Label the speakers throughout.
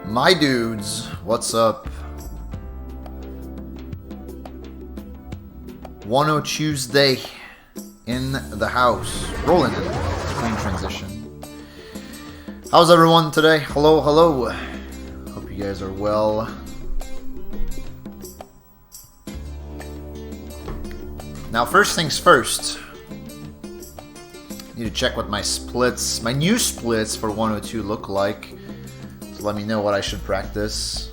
Speaker 1: My dudes, what's up? 1 Tuesday in the house. Rolling in. Clean transition. How's everyone today? Hello, hello. Hope you guys are well. Now, first things first. Need to check what my splits, my new splits for 102 look like. So let me know what I should practice.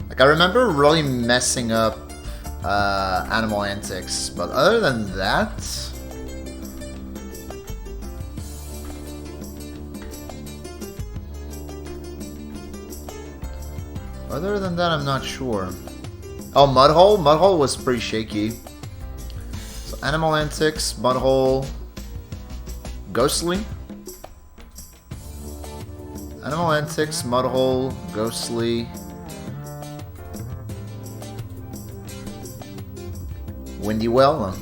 Speaker 1: Like I remember really messing up Animal Antics, but other than that, I'm not sure. Oh, Mudhole? Mudhole was pretty shaky. So Animal Antics, Mudhole, Ghostly. Animal Antics, Mudhole, Ghostly. Windy Well.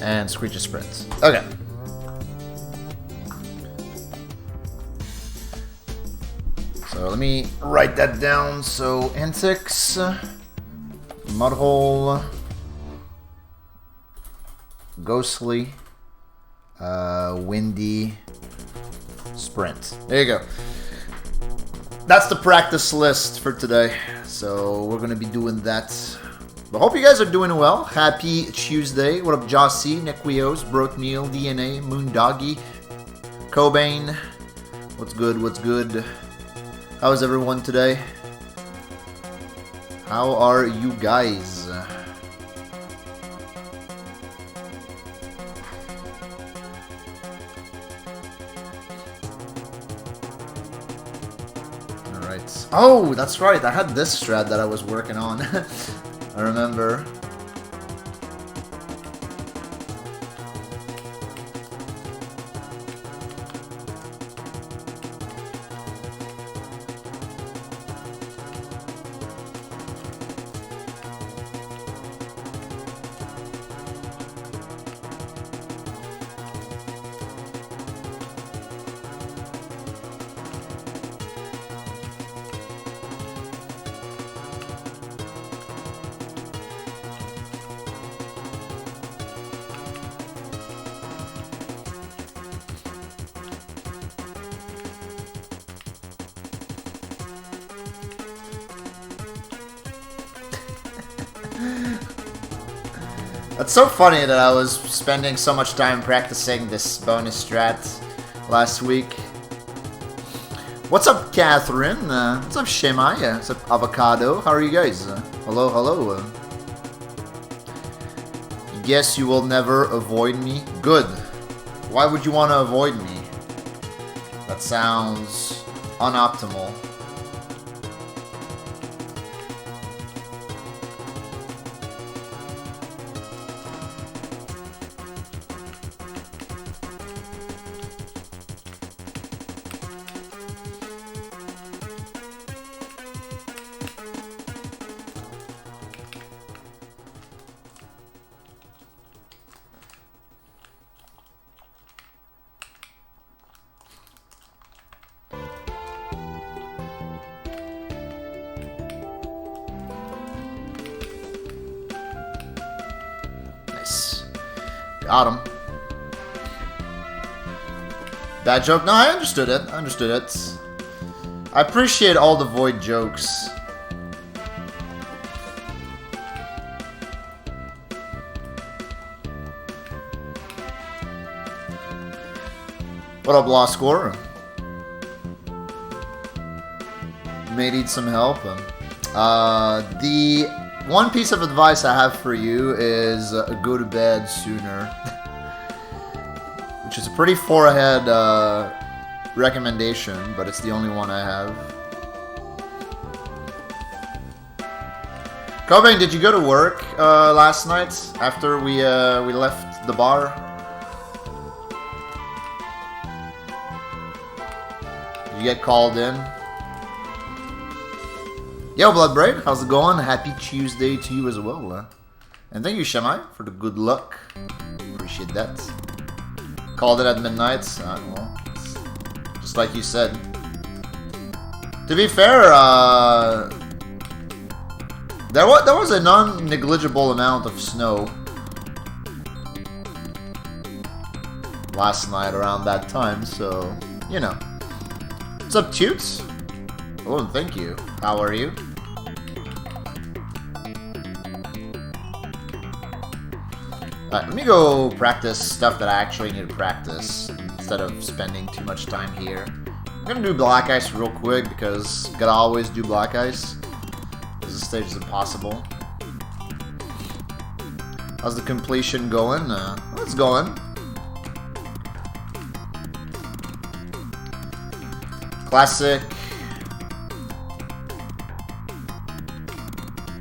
Speaker 1: And Screecher Sprint. Okay. So let me write that down. So Antics, Mudhole, Ghostly, Windy, Sprint. There you go. That's the practice list for today. So we're gonna be doing that. But hope you guys are doing well. Happy Tuesday. What up, Jossie, Nequios, Brokemeal, DNA, Moondoggy, Cobain. What's good? What's good? How is everyone today? How are you guys? Alright. Oh, that's right. I had this strat that I was working on. I remember. It's so funny that I was spending so much time practicing this bonus strat last week. What's up, Catherine? What's up, Shemai? What's up, Avocado? How are you guys? Hello, hello. Guess you will never avoid me? Good. Why would you want to avoid me? That sounds unoptimal. Got him. Bad joke? No, I understood it. I understood it. I appreciate all the void jokes. What up, Law Score? May need some help. The one piece of advice I have for you is go to bed sooner. Which is a pretty forehead recommendation, but it's the only one I have. Cobain, did you go to work last night after we left the bar? Did you get called in? Yo, Bloodbraid, how's it going? Happy Tuesday to you as well. And thank you, Shamai, for the good luck. Appreciate that. Called it at midnight. Well, just like you said. To be fair, there was a non-negligible amount of snow last night around that time, so, you know. What's up, Toots? Oh, thank you. How are you? Alright, let me go practice stuff that I actually need to practice instead of spending too much time here. I'm gonna do Black Ice real quick because gotta always do Black Ice because this stage is impossible. How's the completion going? It's going. Classic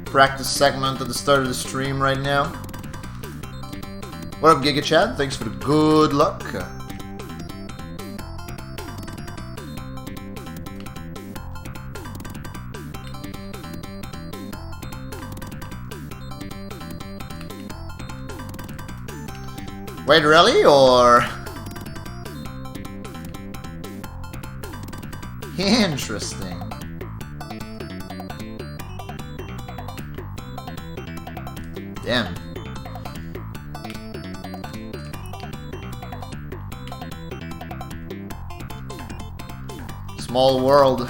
Speaker 1: practice segment at the start of the stream right now. What up, Giga Chad? Thanks for the good luck. Wait, really? Or... Interesting. Damn. Small world.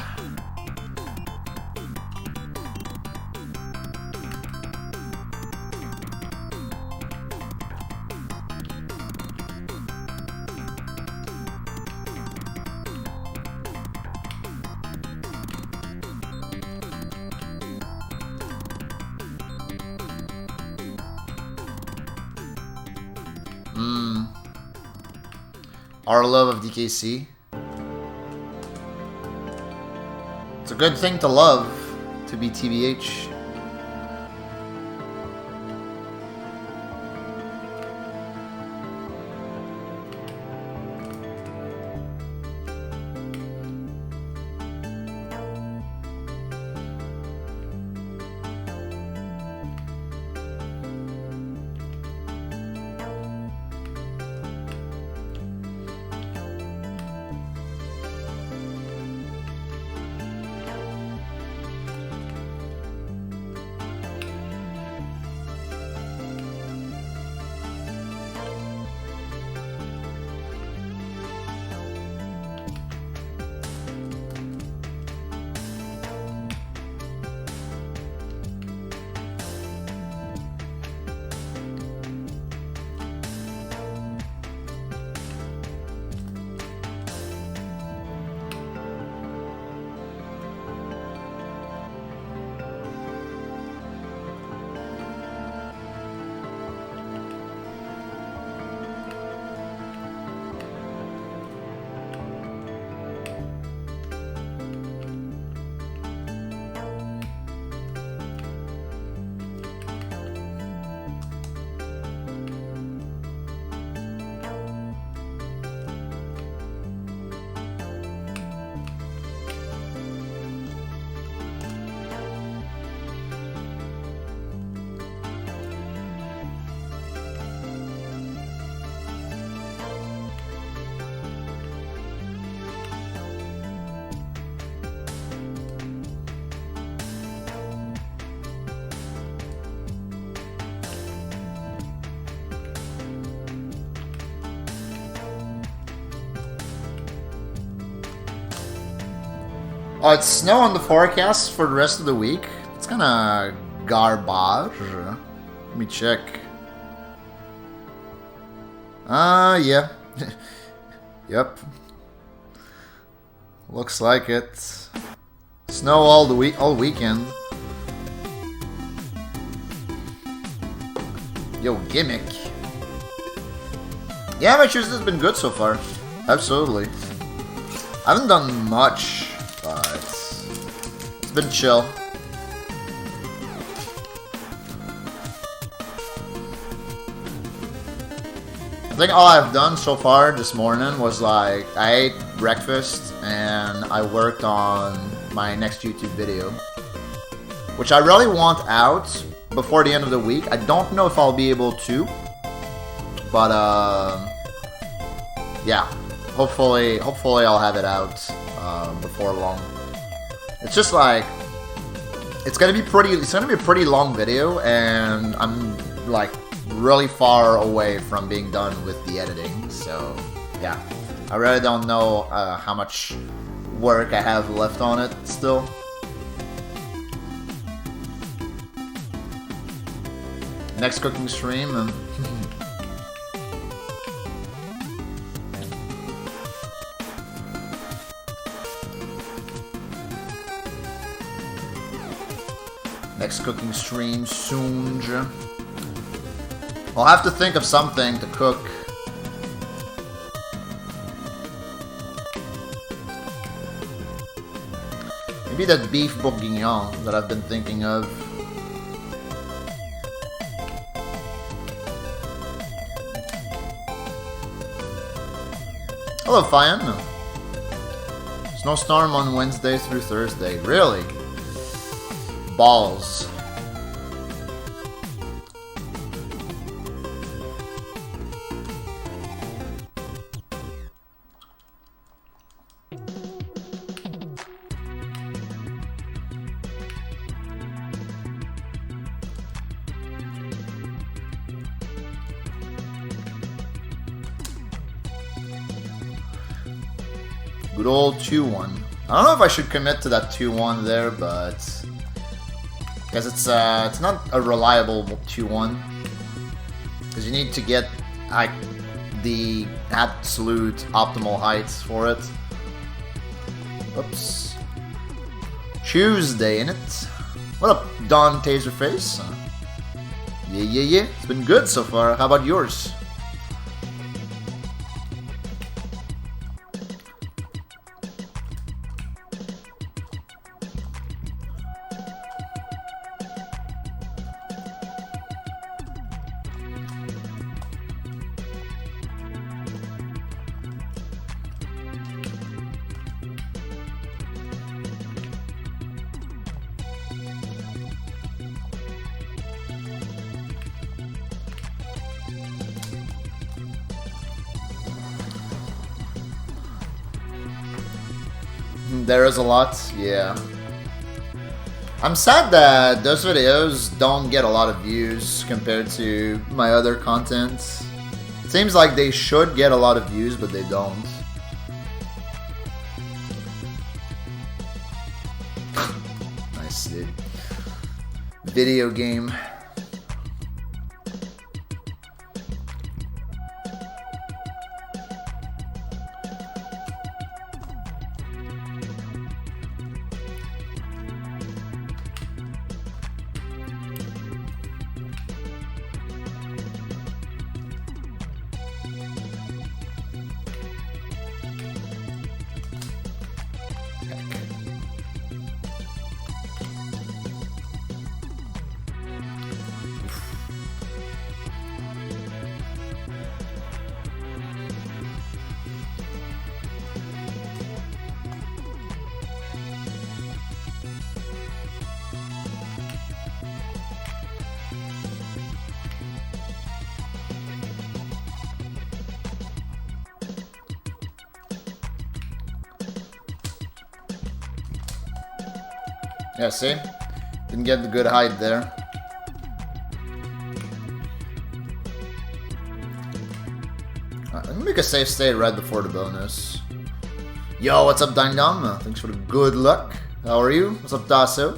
Speaker 1: Our love of DKC. It's a good thing to love, to be TBH. Oh, it's snow on the forecast for the rest of the week. It's kind of garbage. Let me check. Yeah. Yep. Looks like it. Snow all weekend. Yo, gimmick. Yeah, my choice has been good so far. Absolutely. I haven't done much, but it's been chill. I think all I've done so far this morning was like, I ate breakfast and I worked on my next YouTube video. which I really want out before the end of the week. I don't know if I'll be able to, but yeah, hopefully I'll have it out before long. It's just like it's gonna be a pretty long video, and I'm like really far away from being done with the editing. So yeah, I really don't know how much work I have left on it still. Next cooking stream. Next cooking stream soon. I'll have to think of something to cook. Maybe that beef bourguignon that I've been thinking of. Hello, Fian. Snowstorm on Wednesday through Thursday. Really? Balls. Good old 2-1. I don't know if I should commit to that 2-1 there, but because it's not a reliable 2-1, because you need to get like the absolute optimal heights for it. Oops. Tuesday, innit? What up, Don Taserface? Yeah. It's been good so far. How about yours? There is a lot, yeah. I'm sad that those videos don't get a lot of views compared to my other content. It seems like they should get a lot of views, but they don't. Nice, dude. Video game. Yeah, see? Didn't get the good height there. Alright, let me make a safe state right before the bonus. Yo, what's up, Dangdom? Thanks for the good luck. How are you? What's up, Dasso?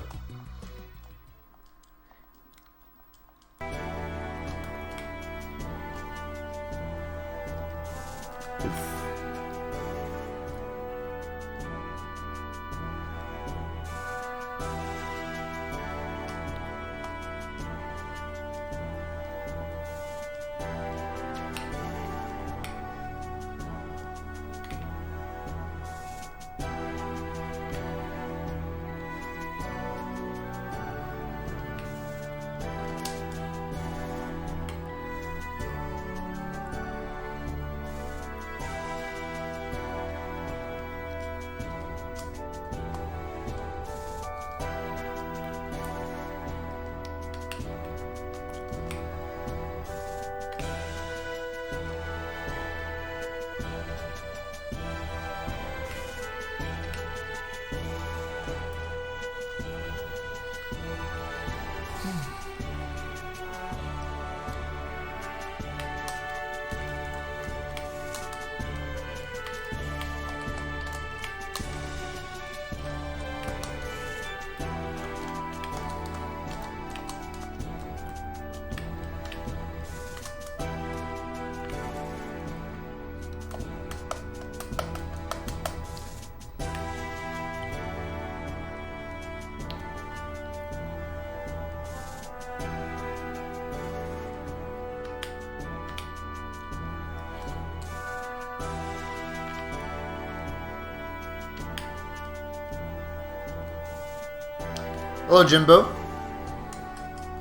Speaker 1: Hello, Jimbo.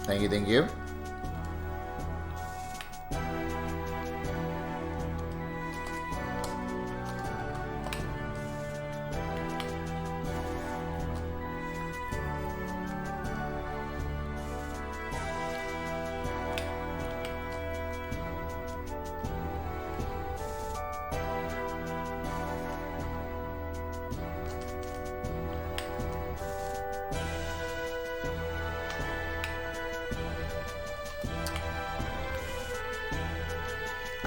Speaker 1: Thank you, thank you.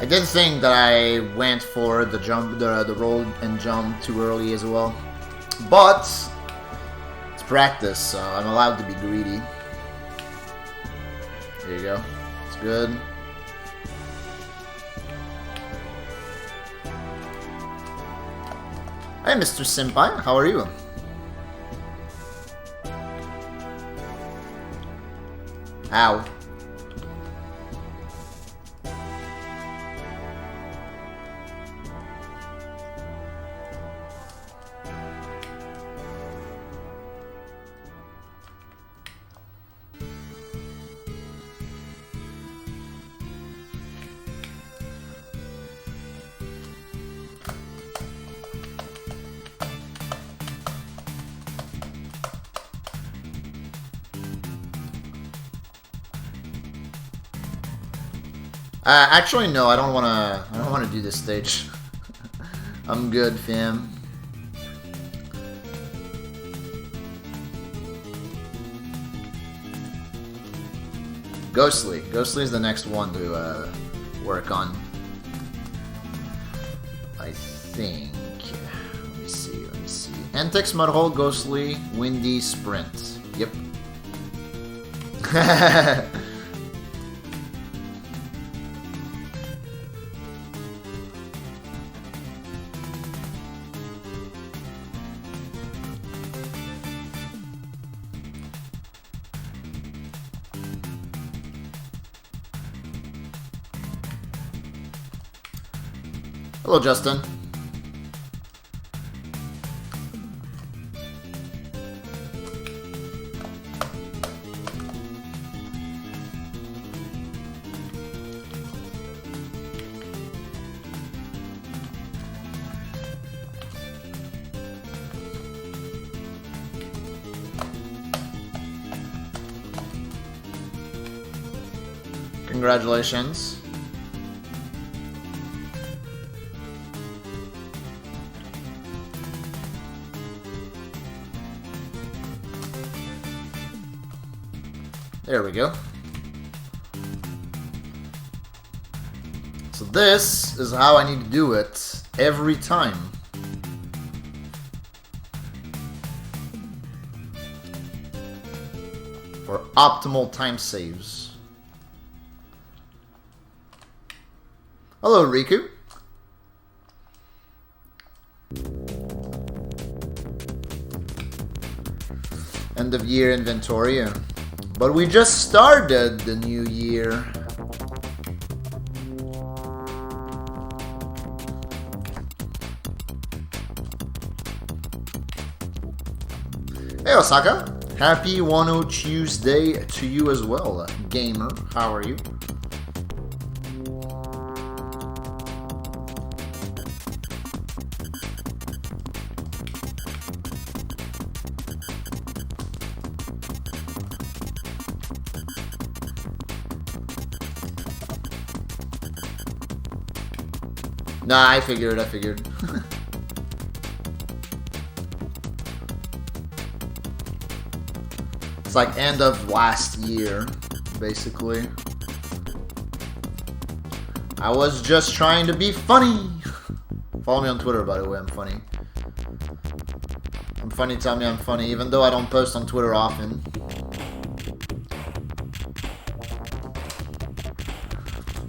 Speaker 1: I did think that I went for the jump, the roll and jump too early as well, but it's practice, so I'm allowed to be greedy. There you go. It's good. Hey, Mr. Senpai, how are you? Ow. Actually, no. I don't wanna do this stage. I'm good, fam. Ghostly. Ghostly is the next one to work on. I think. Let me see. Let me see. Antics, Mudhole, Ghostly, Windy, Sprint. Yep. Hello, Justin. Congratulations. There we go. So this is how I need to do it every time. For optimal time saves. Hello, Riku. End of year inventory. But we just started the new year. Hey Osaka, happy 1 Tuesday to you as well, gamer. How are you? Nah, I figured. It's like end of last year, basically. I was just trying to be funny. Follow me on Twitter, by the way, I'm funny. I'm funny, tell me I'm funny, even though I don't post on Twitter often.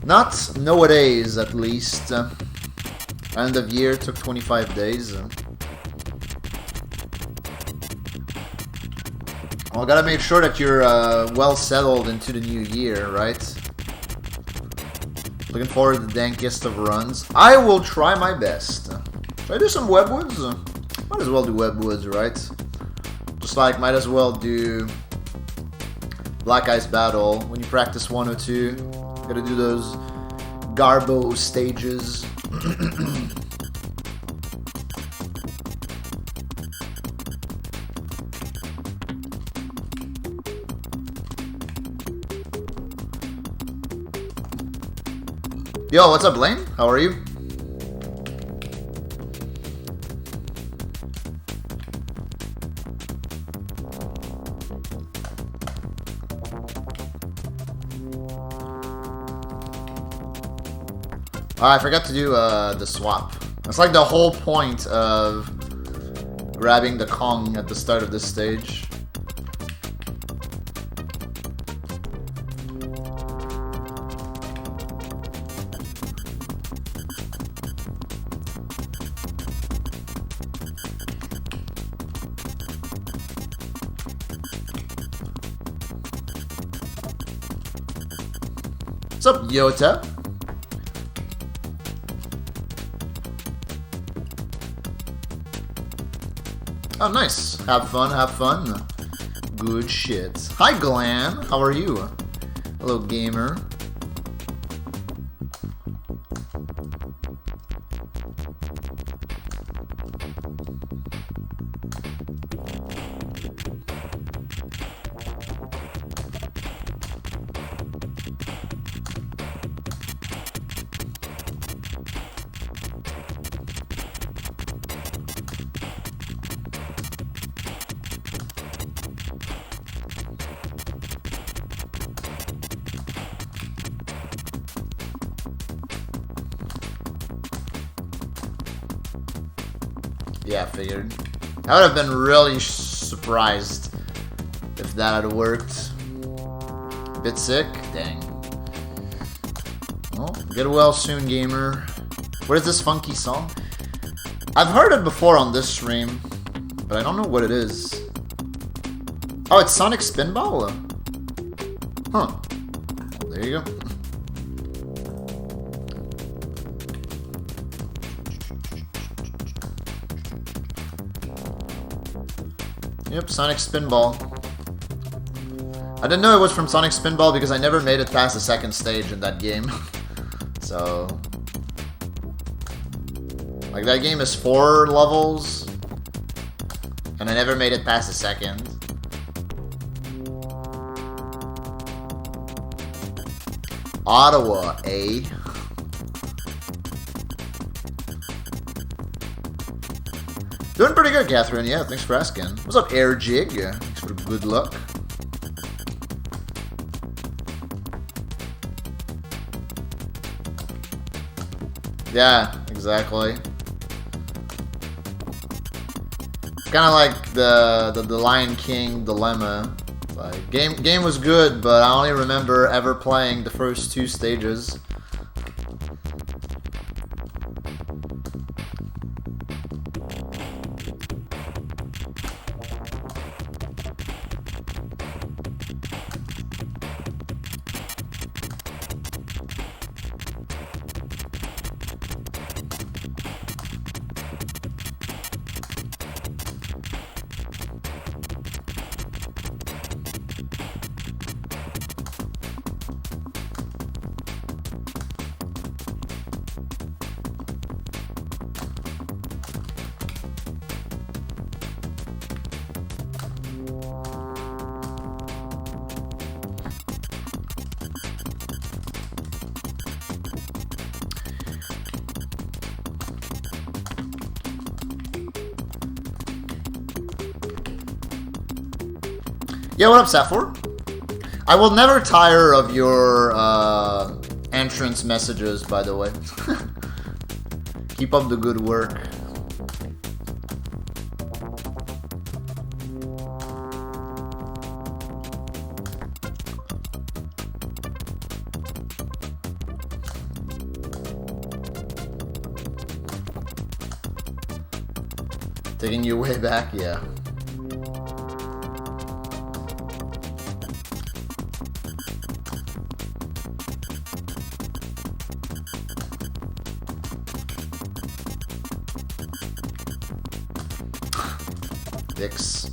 Speaker 1: Not nowadays, at least. End of year took 25 days. Well, gotta make sure that you're well settled into the new year, right? Looking forward to the dankest of runs. I will try my best. Should I do some webwoods? Might as well do webwoods, right? just like, might as well do Black Ice Battle. When you practice 102, gotta do those Garbo stages. Yo, what's up, Blaine? How are you? I forgot to do the swap. That's like the whole point of grabbing the Kong at the start of this stage. What's up, Yota? Oh, nice. Have fun, have fun. Good shit. Hi, Glenn. How are you? Hello, gamer. Yeah, I figured. I would have been really surprised if that had worked. A bit sick? Dang. Well, get well soon, gamer. What is this funky song? I've heard it before on this stream, but I don't know what it is. Oh, it's Sonic Spinball? Huh. There you go. Yep, Sonic Spinball. I didn't know it was from Sonic Spinball because I never made it past the second stage in that game. So... like, that game is 4 levels, and I never made it past the second. Ottawa, eh? Doing pretty good, Catherine. Yeah, thanks for asking. What's up, Air Jig? Thanks for good luck. Yeah, exactly. Kind of like the Lion King dilemma. Like, game was good, but I only remember ever playing the first 2 stages. Yeah, what up, Safor? I will never tire of your entrance messages, by the way. Keep up the good work. Taking you way back, yeah. Dicks.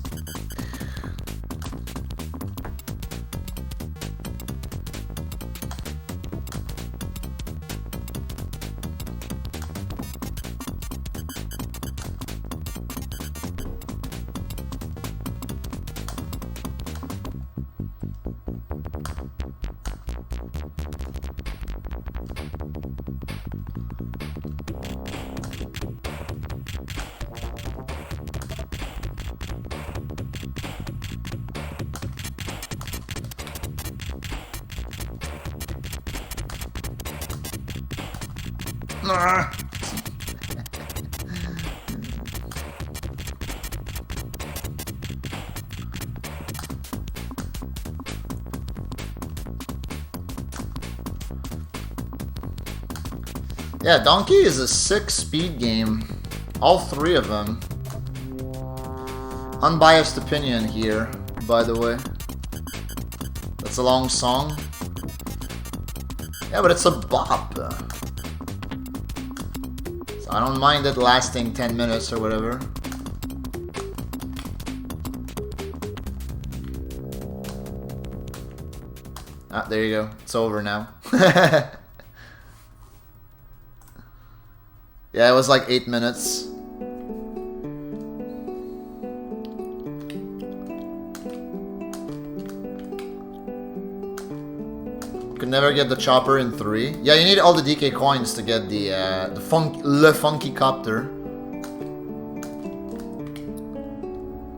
Speaker 1: Yeah, Donkey is a sick speed game. All three of them. Unbiased opinion here, by the way. That's a long song. Yeah, but it's a bop. So I don't mind it lasting 10 minutes or whatever. Ah, there you go. It's over now. Yeah, it was like 8 minutes. Could never get the chopper in 3. Yeah, you need all the DK coins to get the funky copter.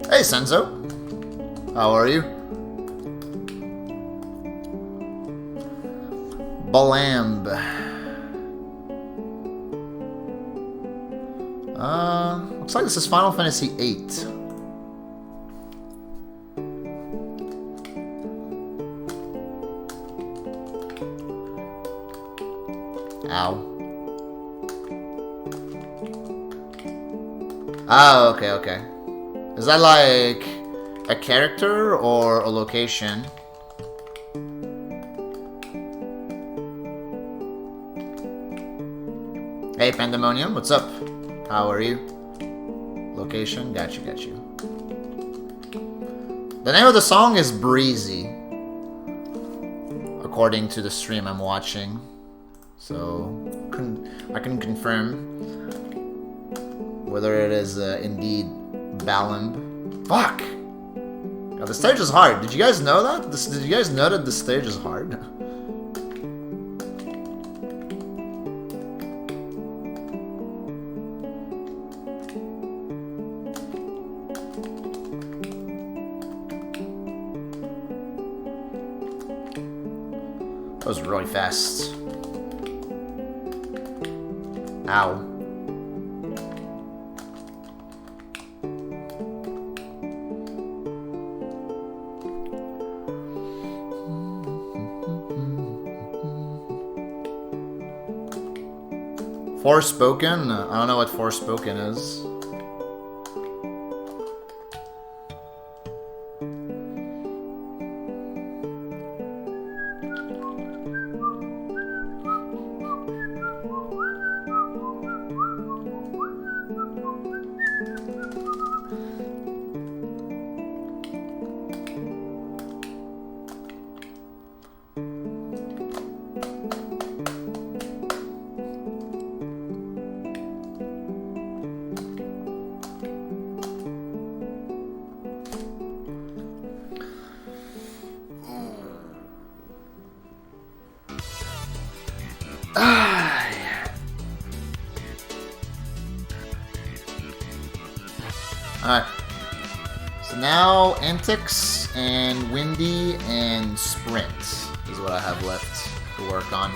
Speaker 1: Hey, Senzo. How are you? Balamb. Looks like this is Final Fantasy VIII. Ow. Oh, okay, okay. Is that like a character or a location? Hey, Pandemonium, what's up? How are you? Location, got you, got you. The name of the song is Breezy, according to the stream I'm watching. So, I can confirm whether it is indeed Balamb. Fuck! God, the stage is hard. Did you guys know that? Did you guys know that the stage is hard? That was really fast. Ow. Forspoken? I don't know what Forspoken is. Alright. So now Antics and Windy and Sprint is what I have left to work on.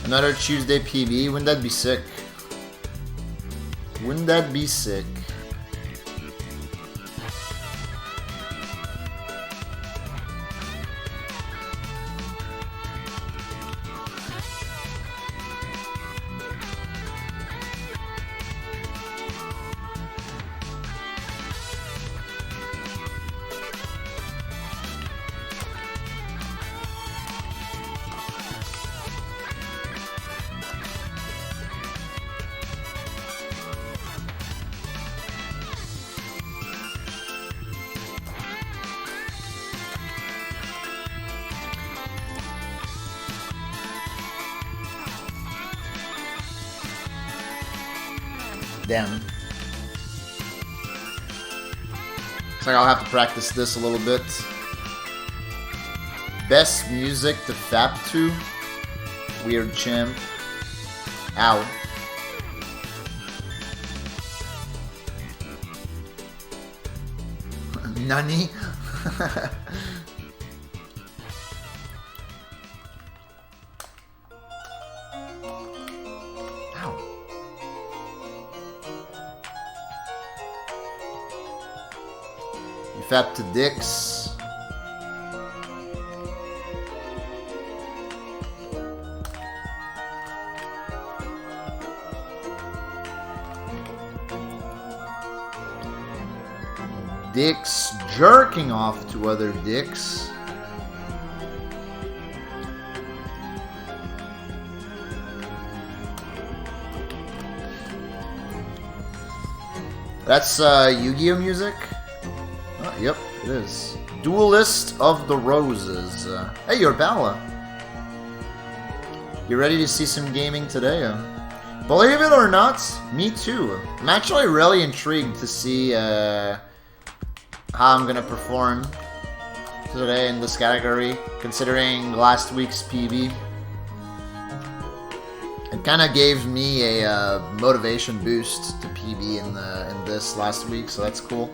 Speaker 1: Another Tuesday PB, wouldn't that be sick? Wouldn't that be sick? Damn. Looks like I'll have to practice this a little bit. Best music to fap to? Weird Chimp. Ow. Nani? Ow. You fap to dicks. Dicks jerking off to other dicks. That's Yu-Gi-Oh music? Oh, yep, it is. Duelist of the Roses. Hey, you're Bala. You ready to see some gaming today? Believe it or not, me too. I'm actually really intrigued to see how I'm gonna perform today in this category, considering last week's PB. It kind of gave me a motivation boost to PB in this last week, so that's cool.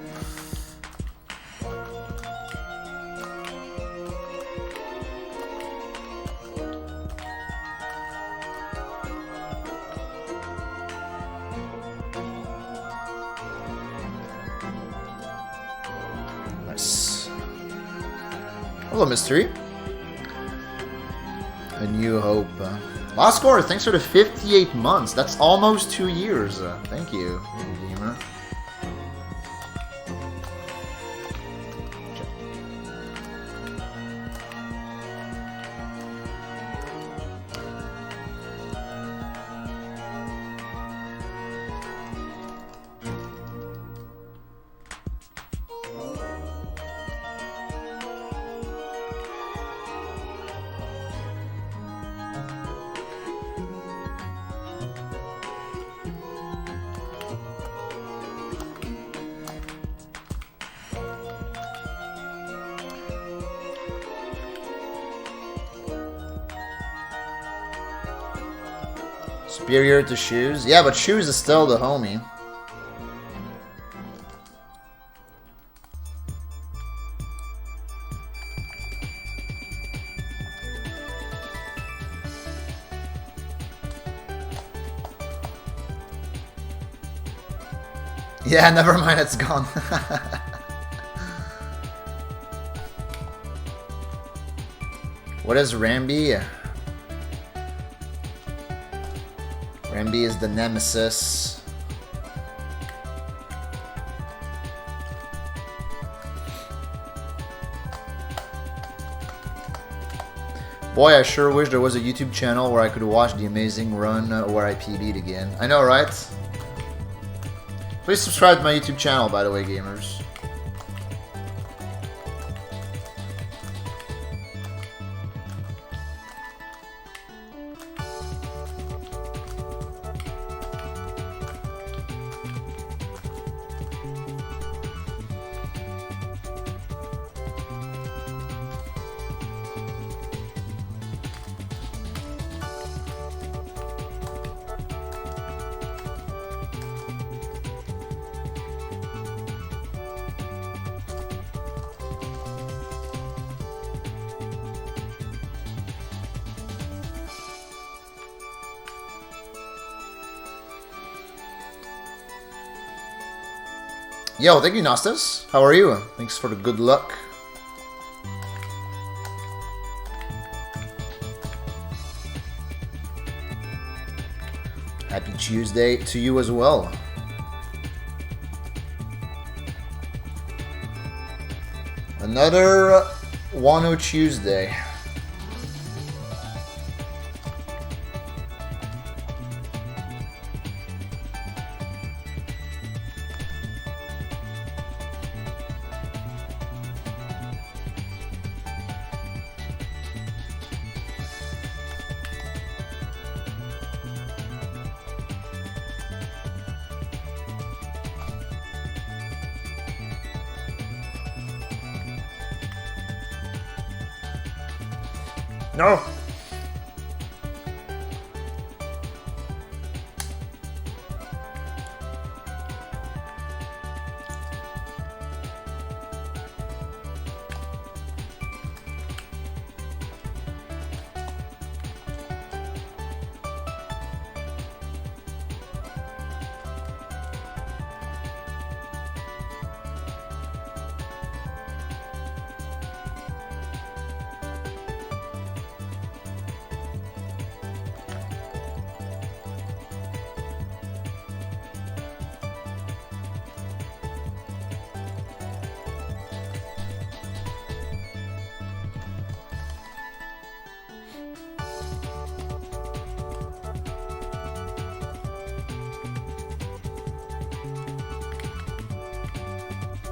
Speaker 1: Hello, Mystery. A New Hope. Last score, thanks for the 58 months. That's almost 2 years. Thank you, gamer. Superior to Shoes? Yeah, but Shoes is still the homie. Yeah, never mind, it's gone. What is Rambi? Rambi is the nemesis. Boy, I sure wish there was a YouTube channel where I could watch the amazing run where I PB'd again. I know, right? Please subscribe to my YouTube channel, by the way, gamers. Yo, thank you, Nostas. How are you? Thanks for the good luck. Happy Tuesday to you as well. Another Wano Tuesday. No!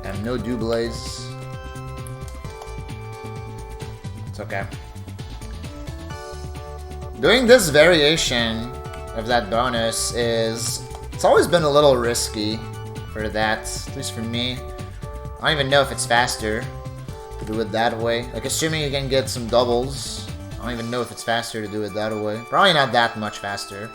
Speaker 1: And no doubles. It's okay. Doing this variation of that bonus is... It's always been a little risky for that, at least for me. I don't even know if it's faster to do it that way. Like, assuming you can get some doubles, I don't even know if it's faster to do it that way. Probably not that much faster.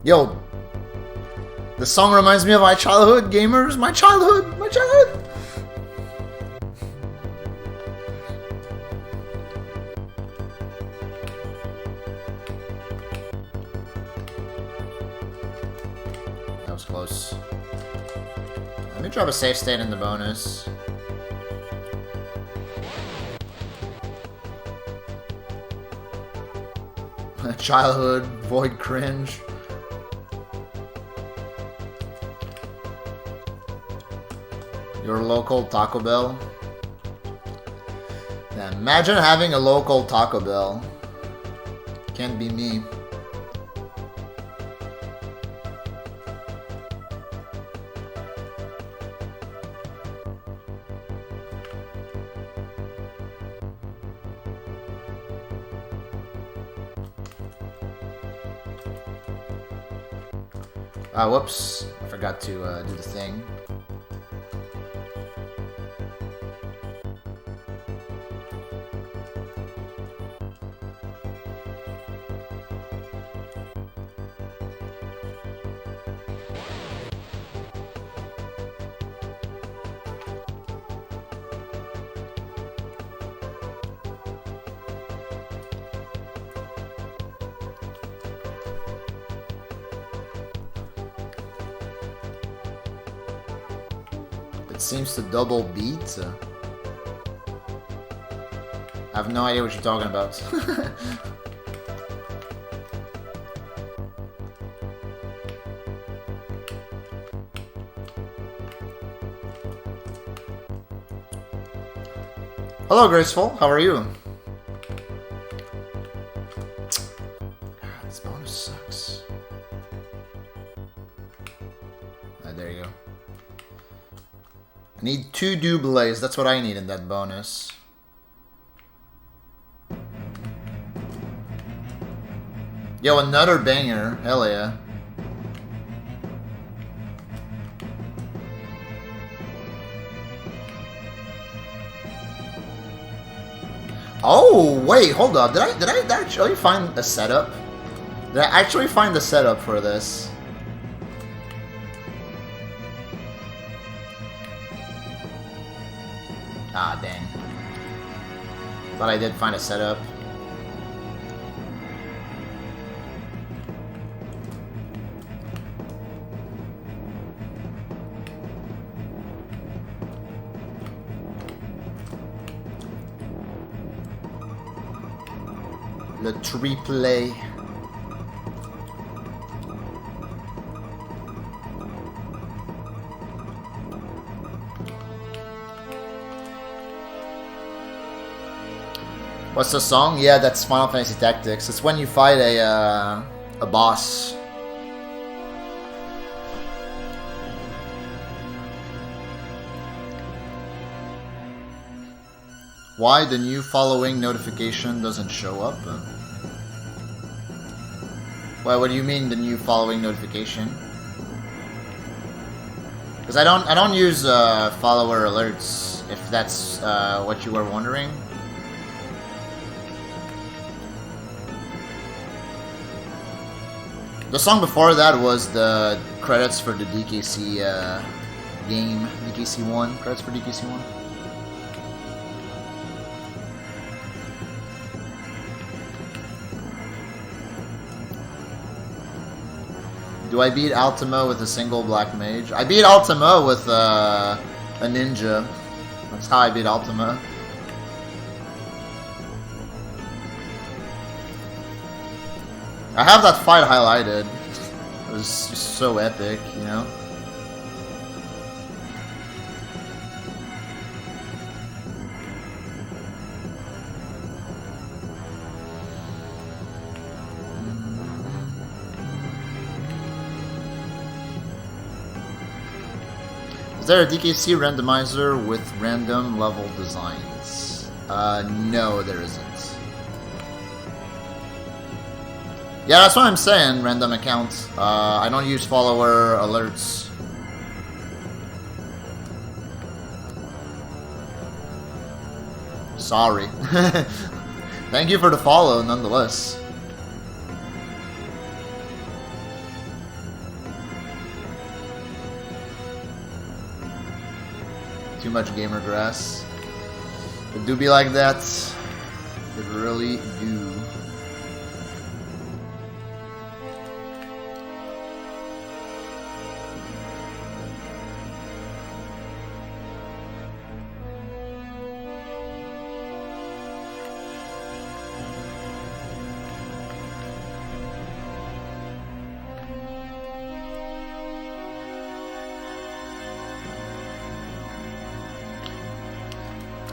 Speaker 1: Yo, the song reminds me of my childhood, gamers. My childhood, my childhood. That was close. Let me drop a safe state in the bonus. Childhood, void cringe. Your local Taco Bell. Yeah, imagine having a local Taco Bell. Can't be me. Whoops. I forgot to do the thing. It seems to double beat. I have no idea what you're talking about. Hello, Graceful. How are you? God, this bonus sucks. There you go. I need 2 doubles. That's what I need in that bonus. Yo, another banger. Hell yeah. Oh, wait, hold up. Did I actually find a setup? Did I actually find the setup for this? Ah, dang. Thought I did find a setup. Le triple. What's the song? Yeah, that's Final Fantasy Tactics. It's when you fight a boss. Why the new following notification doesn't show up? Well, what do you mean the new following notification? Because I don't use follower alerts. If that's what you were wondering. The song before that was the credits for the DKC game, DKC1, credits for DKC1. Do I beat Ultima with a single black mage? I beat Ultima with a ninja. That's how I beat Ultima. I have that fight highlighted. It was just so epic, you know? Is there a DKC randomizer with random level designs? No, there isn't. Yeah, that's what I'm saying, random accounts. I don't use follower alerts. Sorry. Thank you for the follow, nonetheless. Too much gamer grass. It do be like that. It really do.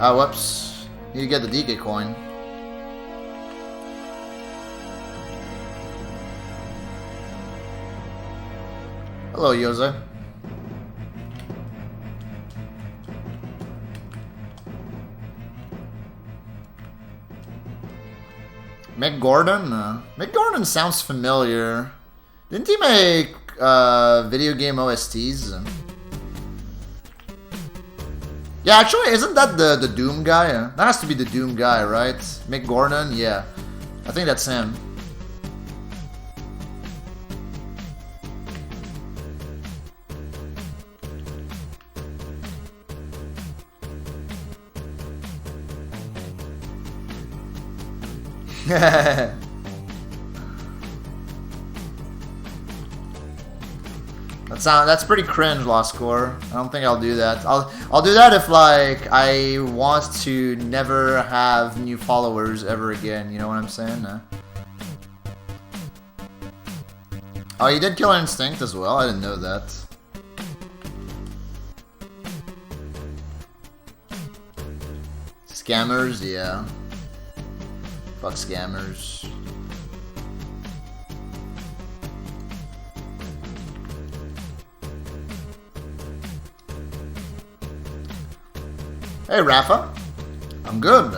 Speaker 1: Oh, whoops. Need to get the DK coin. Hello, Yoza. Mick Gordon? Mick Gordon sounds familiar. Didn't he make video game OSTs? Yeah, actually, isn't that the Doom guy? That has to be the Doom guy, right? Mick Gordon? Yeah. I think that's him. That's pretty cringe, Lost Core. I don't think I'll do that. I'll do that if like I want to never have new followers ever again. You know what I'm saying? Oh, you did Killer Instinct as well. I didn't know that. Scammers, yeah. Fuck scammers. Hey, Rafa. I'm good.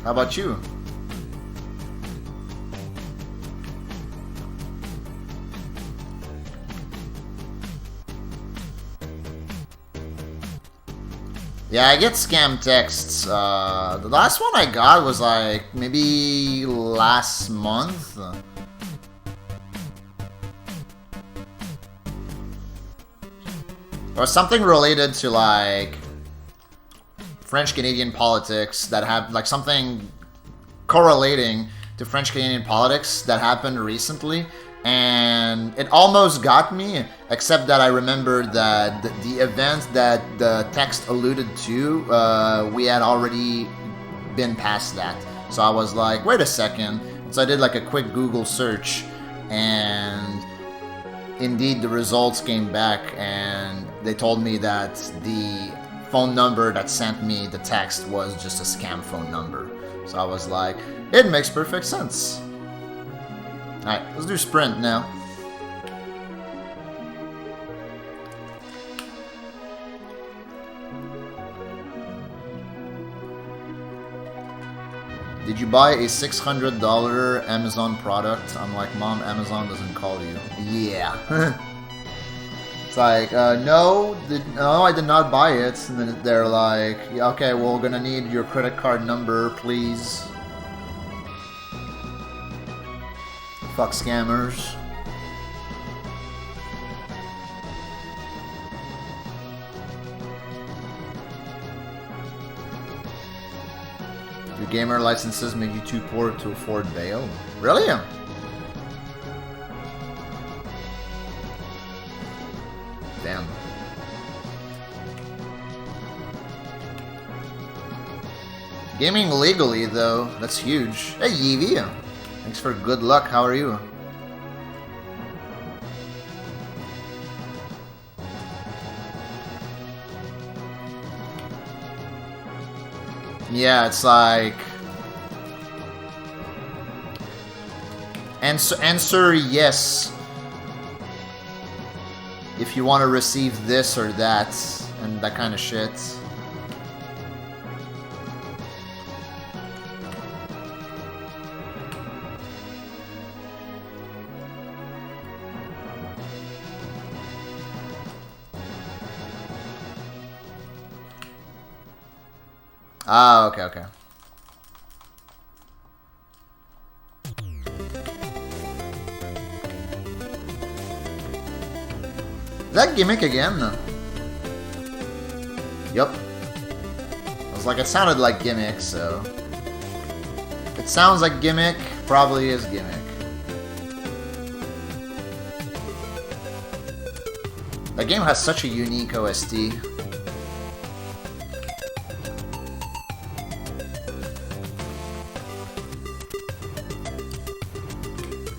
Speaker 1: How about you? Yeah, I get scam texts. The last one I got was like maybe last month. Or something related to like French-Canadian politics that have like something correlating to French-Canadian politics that happened recently, and it almost got me, except that I remembered that the event that the text alluded to, we had already been past that. So I was like, wait a second. So I did like a quick Google search, and indeed the results came back, and they told me that the phone number that sent me the text was just a scam phone number. So I was like, it makes perfect sense. Alright, let's do sprint now. Did you buy a $600 Amazon product? I'm like, Mom, Amazon doesn't call you. Yeah. It's like, no, I did not buy it. And then they're like, okay, well, we're gonna need your credit card number, please. Fuck scammers. Your gamer licenses made you too poor to afford bail? Really? Damn. Gaming legally, though, that's huge. Hey, Yeevee. Thanks for good luck. How are you? Yeah, it's like... Answer yes if you want to receive this or that, and that kind of shit. Ah, okay, okay. Is that gimmick again? Yup. I was like, it sounded like gimmick, so... It sounds like gimmick, probably is gimmick. That game has such a unique OST.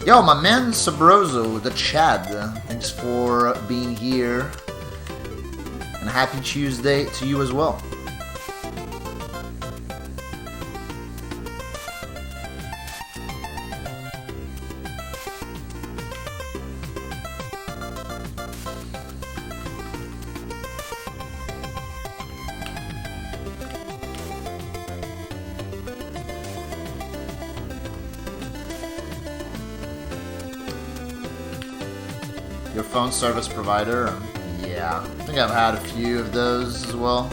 Speaker 1: Yo, my man Sabroso, the Chad, thanks for being here. And happy Tuesday to you as well. Your phone service provider? Yeah, I think I've had a few of those as well.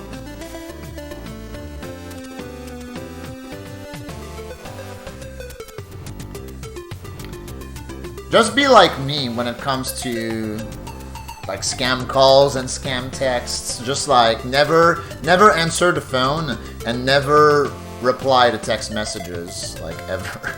Speaker 1: Just be like me when it comes to like scam calls and scam texts. Just like never answer the phone and never reply to text messages, like ever.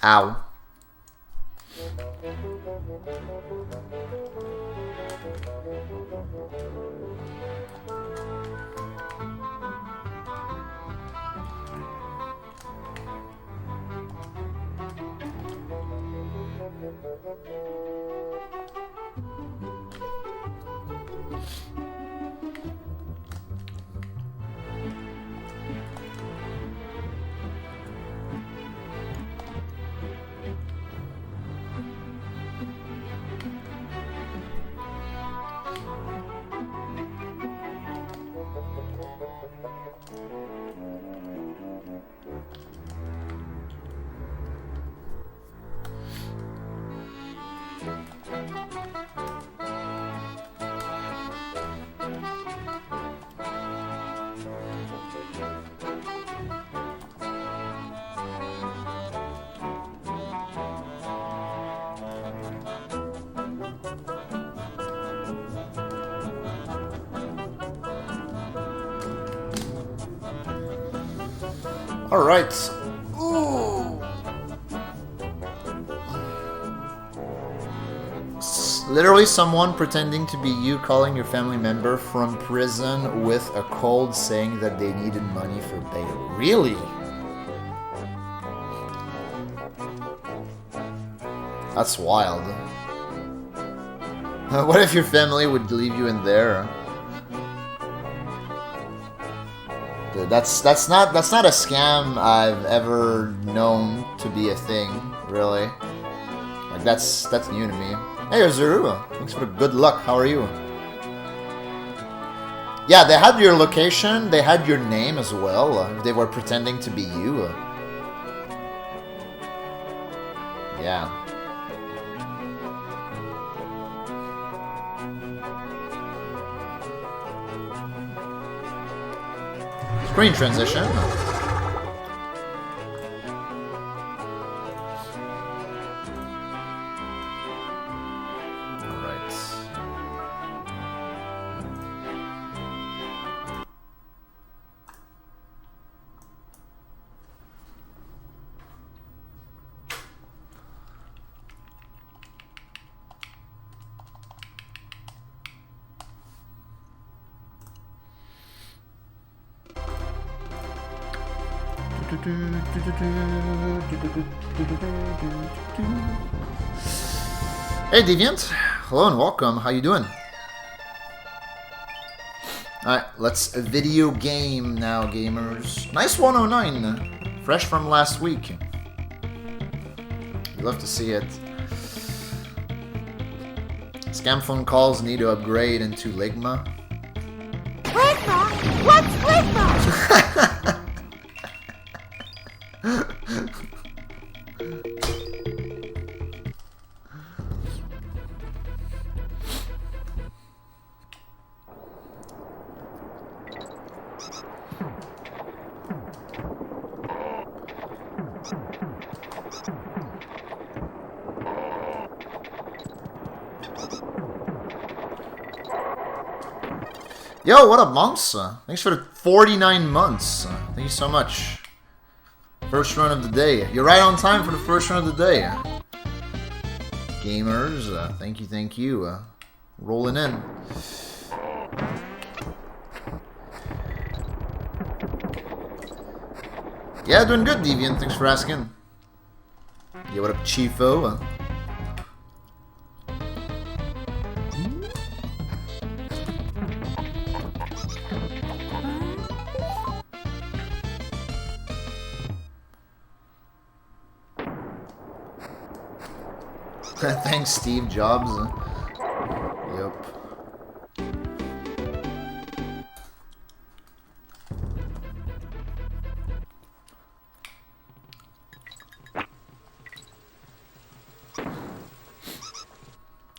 Speaker 1: Ow. Alright. Ooh. Literally someone pretending to be you calling your family member from prison with a cold saying that they needed money for bail. Really? That's wild. What if your family would leave you in there? Dude, that's not a scam I've ever known to be a thing, really. Like that's new to me. Hey, Zuru, thanks for the good luck. How are you? Yeah, they had your location, they had your name as well. They were pretending to be you. Yeah. Screen transition. Hey Deviant, hello and welcome. How you doing? Alright, let's video game now, gamers. Nice 109, fresh from last week. Love to see it. Scam phone calls need to upgrade into Ligma.
Speaker 2: Ligma? What's Ligma?
Speaker 1: Yo, what up, monks? Thanks for the 49 months. Thank you so much. First run of the day. You're right on time for the first run of the day. Gamers, thank you. Rolling in. Yeah, doing good, Deviant. Thanks for asking. Yo, what up, Chiefo? Thanks, Steve Jobs. Yep.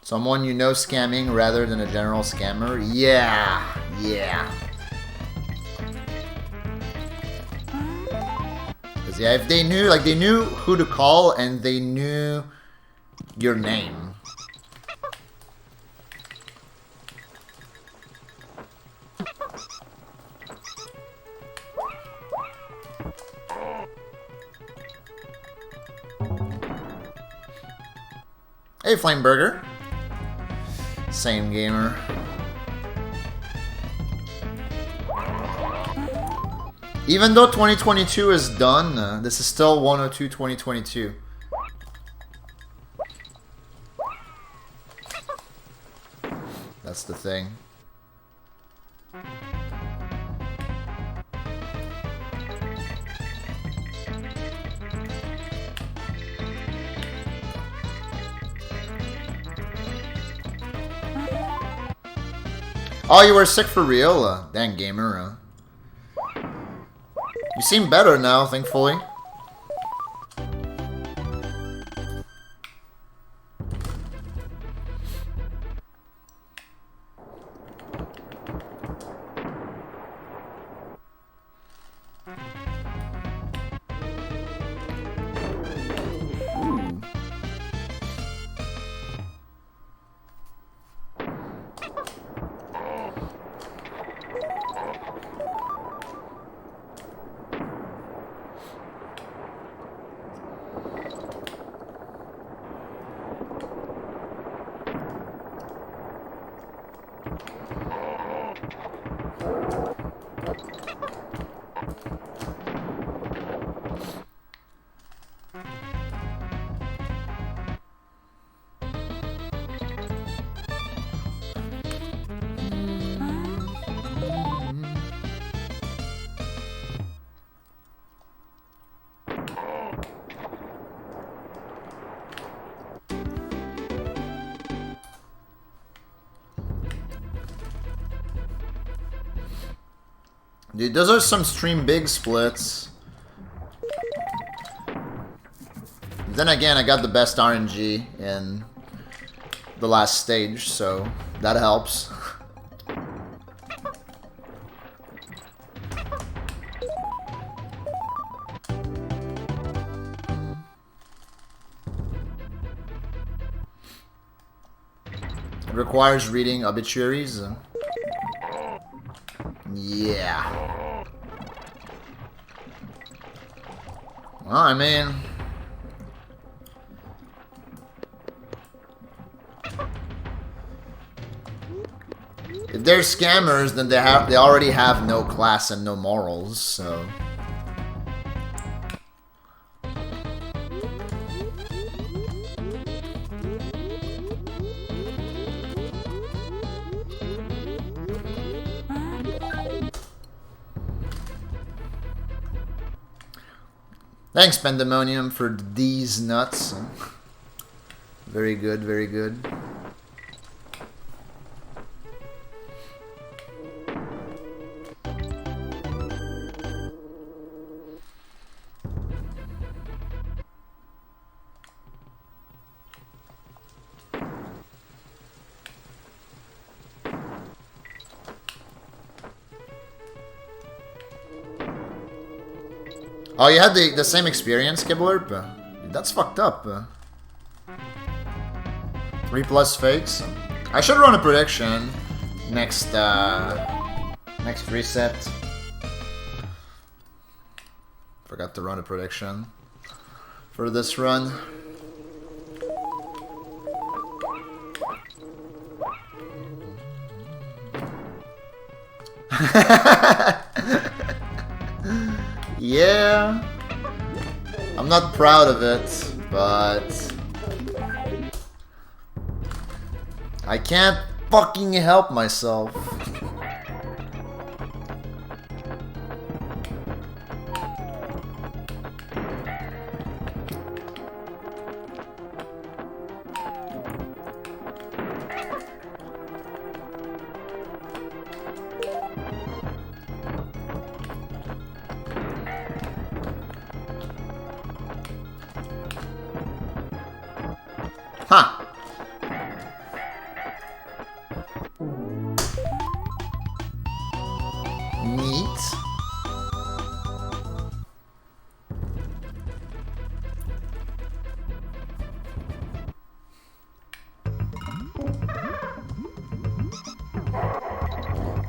Speaker 1: Someone you know scamming rather than a general scammer? Yeah. Because yeah, if they knew, like they knew who to call and they knew your name. Hey, Flameburger. Same gamer. Even though 2022 is done, this is still 102 2022. That's the thing. Oh, you were sick for real? Dang, gamer. You seem better now, thankfully. Dude, those are some stream big splits. Then again, I got the best RNG in the last stage, so that helps. It requires reading obituaries. Yeah. Well, I mean... if they're scammers, then they already have no class and no morals, so... Thanks, Pandemonium, for these nuts. Very good, very good. Oh, you had the same experience, Kibblurp? That's fucked up. 3+ fakes. I should run a prediction next next reset. Forgot to run a prediction for this run. Yeah, I'm not proud of it, but I can't fucking help myself. Huh. Neat.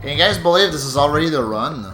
Speaker 1: Can you guys believe this is already the run?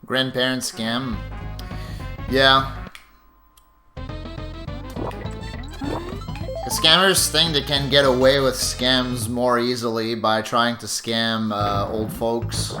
Speaker 1: Grandparent scam. Yeah. The scammers think they can get away with scams more easily by trying to scam old folks.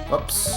Speaker 1: Whoops.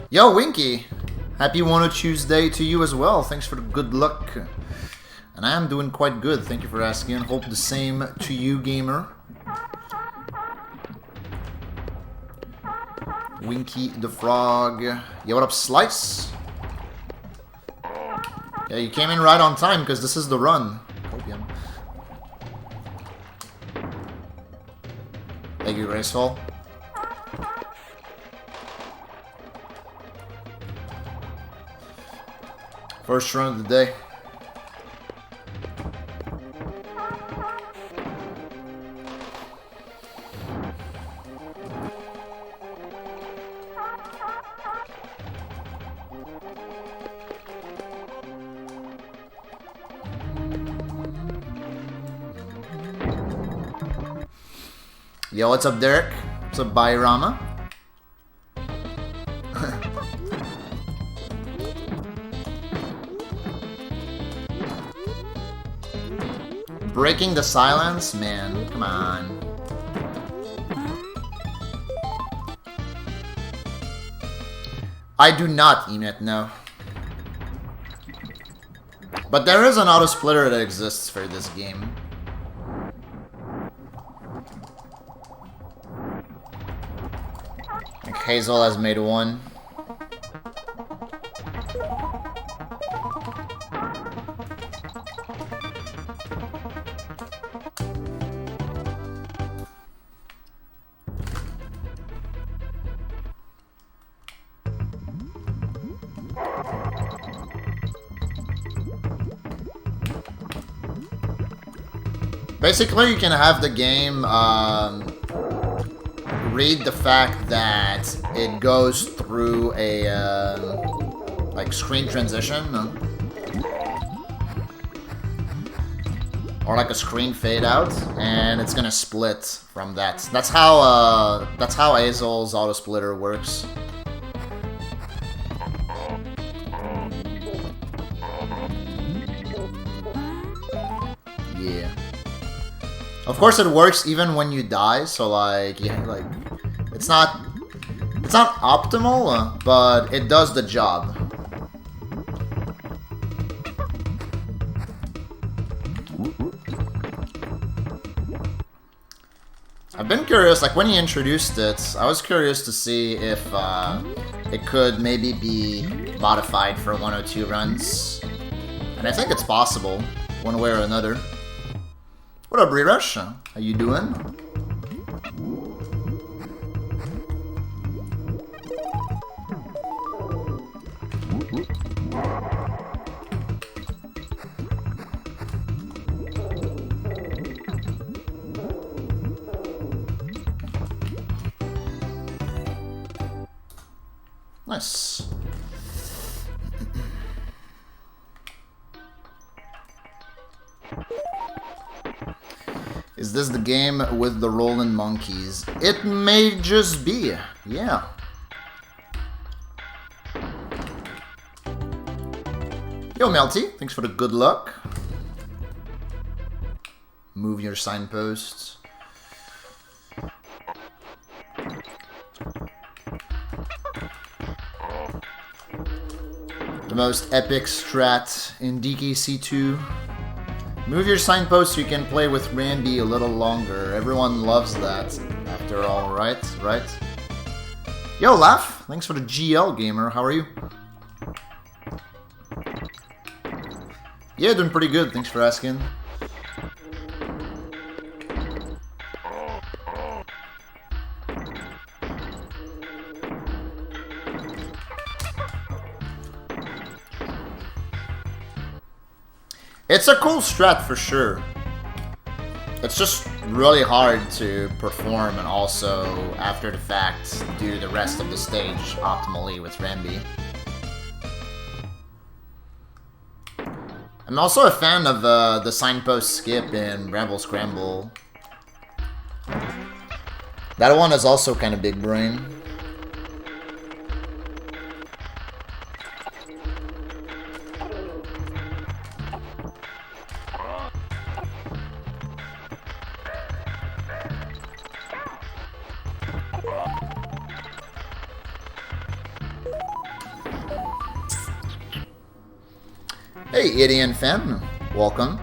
Speaker 1: Yo, Winky! Happy One Tuesday to you as well. Thanks for the good luck. And I am doing quite good. Thank you for asking. Hope the same to you, gamer. Winky the Frog. Yo, what up, Slice? Yeah, you came in right on time because this is the run. Opium. Thank you, Graceful. First run of the day. Yo, what's up, Derek? What's up, Bayrama? Breaking the silence? Man, come on. I do not emit, no. But there is an auto splitter that exists for this game. I think Hazel has made one. Basically, you can have the game read the fact that it goes through a like screen transition, or like a screen fade out, and it's gonna split from that. That's how Hazel's auto splitter works. Yeah. Of course, it works even when you die. So like, yeah, like it's not optimal, but it does the job. I've been curious, like when he introduced it, I was curious to see if it could maybe be modified for 102 runs. And I think it's possible, one way or another. What up, Rerush? How you doing? Nice. Is this the game with the rolling monkeys? It may just be, yeah. Yo, Melty, thanks for the good luck. Move your signposts. The most epic strat in DKC2. Move your signpost so you can play with Rambi a little longer. Everyone loves that, after all, right? Right? Yo, Laugh! Thanks for the GL gamer. How are you? Yeah, doing pretty good. Thanks for asking. It's a cool strat for sure. It's just really hard to perform and also, after the fact, do the rest of the stage optimally with Rambi. I'm also a fan of the signpost skip in Bramble Scramble. That one is also kind of big brain. Hey, Idian Fem, welcome.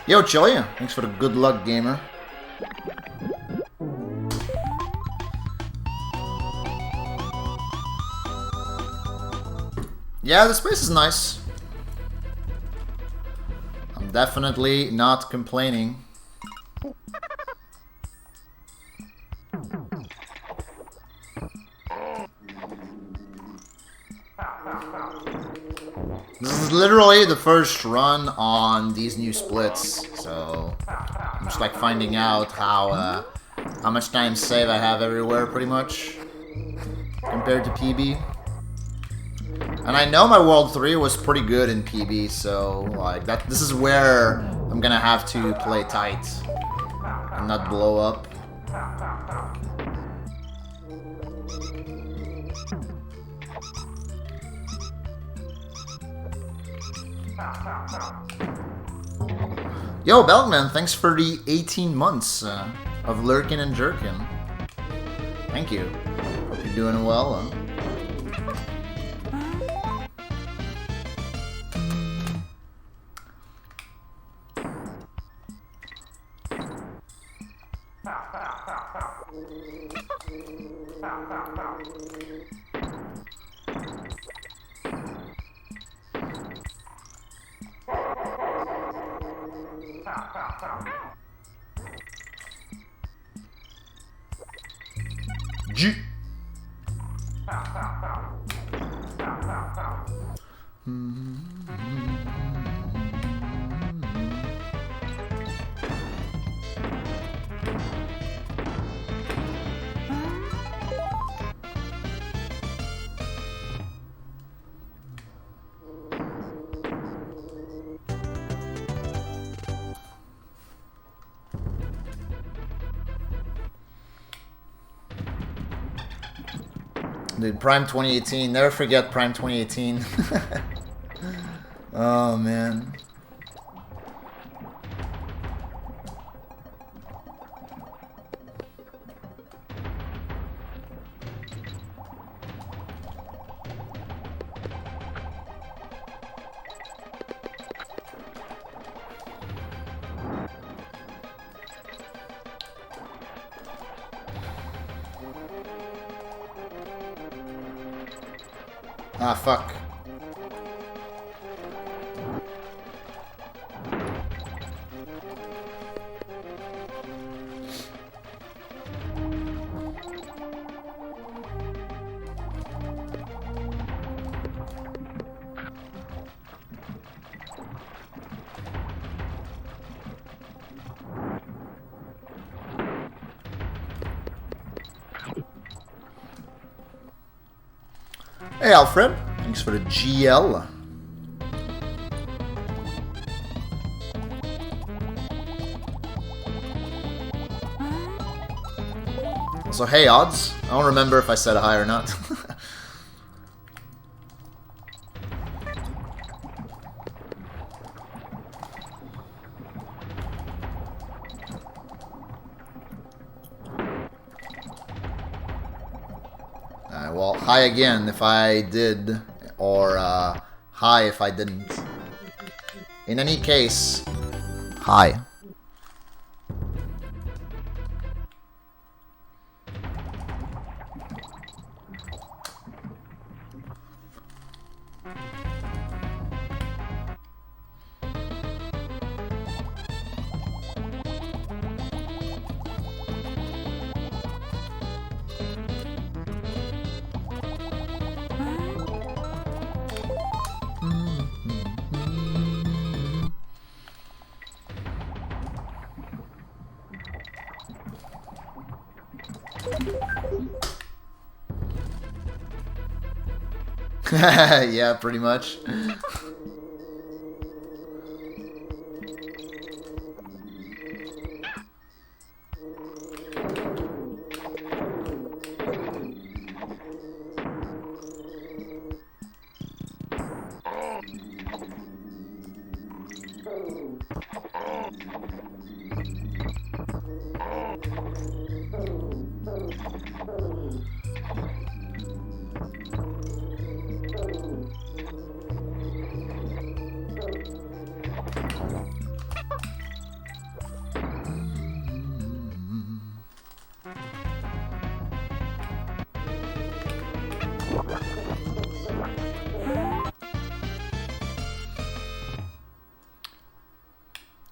Speaker 1: Yo, Chilia, thanks for the good luck, gamer. Yeah, the space is nice. I'm definitely not complaining. This is literally the first run on these new splits, so I'm just like finding out how much time save I have everywhere, pretty much, compared to PB. And I know my World 3 was pretty good in PB, so like this is where I'm gonna have to play tight and not blow up. Yo, Belgman, thanks for the 18 months of lurking and jerking. Thank you. Hope you're doing well. G. Dude, Prime 2018. Never forget Prime 2018. Oh, man. Ah, fuck. Hey, Alfred. Thanks for the GL. So, hey, odds. I don't remember if I said hi or not. Well, hi again if I did, or hi if I didn't. In any case, hi. Yeah, pretty much.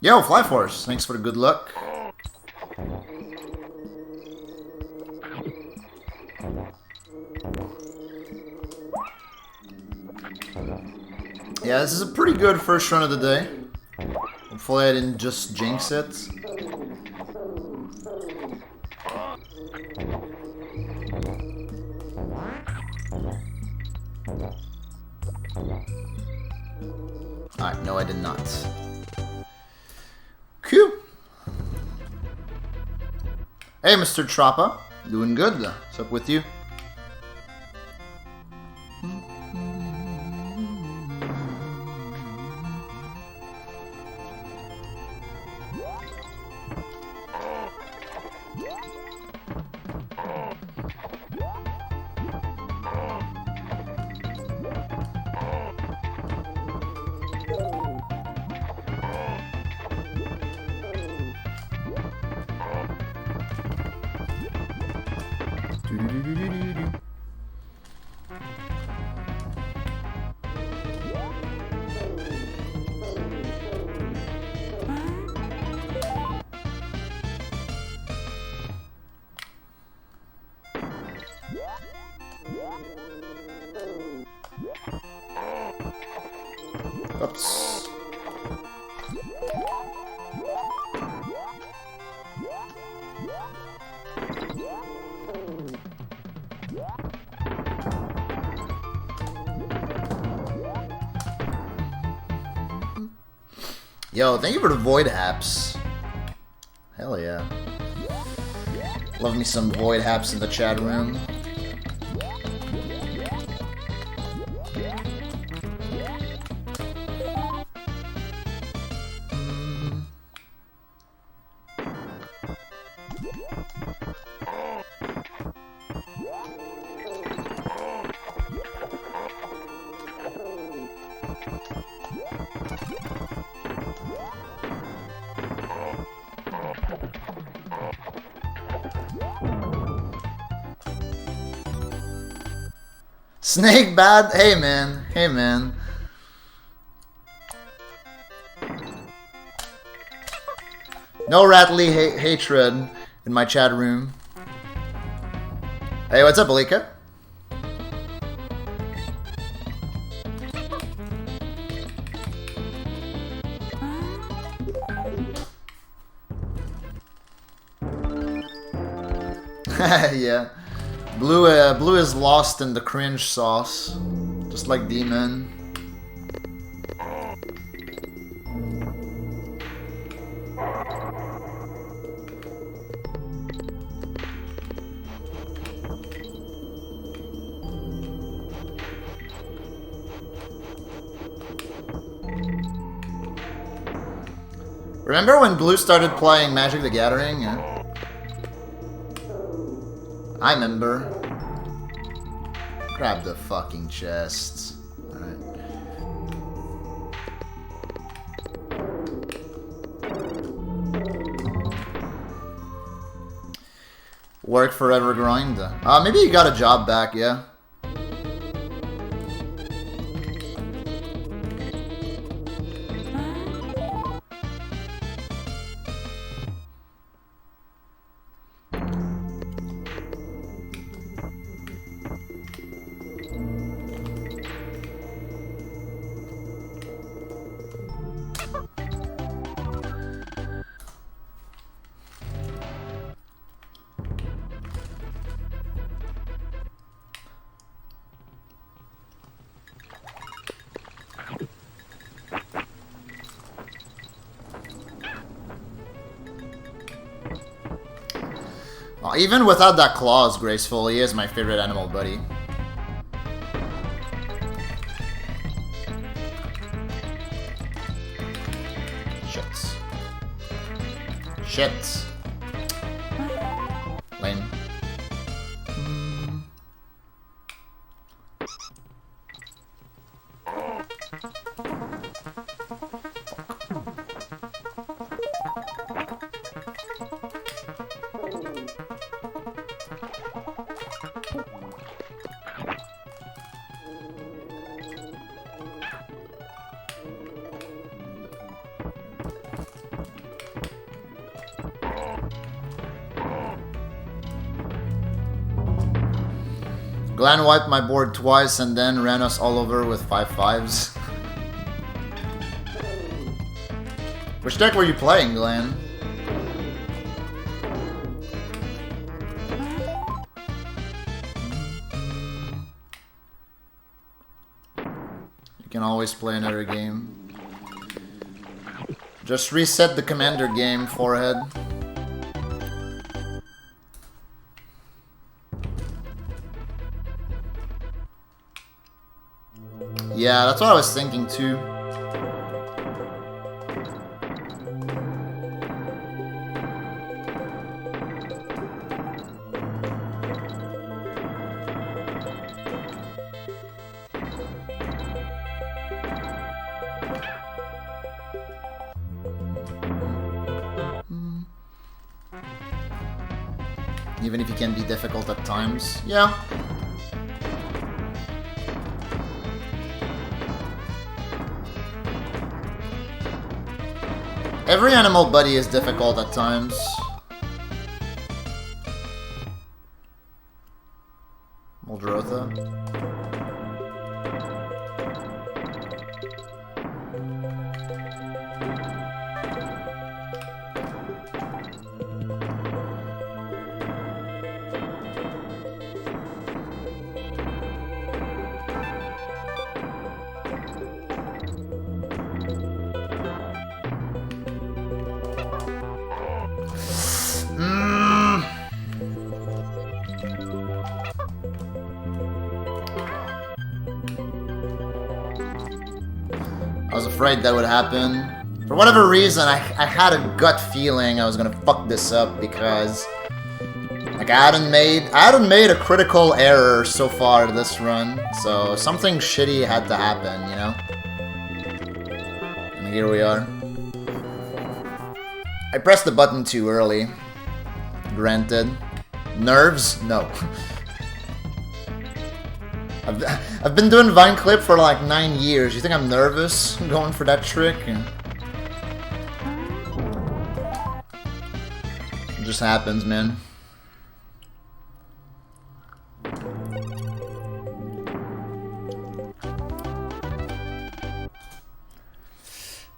Speaker 1: Yo, Flyforce, thanks for the good luck. Yeah, this is a pretty good first run of the day. Hopefully I didn't just jinx it. Alright, no I did not. Cool. Hey, Mr. Trappa. Doing good. What's up with you? Oops. Yo, thank you for the void haps. Hell yeah. Love me some void haps in the chat room. Snake bad? Hey man, hey man. No Rattly hatred in my chat room. Hey, what's up, Alika? Yeah. Blue is lost in the cringe sauce, just like Demon. Remember when Blue started playing Magic the Gathering? Yeah. I remember. Grab the fucking chest. Alright. Work forever grind. Maybe you got a job back, yeah. Even without that claws, Graceful, he is my favorite animal buddy. Shit. Shit. Lame. Glenn wiped my board twice and then ran us all over with 5 5s. Which deck were you playing, Glenn? You can always play another game. Just reset the commander game, forehead. Yeah, that's what I was thinking too. Even if it can be difficult at times. Yeah. Every animal buddy is difficult at times. Moldrotha. I was afraid that would happen. For whatever reason, I had a gut feeling I was gonna fuck this up because like I hadn't made a critical error so far this run, so something shitty had to happen, you know? And here we are. I pressed the button too early. Granted. Nerves? No. I've been doing Vine Clip for like 9 years. You think I'm nervous going for that trick? It just happens, man.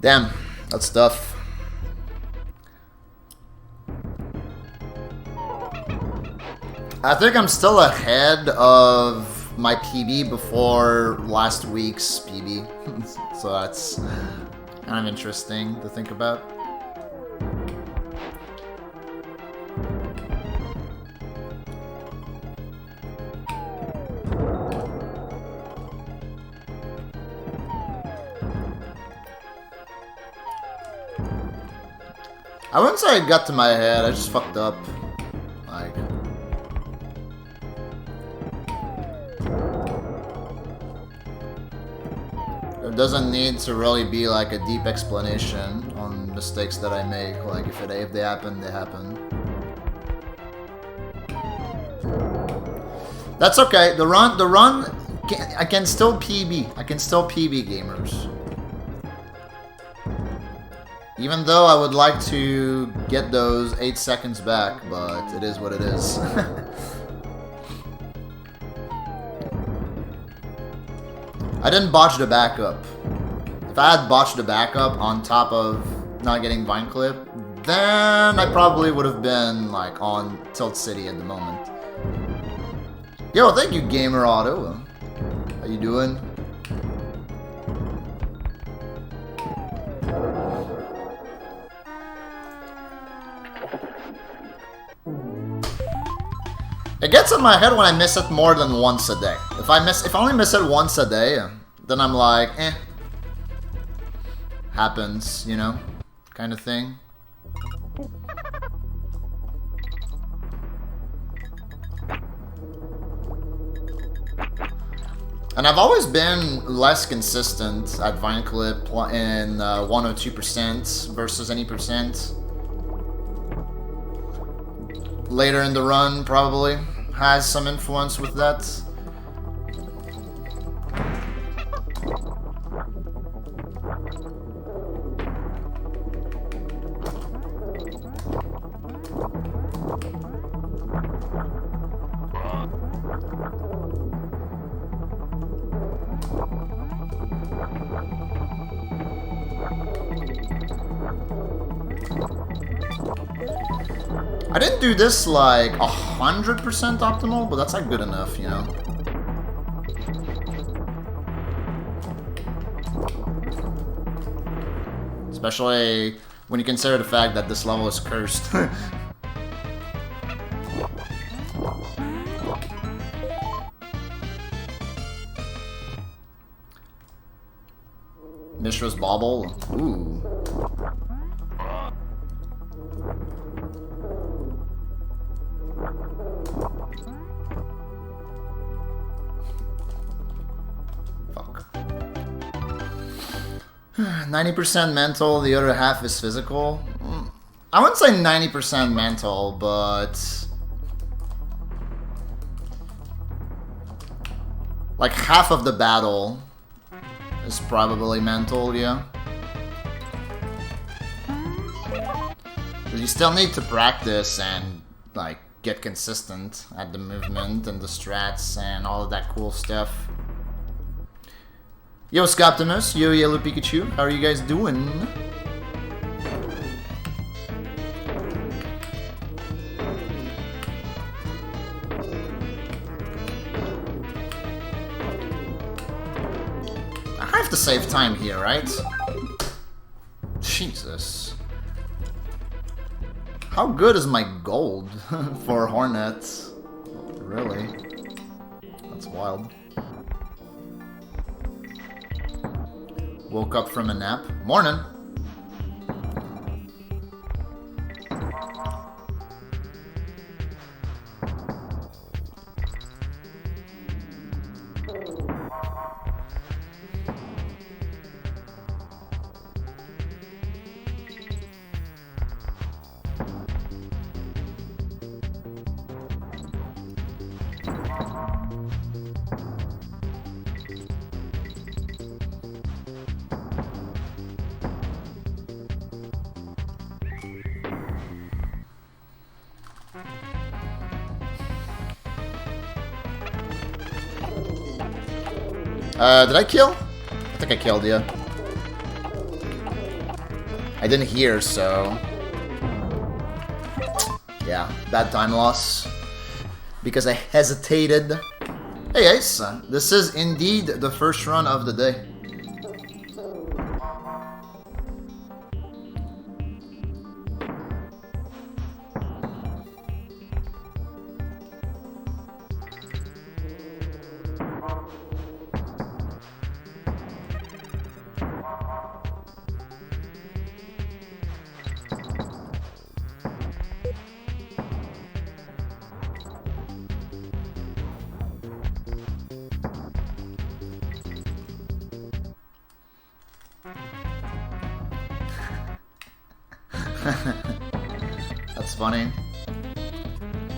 Speaker 1: Damn, that's tough. I think I'm still ahead of my PB before last week's PB. So that's kind of interesting to think about. I wouldn't say it got to my head, I just fucked up. Like... There doesn't need to really be like a deep explanation on mistakes that I make. Like if they happen, they happen. That's okay. The run, I can still PB. I can still PB gamers. Even though I would like to get those 8 seconds back, but it is what it is. I didn't botch the backup. If I had botched the backup on top of not getting Vine Clip, then I probably would have been like on Tilt City at the moment. Yo, thank you, Gamer Auto. How you doing? It gets in my head when I miss it more than once a day. If I only miss it once a day, then I'm like, eh. Happens, you know? Kind of thing. And I've always been less consistent at Vine Clip in 102% versus any percent. Later in the run, probably, has some influence with that. I didn't do this like 100% optimal, but that's like good enough, you know? Especially when you consider the fact that this level is cursed. Mishra's Bauble? Ooh. Fuck. 90% mental, the other half is physical. I wouldn't say 90% mental, but... like half of the battle is probably mental, yeah. But you still need to practice and, like, get consistent at the movement and the strats and all of that cool stuff. Yo, Scoptimus, yo, Yellow Pikachu, how are you guys doing? I have to save time here, right? Jesus. How good is my gold for Hornets? Really? That's wild. Woke up from a nap. Morning! Did I kill? I think I killed you. I didn't hear, so... yeah, bad time loss. Because I hesitated. Hey Ace, this is indeed the first run of the day. That's funny.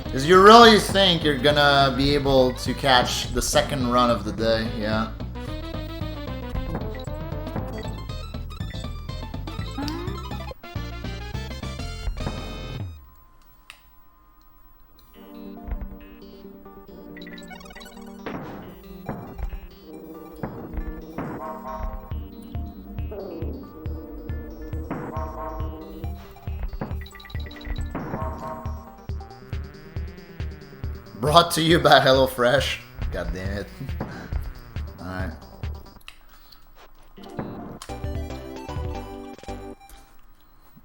Speaker 1: Because you really think you're gonna be able to catch the second run of the day, yeah? Brought to you by HelloFresh. God damn it. Alright.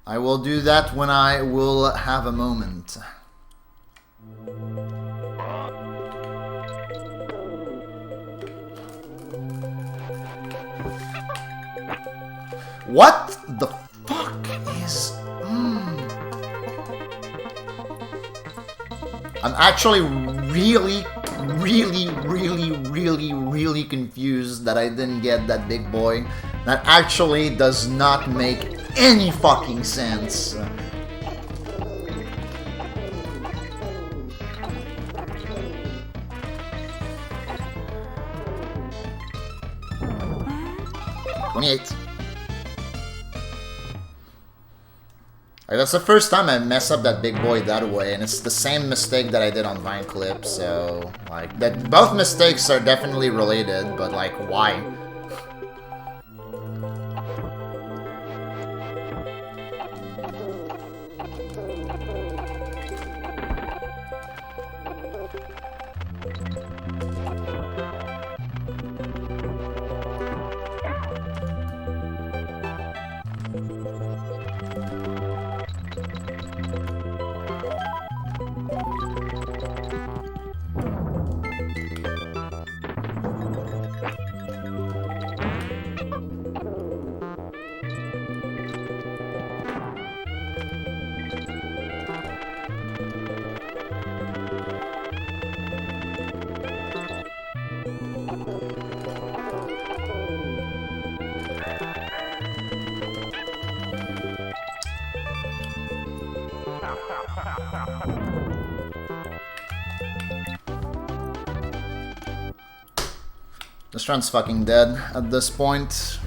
Speaker 1: I will do that when I will have a moment. What the fuck is... I'm actually really confused that I didn't get that big boy. That actually does not make any fucking sense. $28. Like, that's the first time I mess up that big boy that way, and it's the same mistake that I did on Vine Clip, so, like, that both mistakes are definitely related, but, like, why? This run's fucking dead at this point.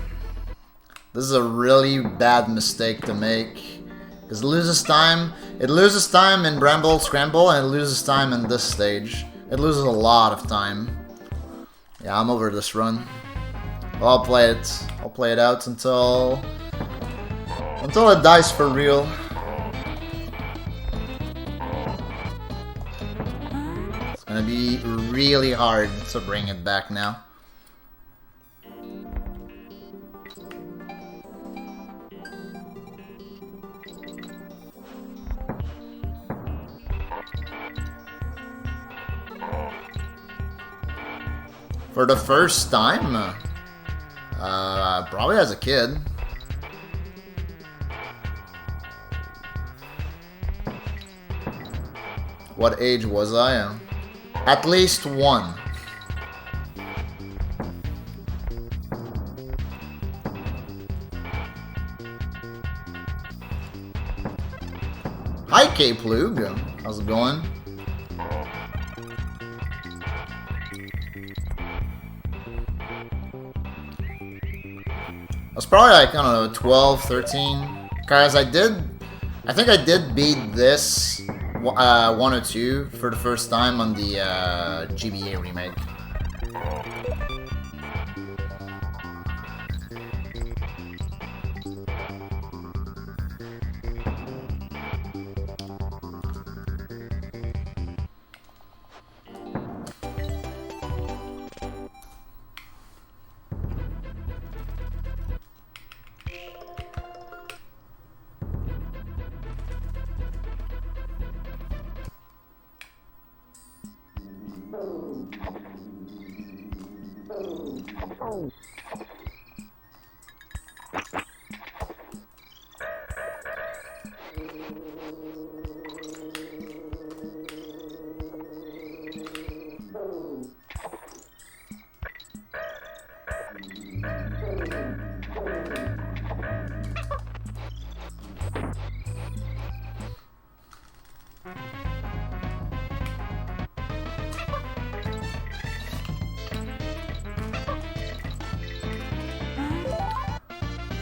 Speaker 1: This is a really bad mistake to make. Because it loses time. It loses time in Bramble Scramble, and it loses time in this stage. It loses a lot of time. Yeah, I'm over this run. Well, I'll play it. I'll play it out until it dies for real. It's gonna be really hard to bring it back now. For the first time? Probably as a kid. What age was I? At least 1. Hi, K-Plug. How's it going? I was probably like, I don't know, 12, 13. Because I think I did beat this 1 or 2 for the first time on the GBA remake.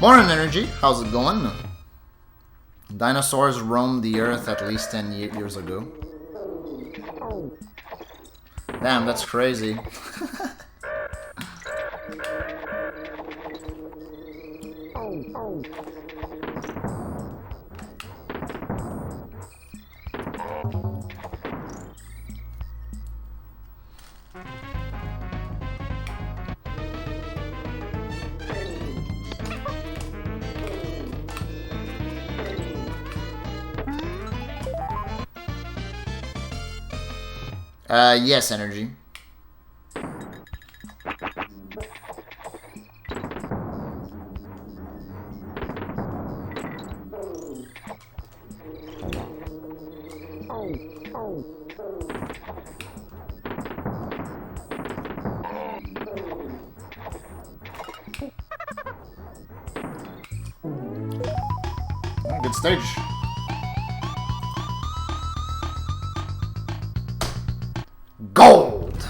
Speaker 1: Morning, Energy. How's it going? Dinosaurs roamed the earth at least 10 years ago. Damn, that's crazy. Yes, Energy. Good stage. Gold!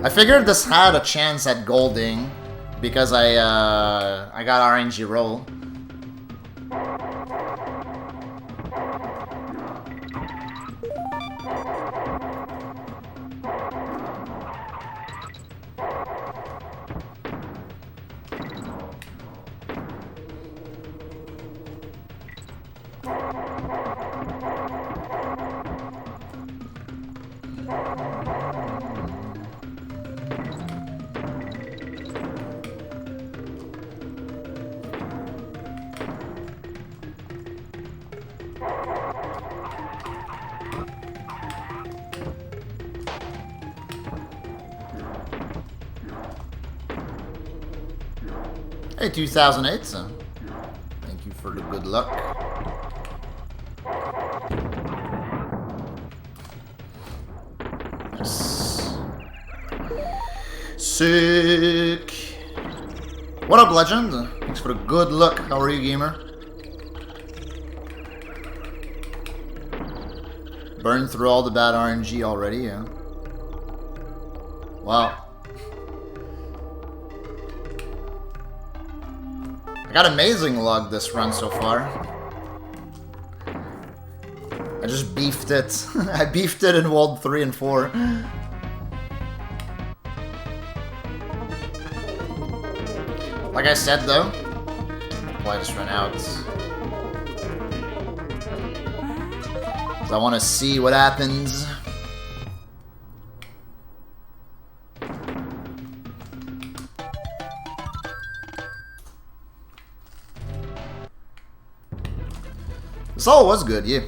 Speaker 1: I figured this had a chance at golding because I got RNG roll. Hey, 2008, so thank you for the good luck. Yes. Sick. What up, Legend? Thanks for the good luck. How are you, gamer? Burned through all the bad RNG already, yeah. Wow. I got amazing luck this run so far. just beefed it. I beefed it in World 3 and 4. Like I said though, I just ran out. So I want to see what happens. This all was good, yeah.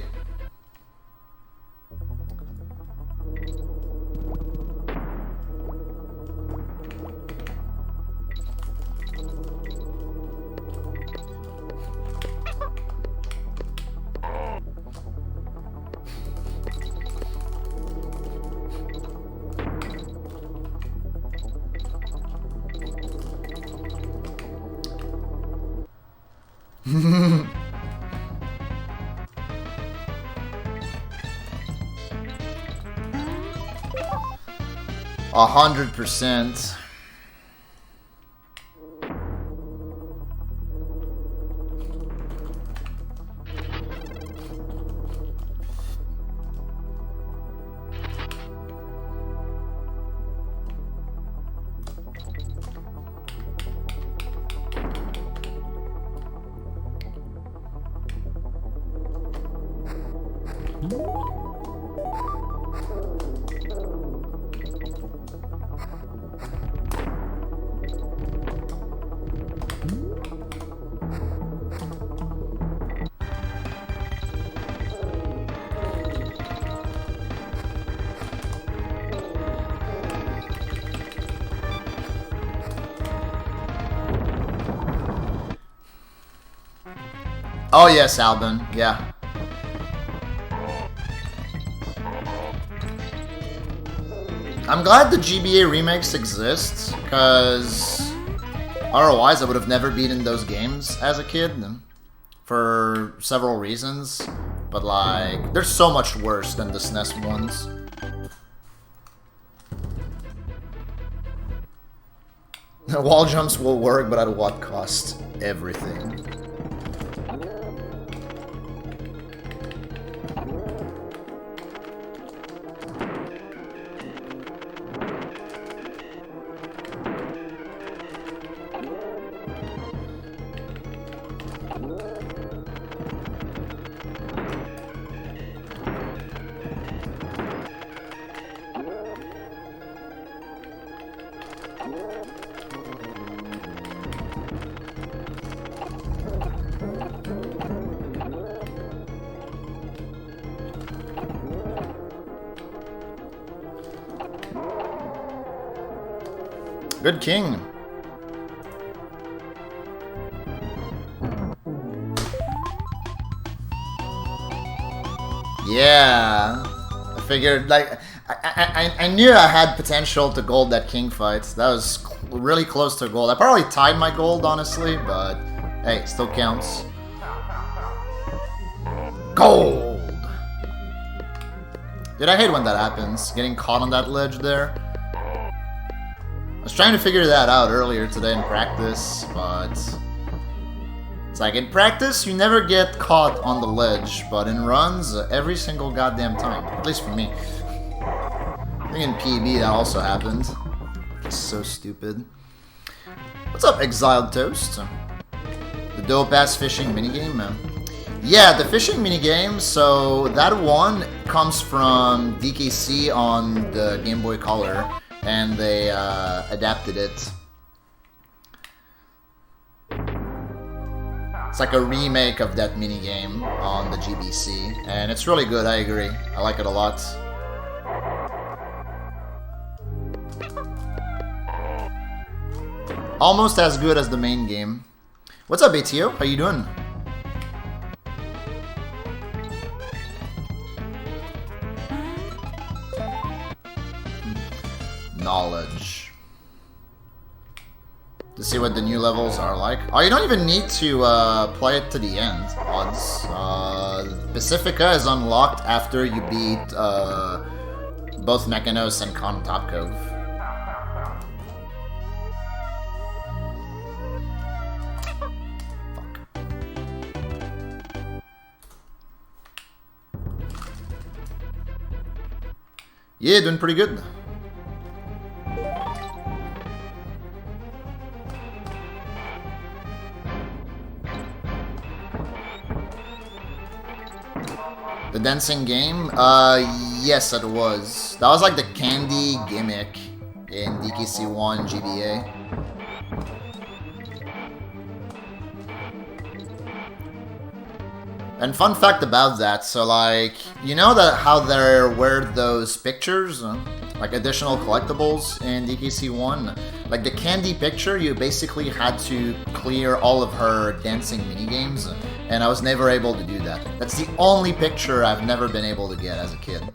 Speaker 1: A 100%. Oh yes, Albin, yeah. I'm glad the GBA remakes exist, because otherwise I would have never beaten those games as a kid, for several reasons. But like, they're so much worse than the SNES ones. Wall jumps will work, but at what cost? Everything. Good king. Yeah. I figured, like, I knew I had potential to gold that king fight. That was really close to gold. I probably tied my gold, honestly, but hey, it still counts. Gold! Dude, I hate when that happens. Getting caught on that ledge there. I was trying to figure that out earlier today in practice, but it's like in practice you never get caught on the ledge, but in runs every single goddamn time, at least for me. I think in PB that also happened. It's so stupid. What's up, Exiled Toast? The dope ass fishing minigame, man. Yeah, the fishing minigame, so that one comes from DKC on the Game Boy Color. And they adapted it. It's like a remake of that minigame on the GBC. And it's really good, I agree. I like it a lot. Almost as good as the main game. What's up, ATO? How you doing? Knowledge. To see what the new levels are like. Oh, you don't even need to play it to the end, odds. Pacifica is unlocked after you beat both Mechanos and Con Top Cove. Fuck. Yeah, doing pretty good. The dancing game? Yes, it was. That was like the candy gimmick in DKC1 GBA. And fun fact about that, so like, you know that how there were those pictures, like additional collectibles in DKC1? Like the candy picture, you basically had to clear all of her dancing minigames, and I was never able to do that. That's the only picture I've never been able to get as a kid.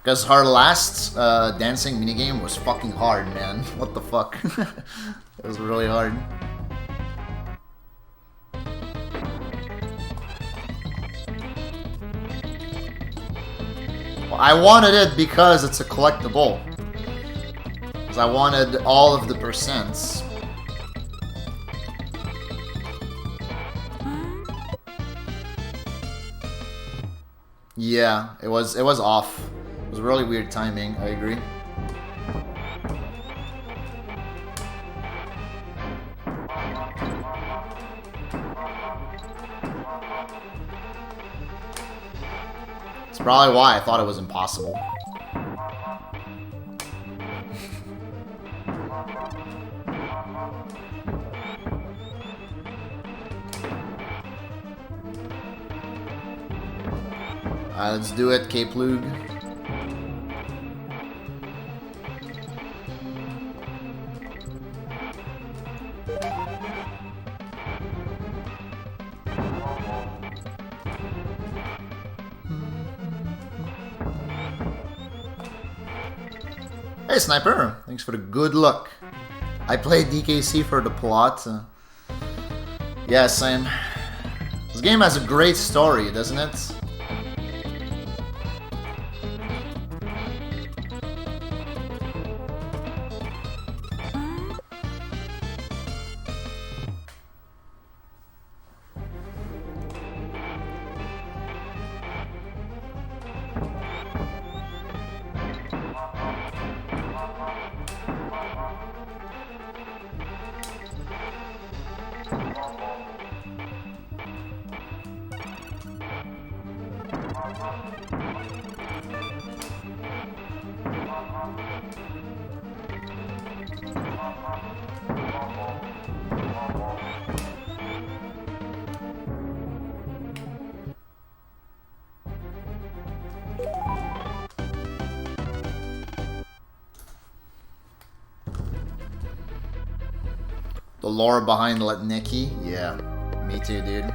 Speaker 1: Because her last dancing minigame was fucking hard, man. What the fuck? It was really hard. Well, I wanted it because it's a collectible. Because I wanted all of the percents. Yeah, it was off. It was really weird timing, I agree. It's probably why I thought it was impossible. Alright, let's do it, K-Plug. Hey, Sniper! Thanks for the good luck. I played DKC for the plot. Yeah, same. This game has a great story, doesn't it? The lore behind Let Nicky? Yeah, me too, dude.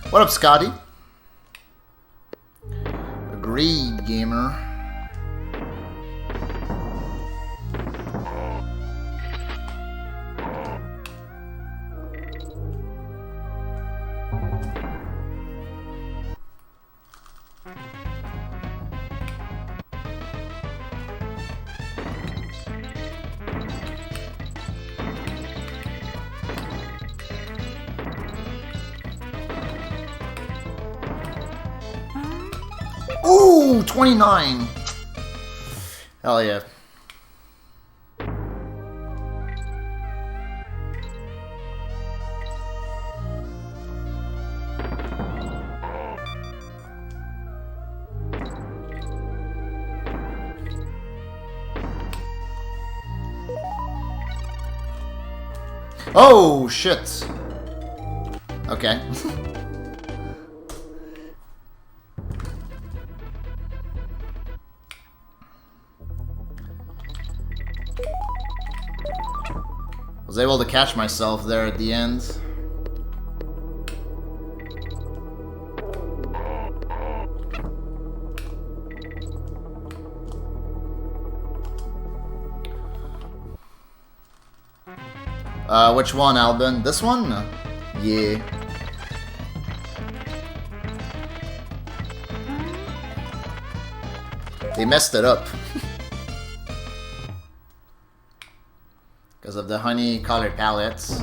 Speaker 1: What up, Scotty? Agreed, gamer. Ooh, 29. Hell yeah. Oh, shit. Okay. I was able to catch myself there at the end. Which one, Albin? This one? Yeah. They messed it up. Because of the honey color palettes.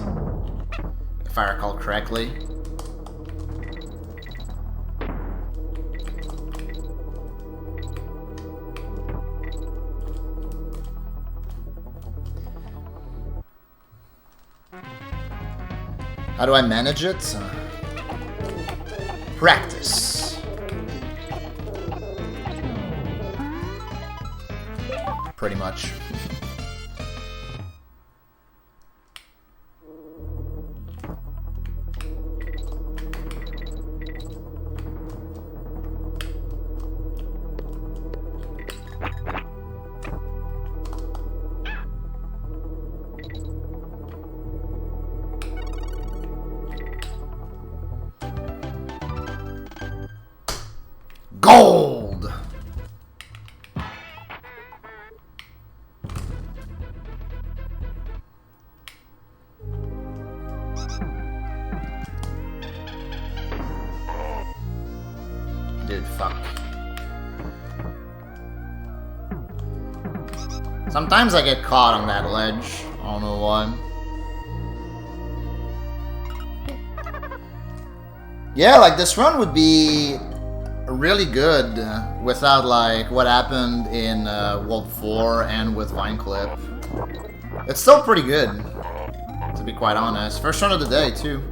Speaker 1: If I recall correctly. How do I manage it? Practice. Pretty much. Gold! Dude, fuck. Sometimes I get caught on that ledge. I don't know why. Yeah, like this run would be really good without like what happened in World 4 and with Vineclip. It's still pretty good, to be quite honest. First run of the day too.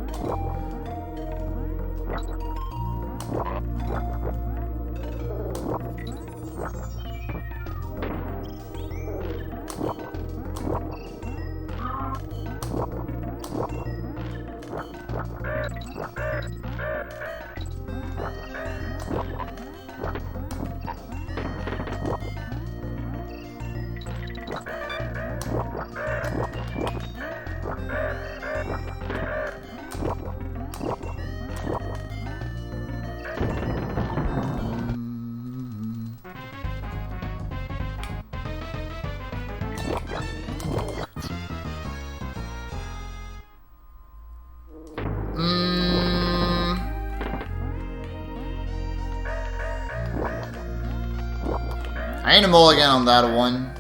Speaker 1: I ain't a mulligan on that one.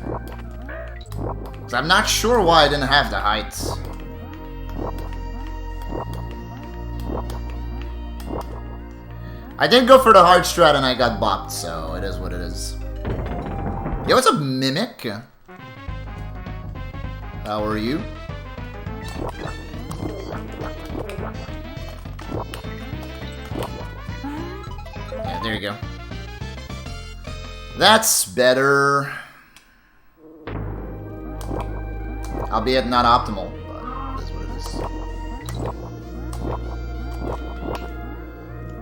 Speaker 1: 'Cause I'm not sure why I didn't have the heights. I did go for the hard strat and I got bopped, so it is what it is. Yo, what's up, Mimic? How are you? Yeah, there you go. That's better. Albeit not optimal, but it is what it is.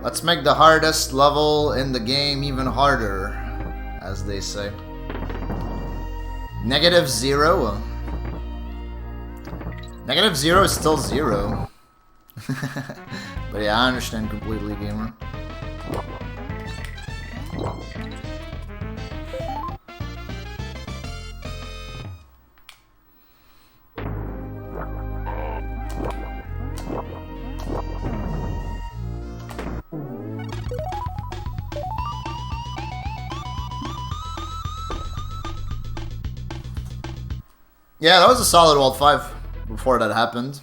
Speaker 1: Let's make the hardest level in the game even harder, as they say. -0. -0 is still 0. But yeah, I understand completely, gamer. Yeah, that was a solid World 5 before that happened.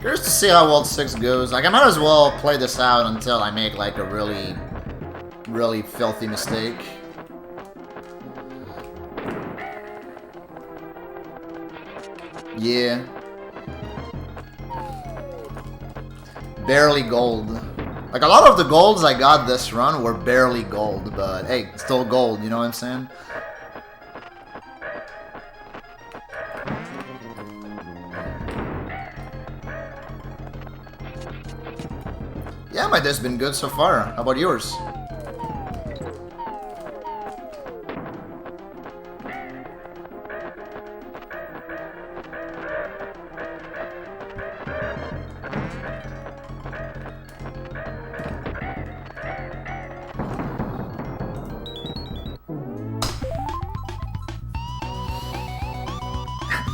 Speaker 1: Curious to see how World 6 goes. Like, I might as well play this out until I make, like, a really filthy mistake. Yeah. Barely gold. Like, a lot of the golds I got this run were barely gold, but hey, still gold, you know what I'm saying? Yeah, my day's been good so far. How about yours?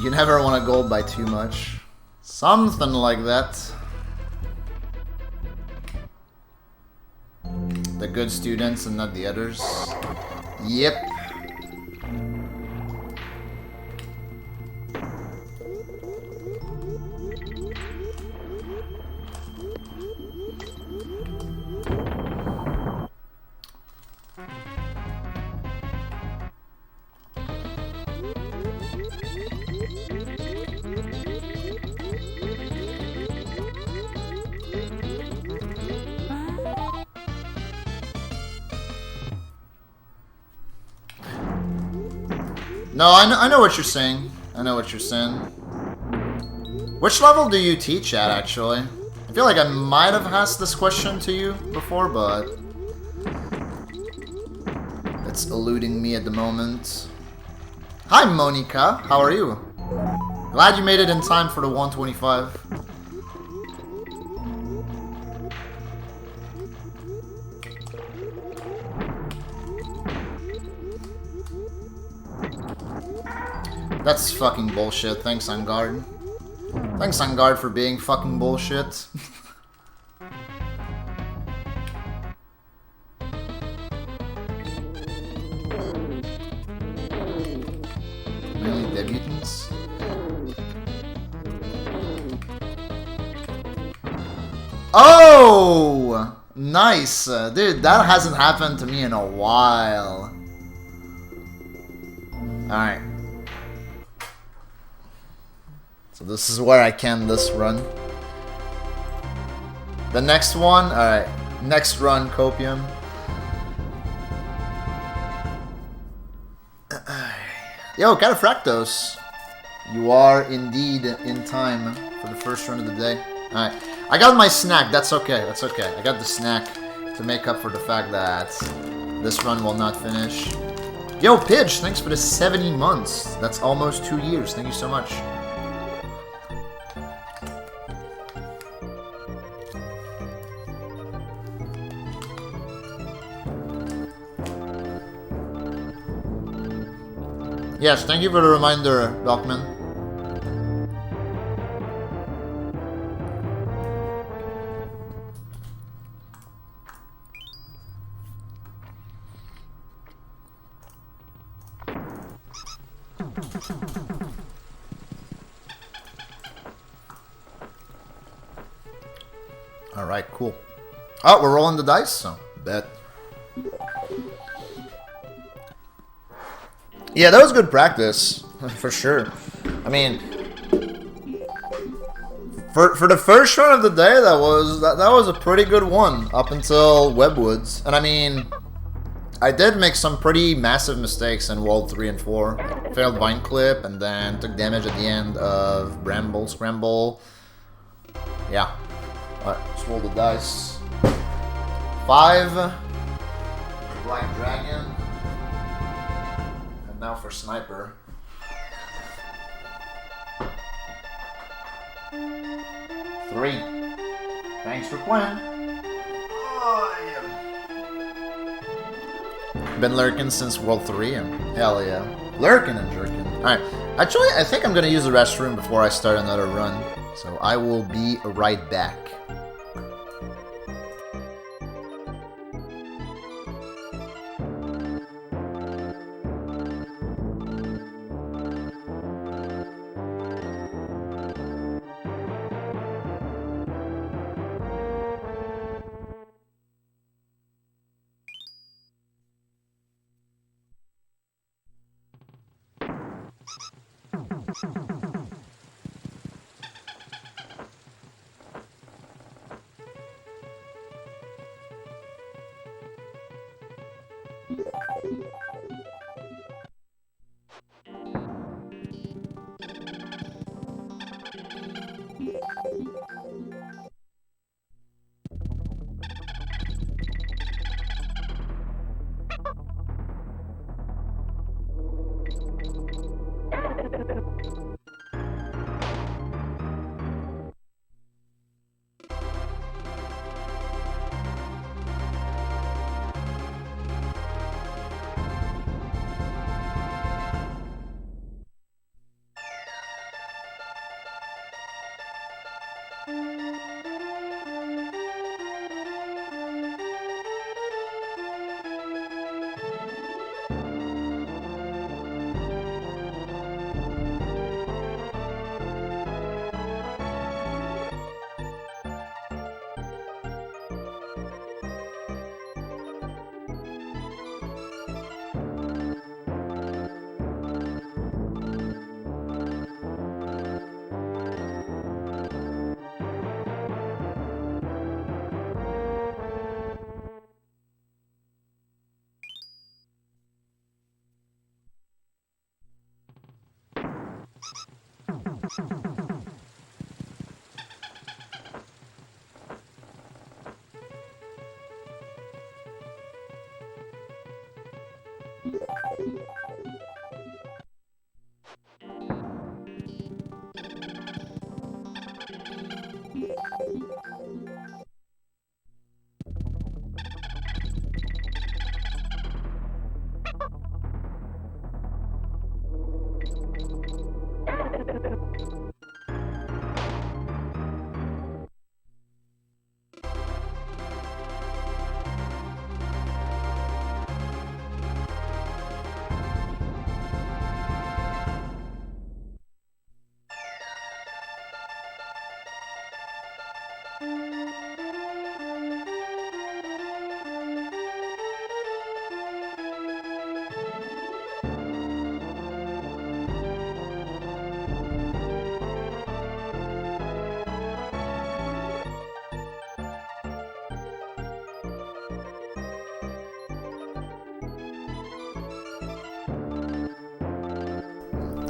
Speaker 1: You never want to gold by too much. Something like that. The good students and not the others. Yep. No, I know what you're saying. I know what you're saying. Which level do you teach at, actually? I feel like I might have asked this question to you before, but it's eluding me at the moment. Hi, Monica. How are you? Glad you made it in time for the 125. That's fucking bullshit. Thanks, Angard. Thanks, Angard, for being fucking bullshit. Mainly debutants. Oh! Nice! Dude, that hasn't happened to me in a while. Alright. So this is where I can this run. The next one, alright. Next run, Copium. Yo, Cataphractos. You are indeed in time for the first run of the day. Alright. I got my snack, that's okay, that's okay. I got the snack to make up for the fact that this run will not finish. Yo, Pidge, thanks for the 70 months. That's almost 2 years. Thank you so much. Yes, thank you for the reminder, Dockman. Alright, cool. Oh, we're rolling the dice, so bet. Yeah, that was good practice, for sure. I mean, for the first run of the day, that was a pretty good one up until Webwoods. And I mean, I did make some pretty massive mistakes in World 3 and 4. Failed Vine Clip and then took damage at the end of Bramble Scramble. Yeah. Alright, let's roll the dice. 5. Black Dragon. Now for Sniper. 3. Thanks for playing. Oh, yeah. Been lurking since World 3. Hell yeah. Lurking and jerking. Alright. Actually, I think I'm gonna use the restroom before I start another run. So I will be right back.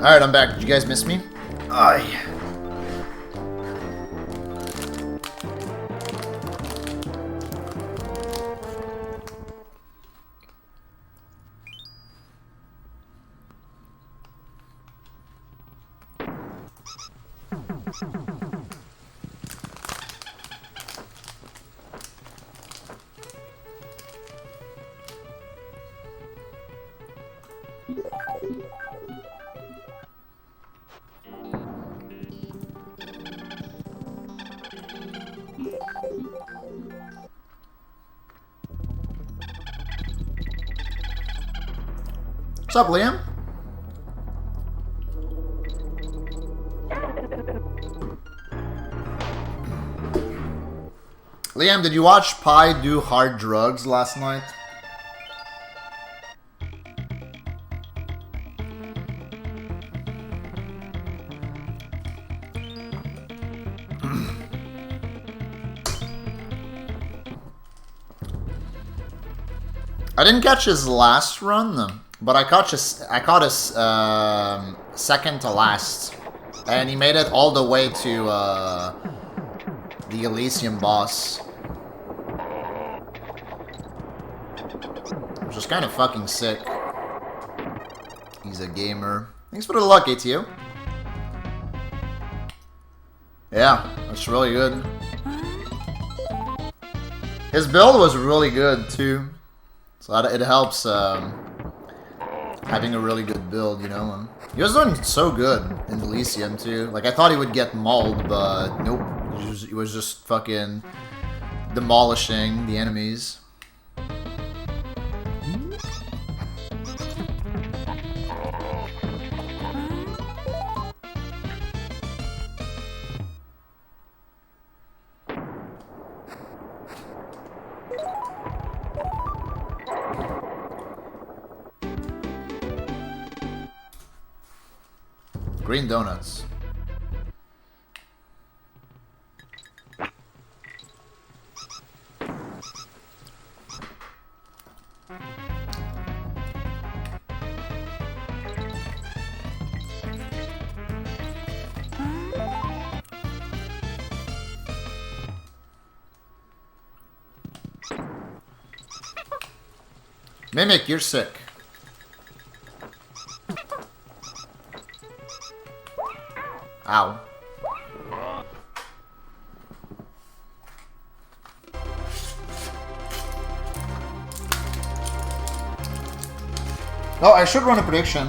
Speaker 1: Alright, I'm back. Did you guys miss me? Aye. What's up, Liam? Liam, did you watch Pi do hard drugs last night? I didn't catch his last run, but I caught his second to last, and he made it all the way to the Elysium boss, which is kind of fucking sick. He's a gamer. Thanks for the luck, ATU. Yeah, that's really good. His build was really good too. So it helps having a really good build, you know. He was doing so good in Elysium too. Like, I thought he would get mauled, but nope. He was just fucking demolishing the enemies. Green donuts. Mimic, you're sick. Ow. Oh, I should run a prediction.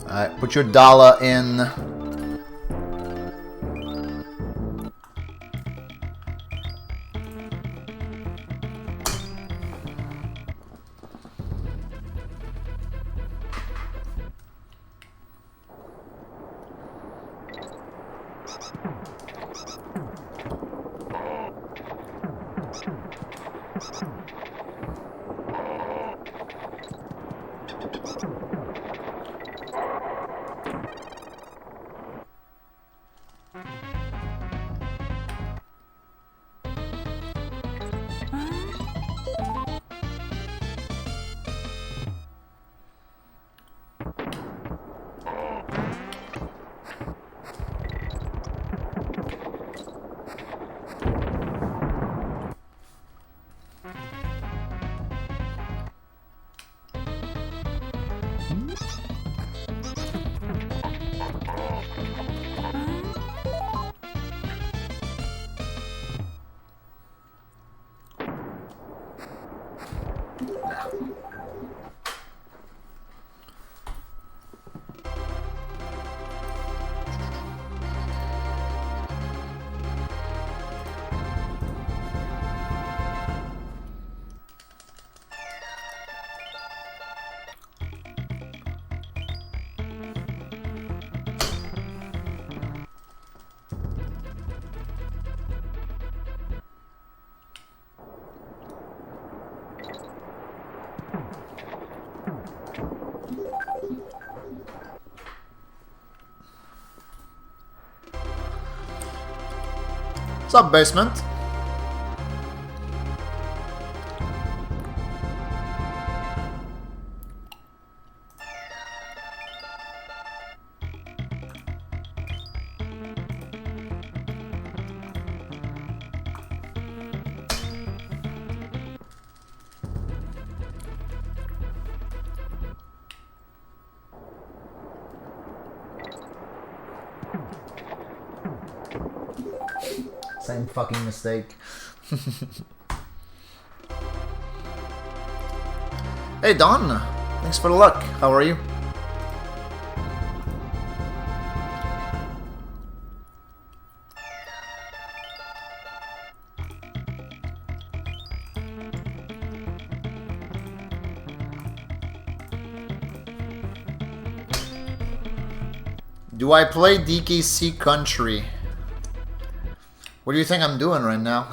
Speaker 1: Alright, put your dollar in. What's up, basement? Same fucking mistake. Hey Don, thanks for the luck. How are you? Do I play DKC Country? What do you think I'm doing right now?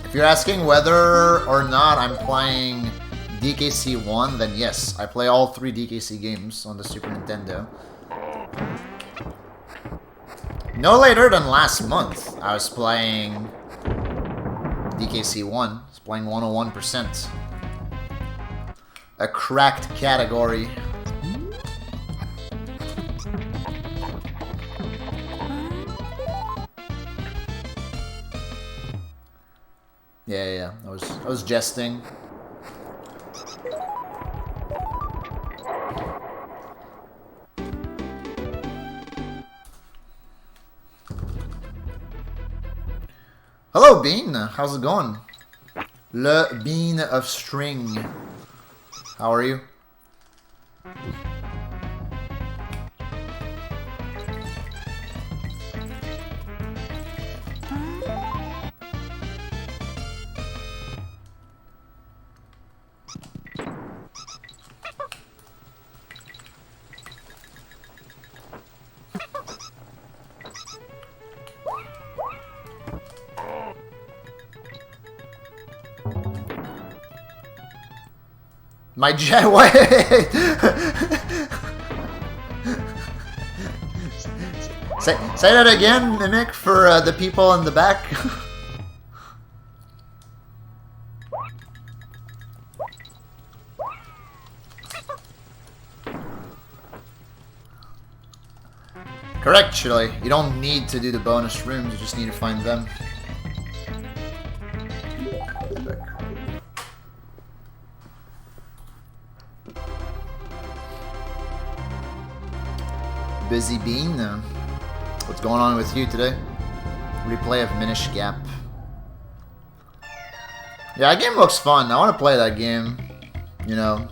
Speaker 1: If you're asking whether or not I'm playing DKC1, then yes, I play all 3 DKC games on the Super Nintendo. No later than last month, I was playing DKC1. I was playing 101%. A cracked category. Yeah, I was jesting. Hello, Bean. How's it going? Le Bean of String. How are you? My jet. Wait. say that again, Mimic, for the people in the back. Correct, Chili. You don't need to do the bonus rooms, you just need to find them. Busy Bean, what's going on with you today? Replay of Minish Gap. Yeah, that game looks fun. I want to play that game, you know,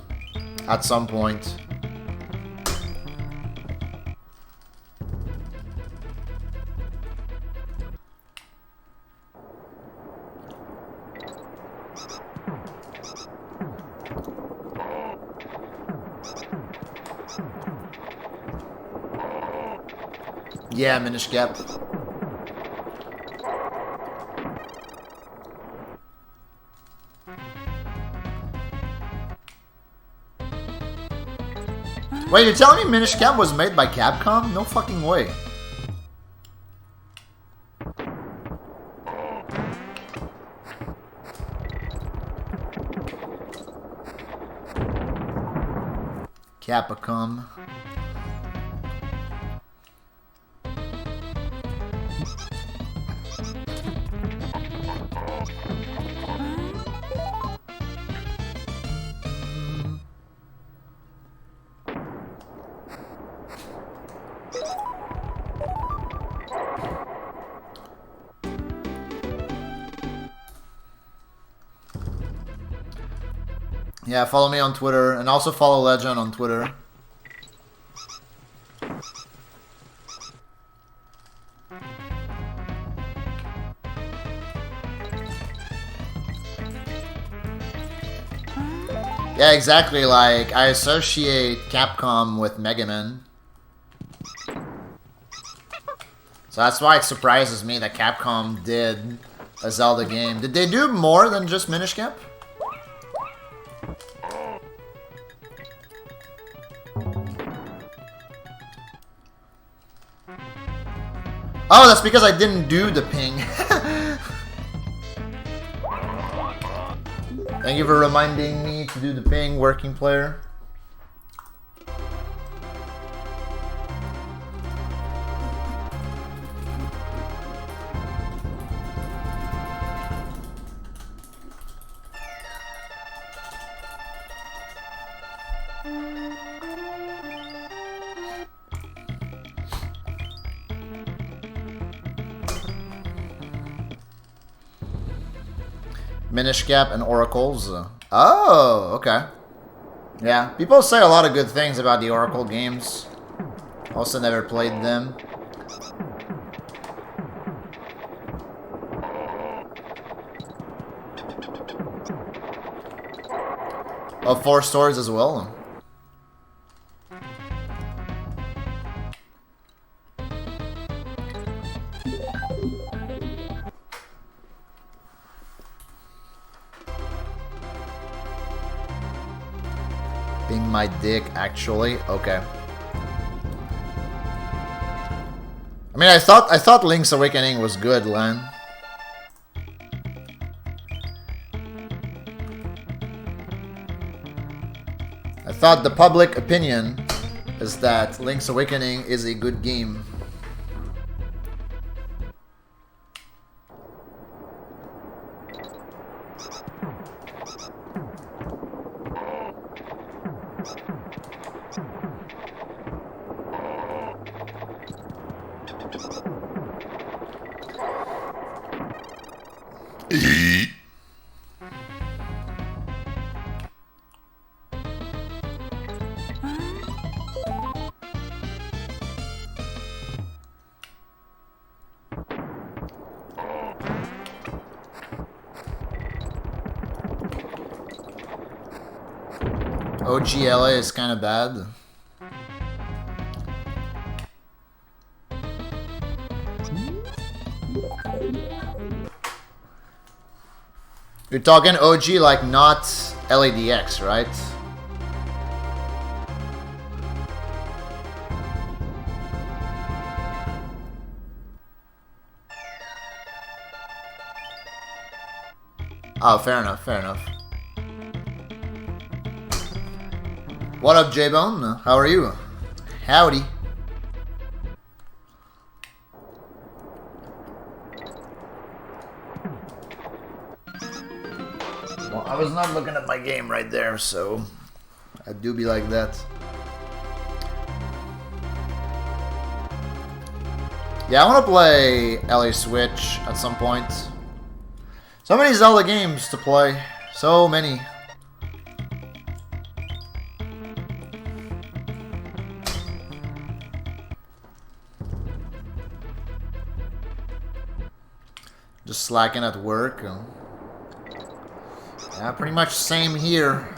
Speaker 1: at some point. Yeah, Minish Gap. Wait, you're telling me Minish Cap was made by Capcom? No fucking way. Capcom. Yeah, follow me on Twitter, and also follow Legend on Twitter. Yeah, exactly, like, I associate Capcom with Mega Man. So that's why it surprises me that Capcom did a Zelda game. Did they do more than just Minish Cap? Oh, that's because I didn't do the ping. Thank you for reminding me to do the ping, working player. Minish Cap and Oracles. Oh, okay. Yeah, people say a lot of good things about the Oracle games. Also never played them. Oh, 4 stores as well. Being my dick, actually. Okay. I mean, I thought Link's Awakening was good, Len. I thought the public opinion is that Link's Awakening is a good game. OGLA is kind of bad. You're talking OG, like not LADX, right? Oh, fair enough, fair enough. What up, J-Bone? How are you? Howdy. Well, I was not looking at my game right there, so I do be like that. Yeah, I want to play LA Switch at some point. So many Zelda games to play. So many. Just slacking at work. Yeah, pretty much same here.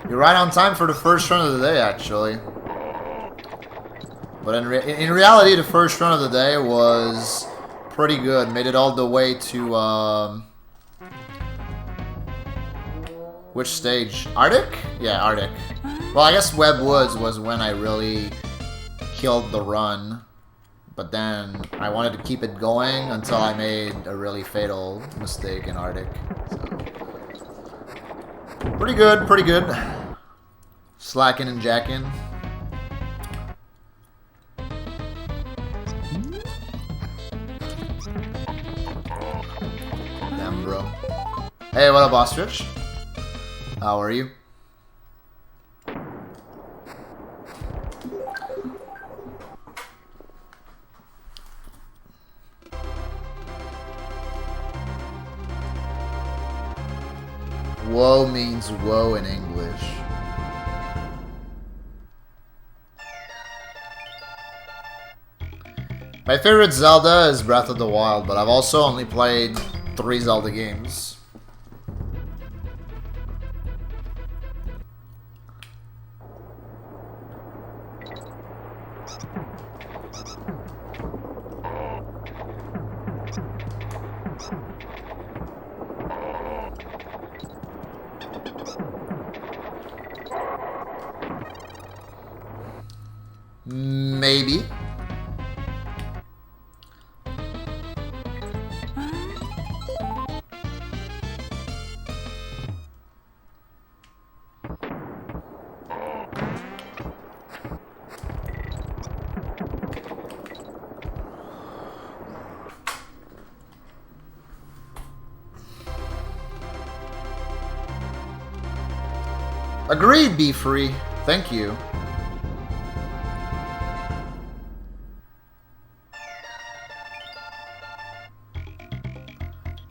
Speaker 1: You're right on time for the first run of the day, actually. But in reality, the first run of the day was pretty good. Made it all the way to which stage? Arctic? Yeah, Arctic. Well, I guess Web Woods was when I really killed the run. But then I wanted to keep it going until I made a really fatal mistake in Arctic. So. Pretty good, pretty good. Slacking and jacking. Damn, bro. Hey, what up, Ostrich? How are you? Whoa means whoa in English. My favorite Zelda is Breath of the Wild, but I've also only played 3 Zelda games. Maybe. Agreed, be free. Thank you.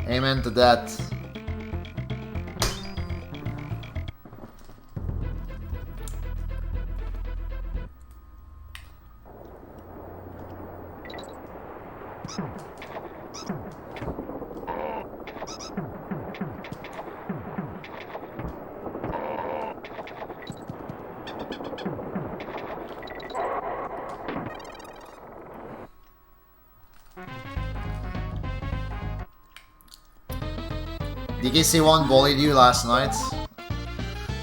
Speaker 1: Amen to that. DKC1 bullied you last night.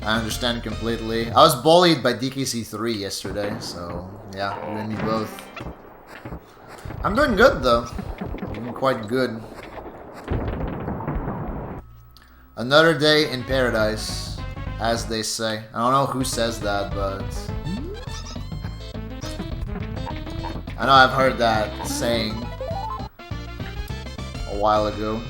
Speaker 1: I understand completely. I was bullied by DKC3 yesterday, so yeah, you and me both. I'm doing good though. I'm doing quite good. Another day in paradise, as they say. I don't know who says that, but I know I've heard that saying a while ago.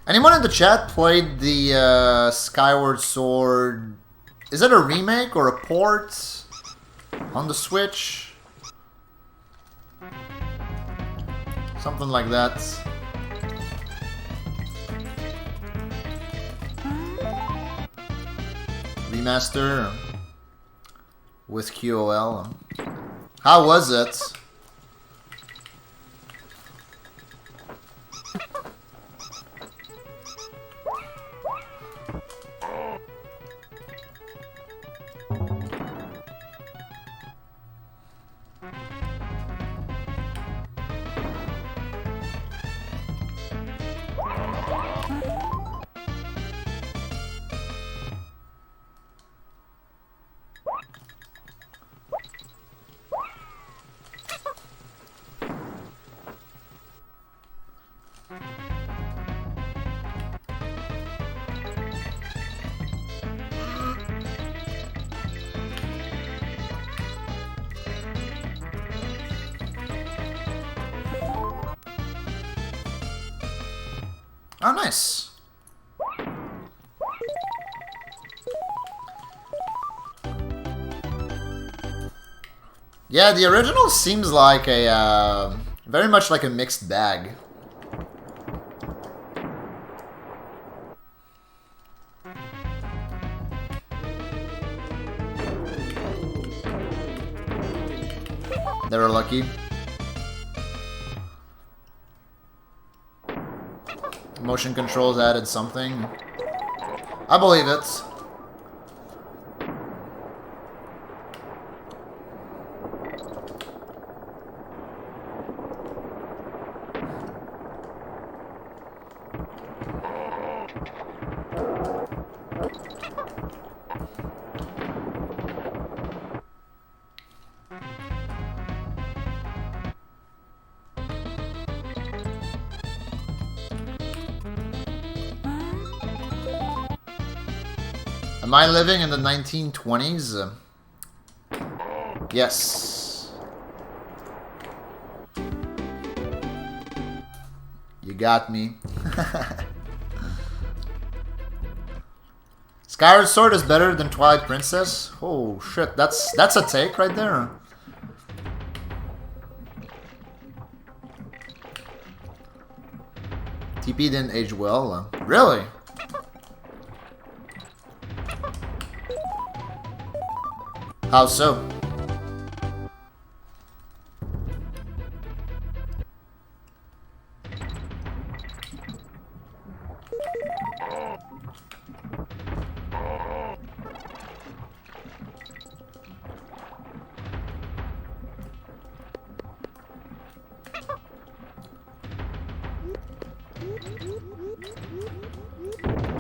Speaker 1: Anyone in the chat played the Skyward Sword? Is it a remake or a port on the Switch? Something like that. Remaster with QOL. How was it? Oh, nice. Yeah, the original seems like a, very much like a mixed bag. They were lucky. Motion controls added something. I believe it. Am I living in the 1920s? Yes. You got me. Skyward Sword is better than Twilight Princess? Oh shit, that's a take right there. TP didn't age well. Really? How so?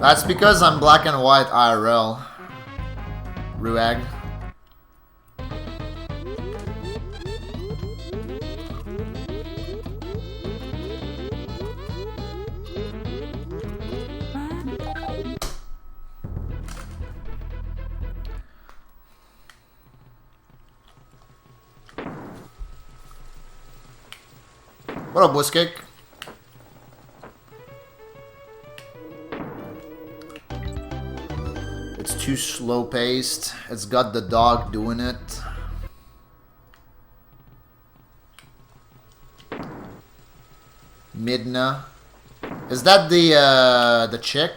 Speaker 1: That's because I'm black and white IRL. Ruag. What up, Whiskcake? It's too slow paced. It's got the dog doing it. Midna. Is that the chick?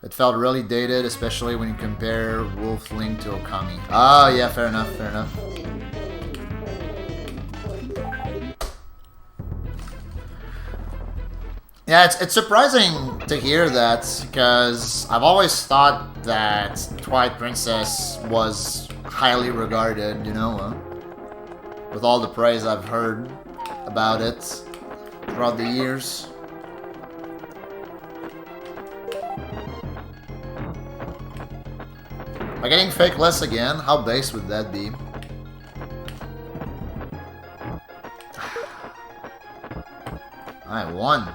Speaker 1: It felt really dated, especially when you compare Wolf Link to Okami. Ah, yeah, fair enough, fair enough. Yeah, it's surprising to hear that, because I've always thought that Twilight Princess was highly regarded, you know, with all the praise I've heard about it throughout the years. Am I getting fake less again? How base would that be? I won.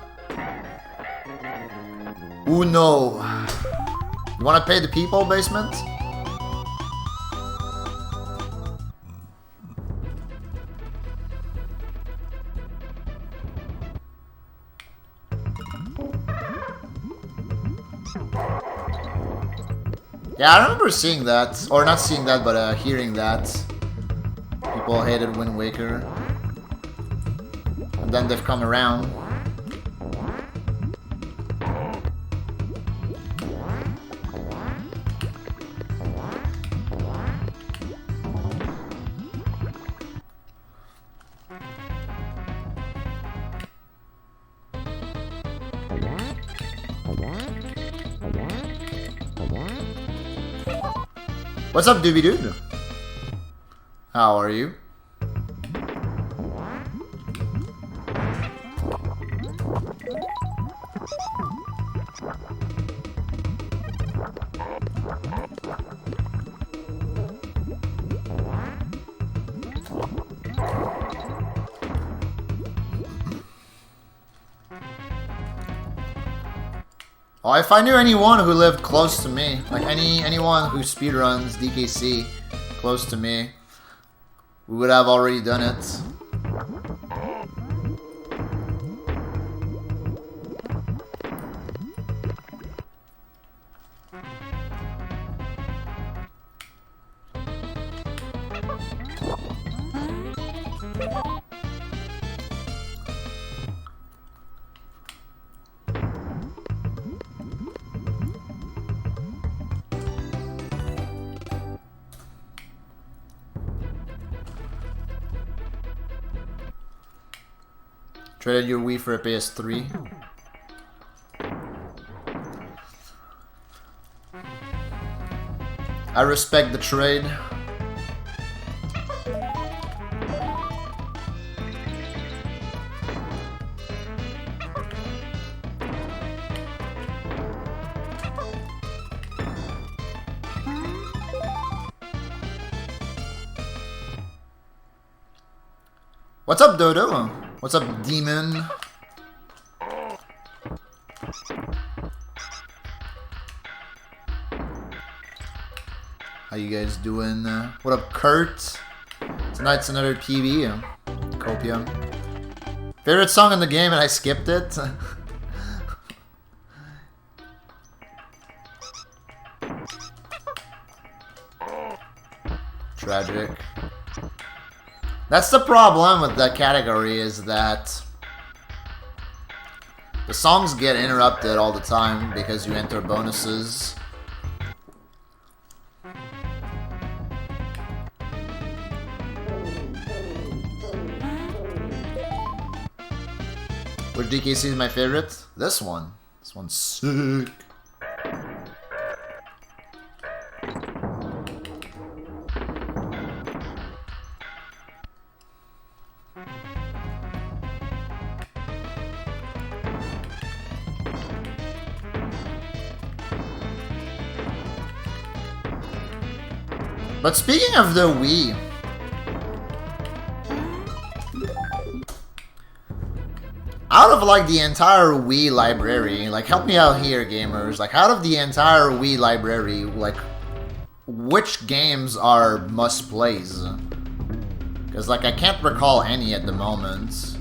Speaker 1: Uno. You wanna pay the people, basement? Yeah, I remember seeing that, or not seeing that, but hearing that. People hated Wind Waker. And then they've come around. What's up, Doobie Dude? How are you? Oh, if I knew anyone who lived close to me, like anyone who speedruns DKC close to me, we would have already done it. Traded your Wii for a PS3. I respect the trade. What's up, Dodo? What's up, Demon? How you guys doing? What up, Kurt? Tonight's another PB. Copium. Favorite song in the game and I skipped it? Tragic. That's the problem with that category, is that the songs get interrupted all the time because you enter bonuses. Which DKC is my favorite? This one. This one's sick. But speaking of the Wii, out of like the entire Wii library, like help me out here, gamers, like out of the entire Wii library, like which games are must plays? Because like I can't recall any at the moment.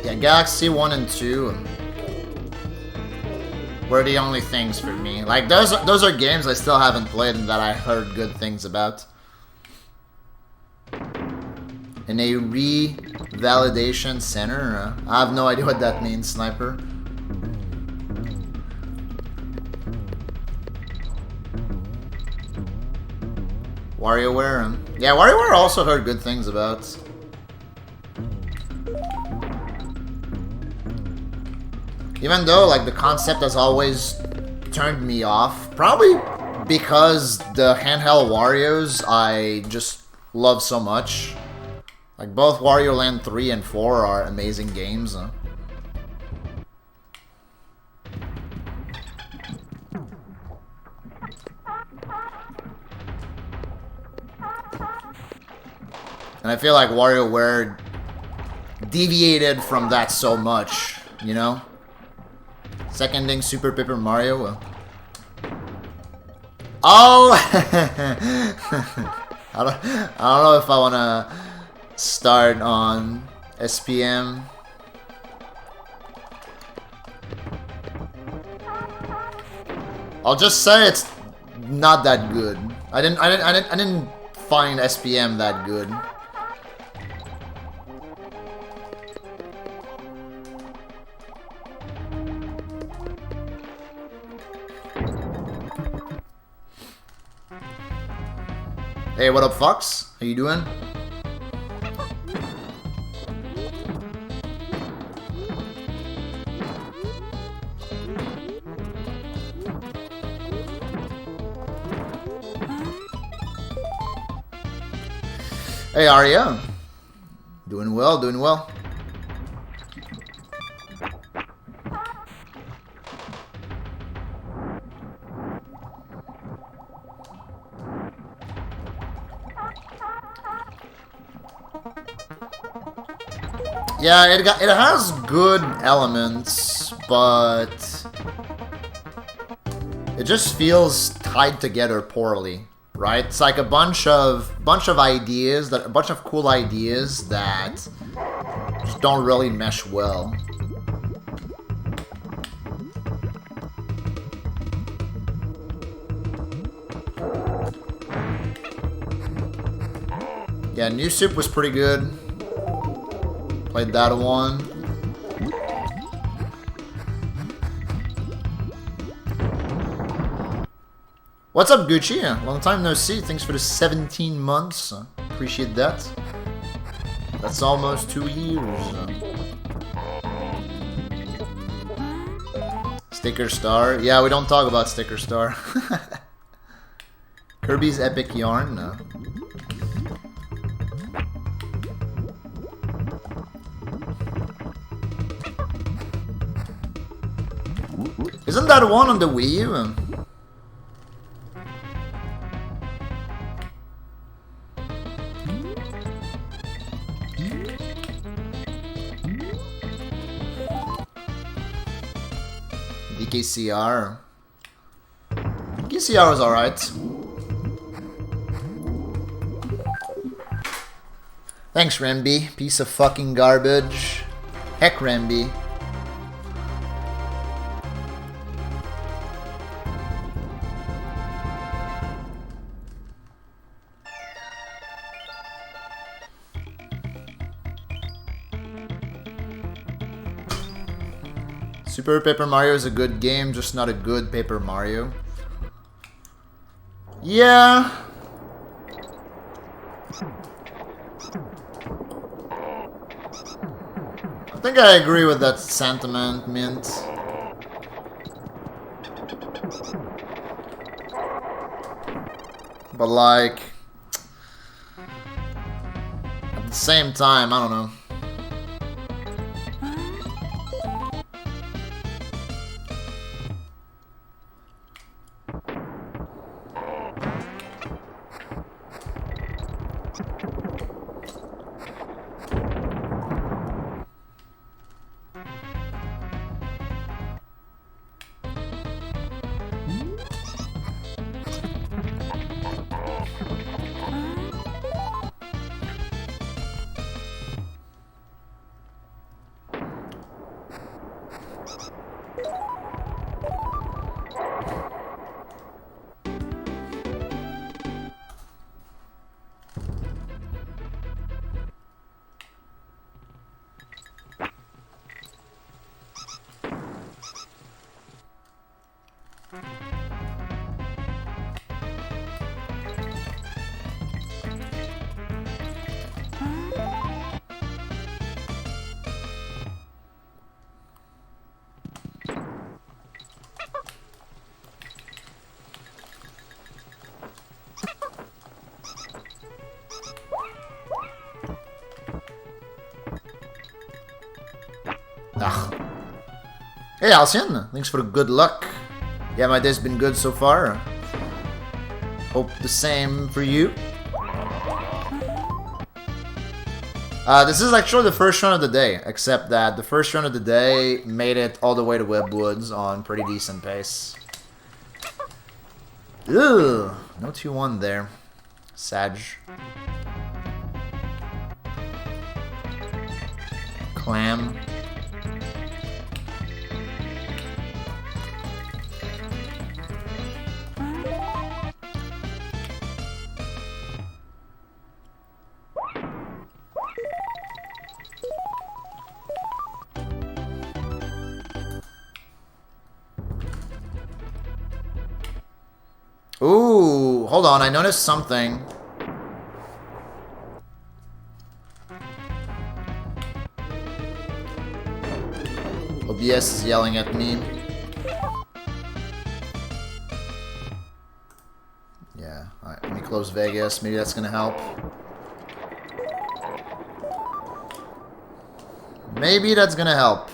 Speaker 1: Yeah, Galaxy 1 and 2 were the only things for me. Like, those are games I still haven't played and that I heard good things about. In a revalidation center? I have no idea what that means, Sniper. WarioWare. Yeah, WarioWare also heard good things about. Even though, like, the concept has always turned me off. Probably because the handheld Warios I just love so much. Like, both Wario Land 3 and 4 are amazing games. And I feel like WarioWare deviated from that so much, you know? Seconding Super Paper Mario. Oh! I don't know if I want to start on SPM. I'll just say it's not that good. I didn't find SPM that good. Hey, what up, Fox? How you doing? Hey, Arya. Doing well, doing well. Yeah, it has good elements, but it just feels tied together poorly, right? It's like a bunch of ideas, a bunch of cool ideas that just don't really mesh well. Yeah, New Soup was pretty good. Played that one. What's up, Gucci? Long time no see. Thanks for the 17 months. Appreciate that. That's almost 2 years. Sticker Star. Yeah, we don't talk about Sticker Star. Kirby's Epic Yarn? No. Isn't that one on the Wii U? DKCR. DKCR was alright. Thanks, Remby. Piece of fucking garbage. Heck, Remby. Super Paper Mario is a good game, just not a good Paper Mario. Yeah. I think I agree with that sentiment, Mint. But like, at the same time, I don't know. Ugh. Hey Alcyon, thanks for the good luck. Yeah, my day's been good so far. Hope the same for you. This is actually the first run of the day, except that the first run of the day made it all the way to Webwoods on pretty decent pace. Ugh, no 2-1 there. Sag. Clam. Ooh, hold on, I noticed something. OBS is yelling at me. Yeah, alright, let me close Vegas, maybe that's gonna help. Maybe that's gonna help.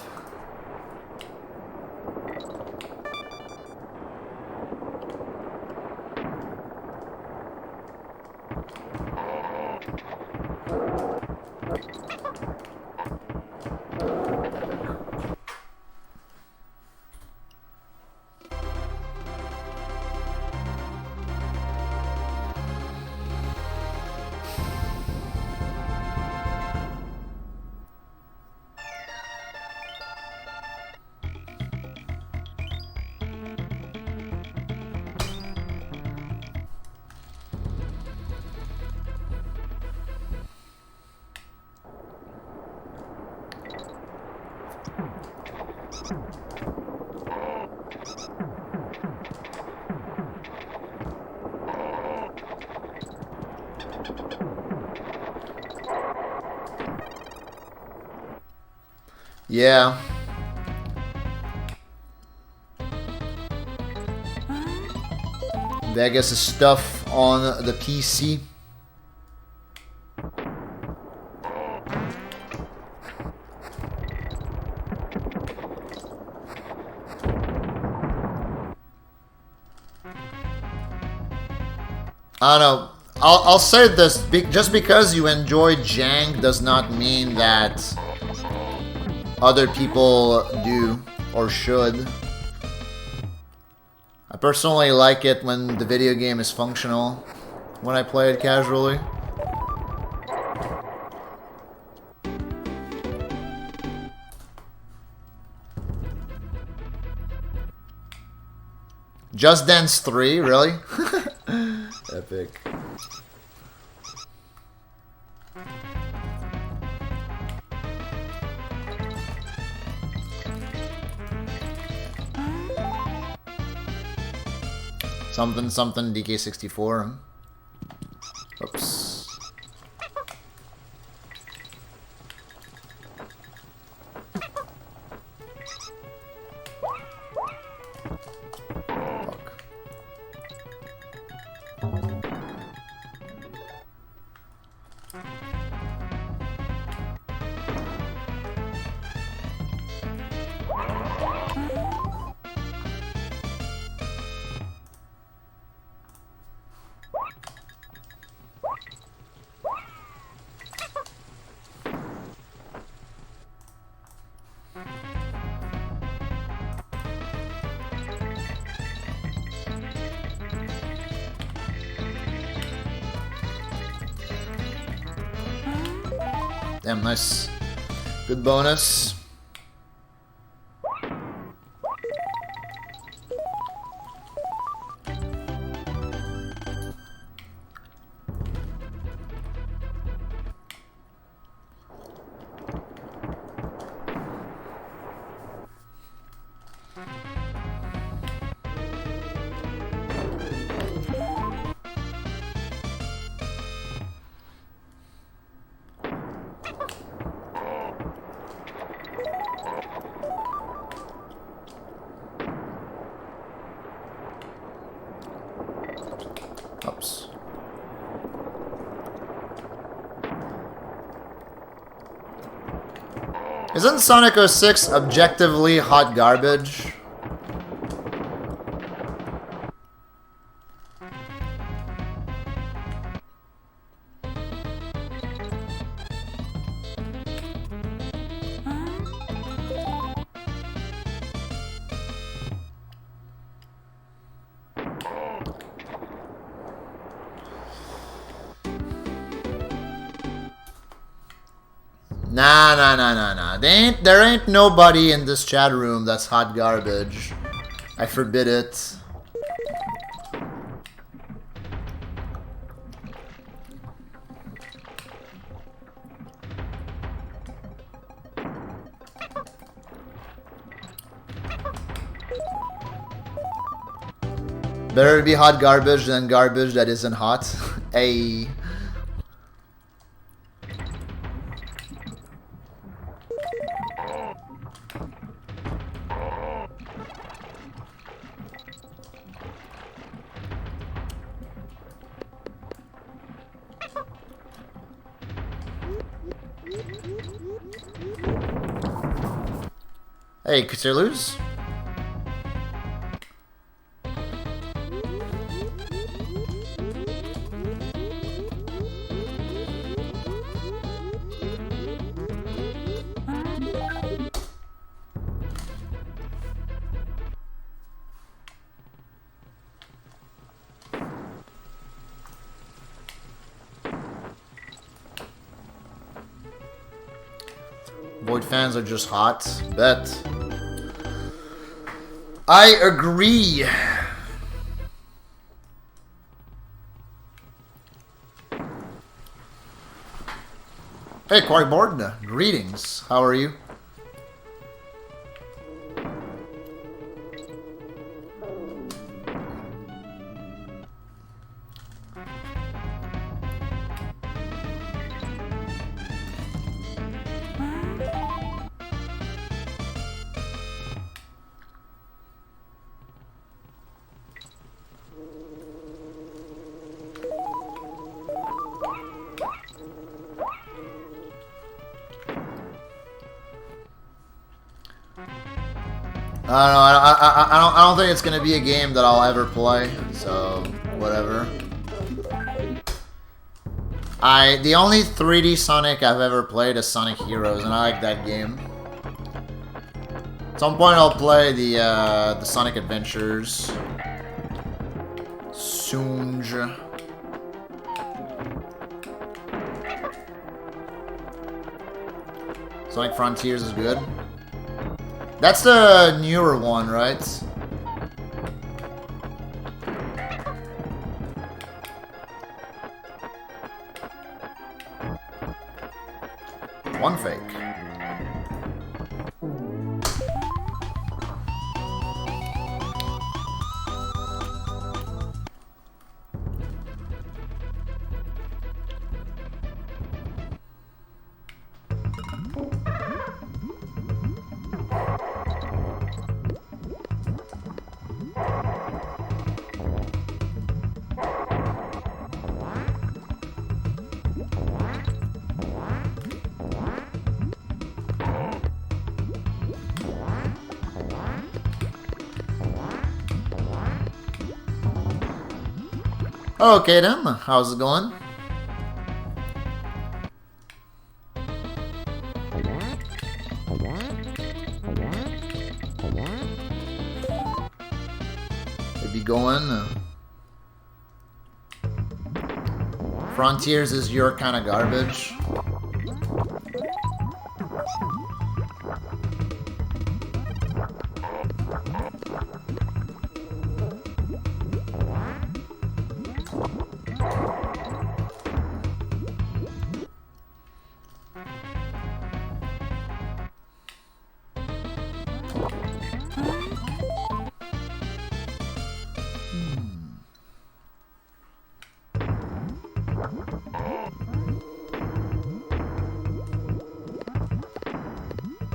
Speaker 1: Yeah. Vegas is tough on the PC. I don't know. I'll say this. Just because you enjoy jank does not mean that other people do or should. I personally like it when the video game is functional, when I play it casually. Just Dance 3, really? Epic. Something something DK64. Oops. Fuck. Damn, nice. Good bonus. Oops. Isn't Sonic 06 objectively hot garbage? Nah. There ain't nobody in this chat room that's hot garbage. I forbid it. Better be hot garbage than garbage that isn't hot. Ayy. Hey, could you lose? Void fans are just hot. Bet. I agree. Hey, Quarkboard. Greetings. How are you? I don't know. I don't think it's gonna be a game that I'll ever play. So whatever. The only 3D Sonic I've ever played is Sonic Heroes, and I like that game. At some point I'll play the Sonic Adventures. Soon. Sonic Frontiers is good. That's the newer one, right? One fake. Okay then, how's it going? Maybe going. Frontiers is your kind of garbage.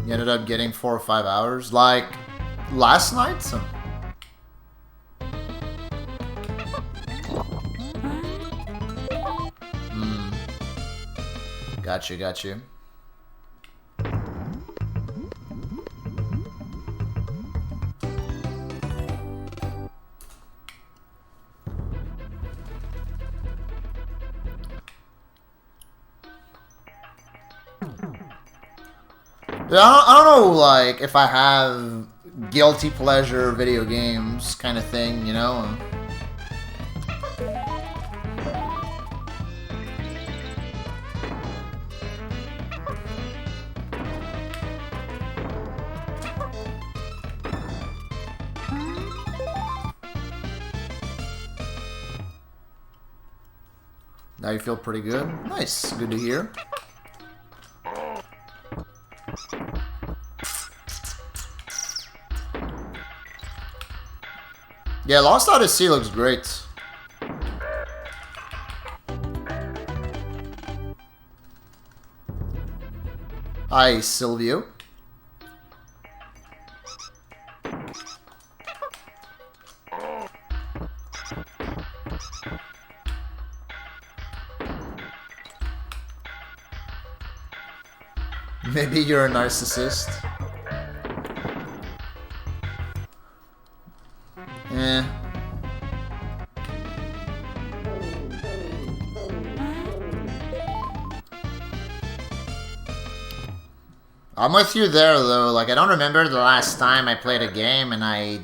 Speaker 1: You ended up getting 4 or 5 hours, like last night. So. Got you, got you. I don't know, like, if I have guilty pleasure video games kind of thing, you know? Now you feel pretty good? Nice, good to hear. Yeah, Lost Odyssey looks great. Hi, Silvio. Maybe you're a narcissist. Eh. I'm with you there, though. Like, I don't remember the last time I played a game and I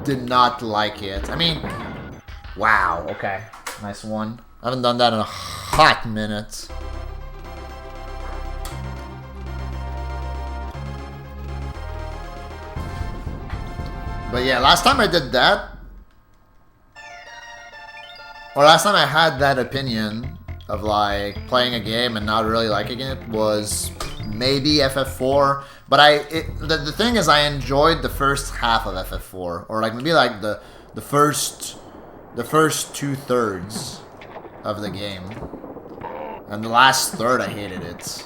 Speaker 1: did not like it. I mean, wow, okay. Nice one. I haven't done that in a hot minute. But yeah, last time I did that, or last time I had that opinion of like playing a game and not really liking it was maybe FF4. But the thing is, I enjoyed the first half of FF4, or like maybe like the first 2/3 of the game, and the last third I hated it.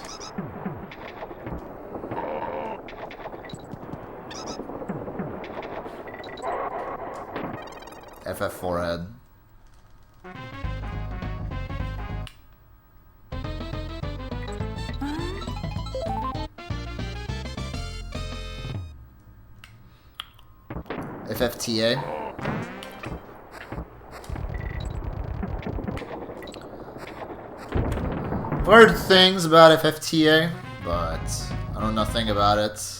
Speaker 1: FF4 head. FFTA. I've heard things about FFTA, but I know nothing about it.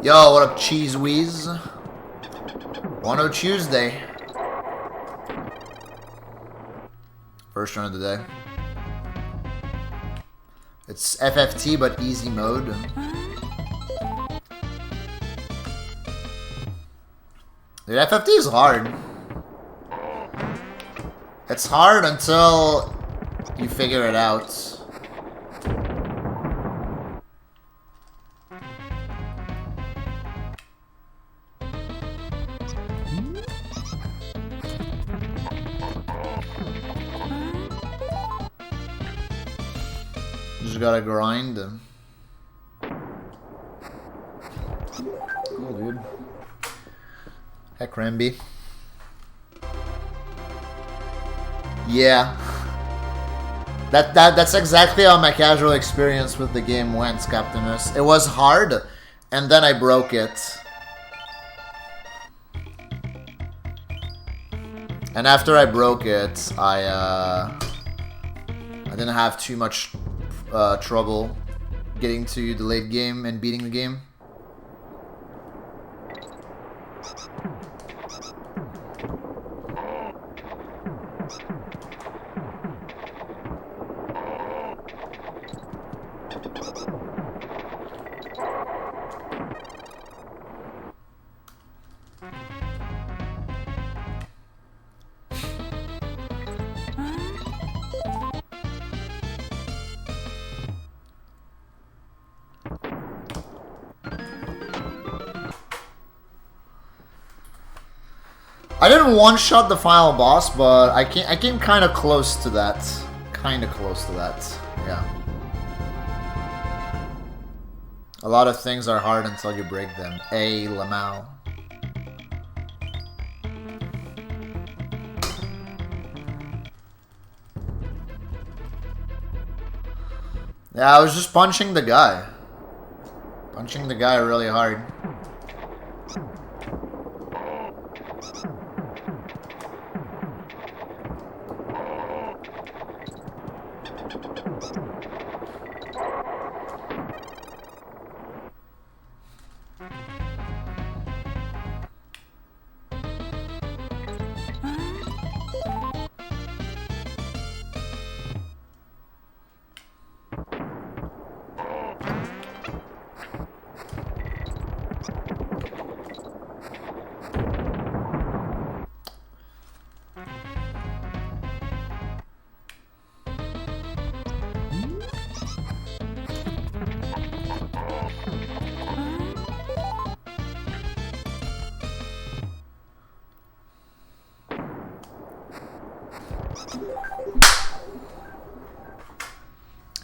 Speaker 1: Yo, what up, Cheese Wheeze? 1 Tuesday. First run of the day. It's FFT, but easy mode. Dude, FFT is hard. It's hard until you figure it out. Just gotta grind. Cool, dude. Heck, Ramby. Yeah. That's exactly how my casual experience with the game went, Captimus. It was hard, and then I broke it. And after I broke it, I didn't have too much trouble getting to the late game and beating the game. I didn't one-shot the final boss, but I came kind of close to that. Kind of close to that, yeah. A lot of things are hard until you break them. Hey, Lamau. Yeah, I was just punching the guy. Punching the guy really hard.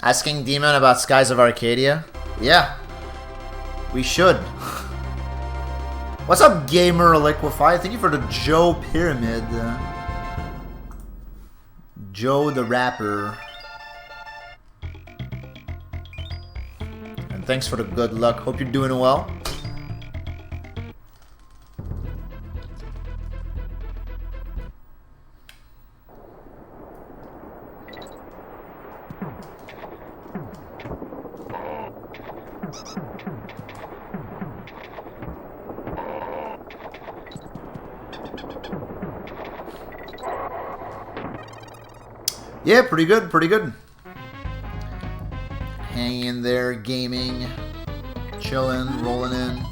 Speaker 1: Asking Demon about Skies of Arcadia? Yeah. We should. What's up, Gamer Liquify? Thank you for the Joe Pyramid. Joe the Rapper. And thanks for the good luck. Hope you're doing well. Yeah, pretty good, pretty good. Hang in there, here gaming, chilling, rolling in.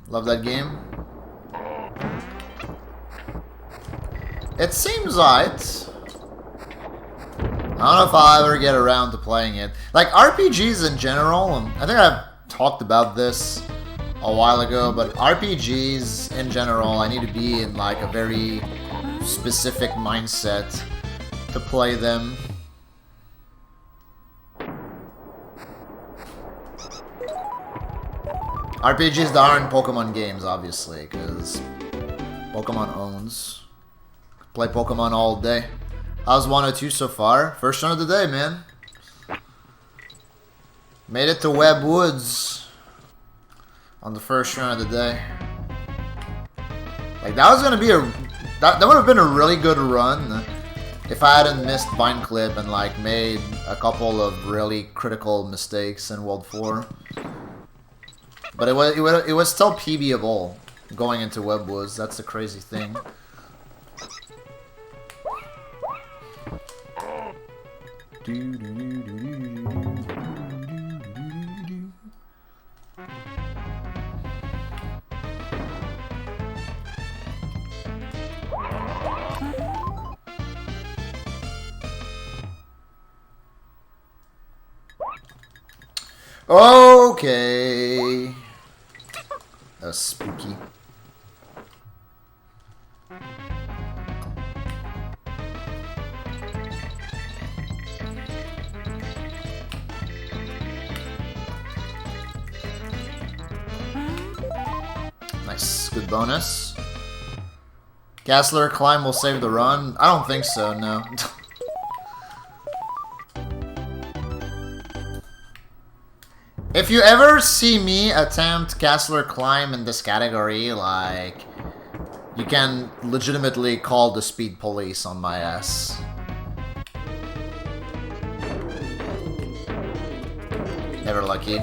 Speaker 1: Love that game. It seems right. I don't know if I'll ever get around to playing it. Like, RPGs in general, I think I've talked about this a while ago, but RPGs in general, I need to be in like a very specific mindset to play them. RPGs that aren't Pokemon games, obviously, because Pokemon owns. Play Pokemon all day. How's 102 so far? First run of the day, man. Made it to Webb Woods on the first run of the day. Like, that was gonna be a... That would have been a really good run if I hadn't missed Vine Clip and, like, made a couple of really critical mistakes in World 4. But it was still PBable going into Webb Woods. That's the crazy thing. Okay. That's spooky. Nice. Good bonus. Gassler climb will save the run? I don't think so, no. If you ever see me attempt Gassler climb in this category, like, you can legitimately call the speed police on my ass. Never lucky.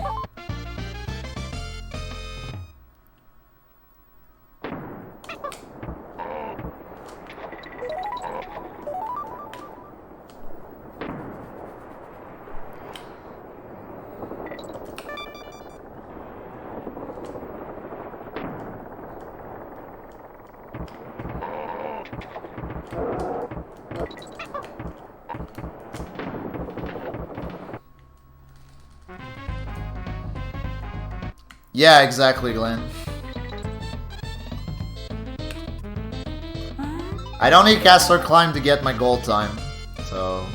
Speaker 1: Yeah, exactly, Glenn. I don't need Gassler climb to get my goal time, so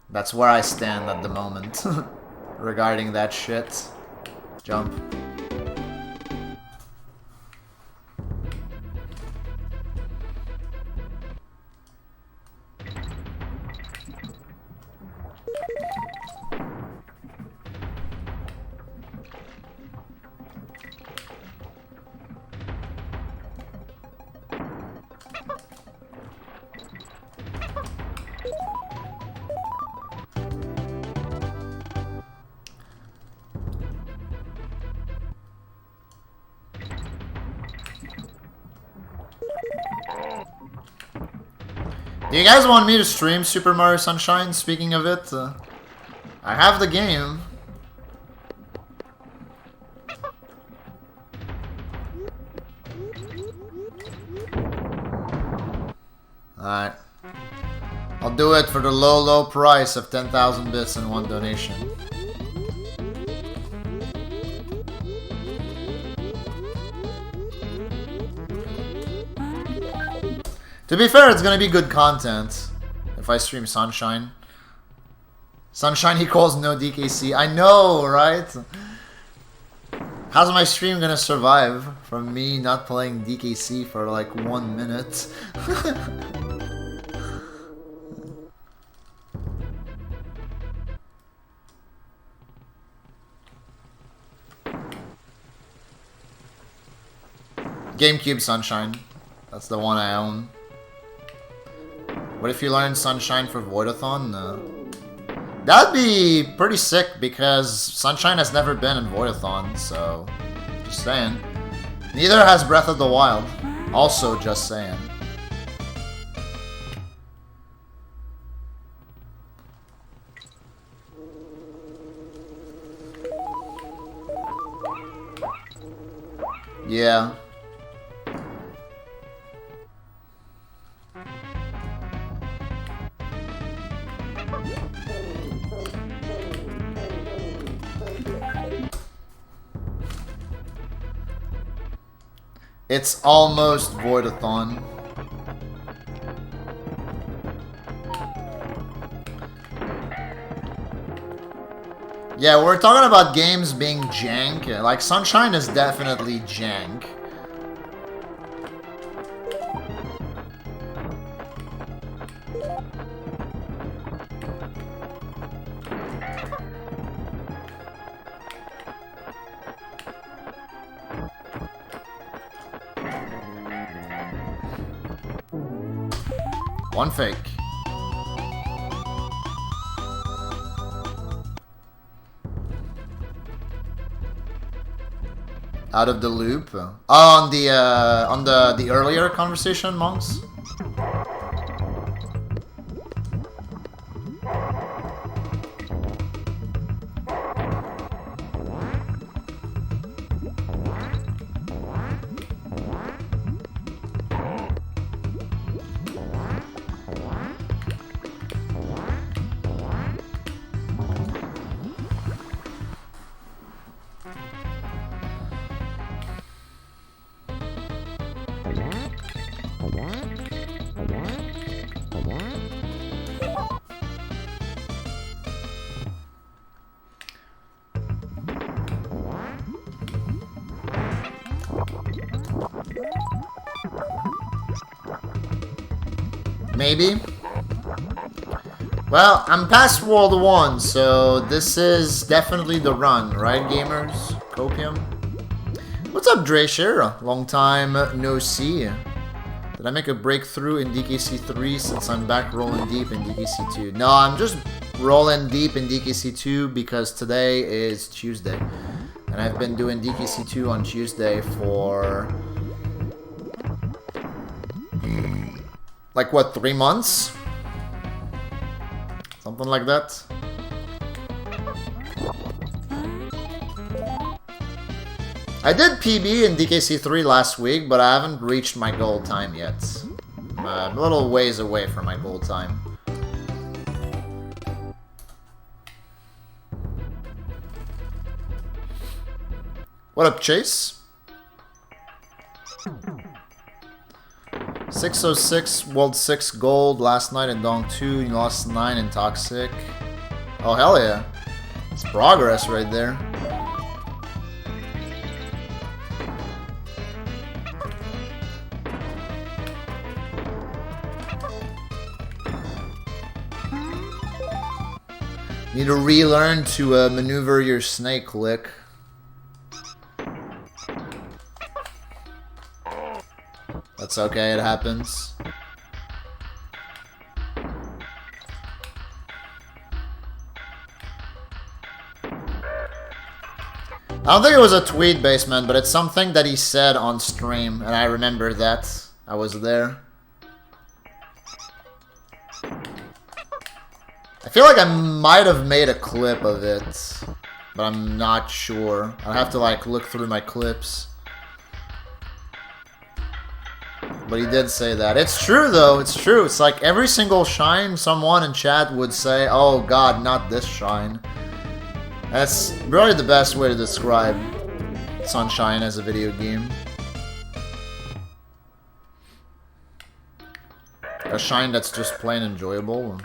Speaker 1: that's where I stand at the moment regarding that shit. Jump. Do you guys want me to stream Super Mario Sunshine? Speaking of it, I have the game. Alright. I'll do it for the low, low price of 10,000 bits and 1 donation. To be fair, it's gonna be good content if I stream Sunshine. Sunshine equals no DKC. I know, right? How's my stream gonna survive from me not playing DKC for like 1 minute? GameCube Sunshine. That's the one I own. What if you learn Sunshine for Voidathon? That'd be pretty sick because Sunshine has never been in Voidathon, so just saying. Neither has Breath of the Wild. Also just saying. Yeah. It's almost Voidathon. Yeah, we're talking about games being jank. Like, Sunshine is definitely jank. One fake. Out of the loop. Oh, on the earlier conversation, monks. Maybe. Well, I'm past World 1, so this is definitely the run, right, gamers? Copium? What's up, Drashira? Long time no see. Did I make a breakthrough in DKC3 since I'm back rolling deep in DKC2? No, I'm just rolling deep in DKC2 because today is Tuesday. And I've been doing DKC2 on Tuesday for... like, what, 3 months? Something like that. I did PB in DKC3 last week, but I haven't reached my goal time yet. I'm a little ways away from my goal time. What up, Chase? 606 World 6 gold last night in Dong 2. You lost 9 in Toxic. Oh, hell yeah. It's progress right there. Need to relearn to maneuver your snake lick. That's okay, it happens. I don't think it was a tweet, Basement, but it's something that he said on stream, and I remember that. I was there. I feel like I might have made a clip of it, but I'm not sure. I'll have to, like, look through my clips. But he did say that. It's true, though. It's true. It's like every single shine, someone in chat would say, oh god, not this shine. That's really the best way to describe Sunshine as a video game. A shine that's just plain enjoyable.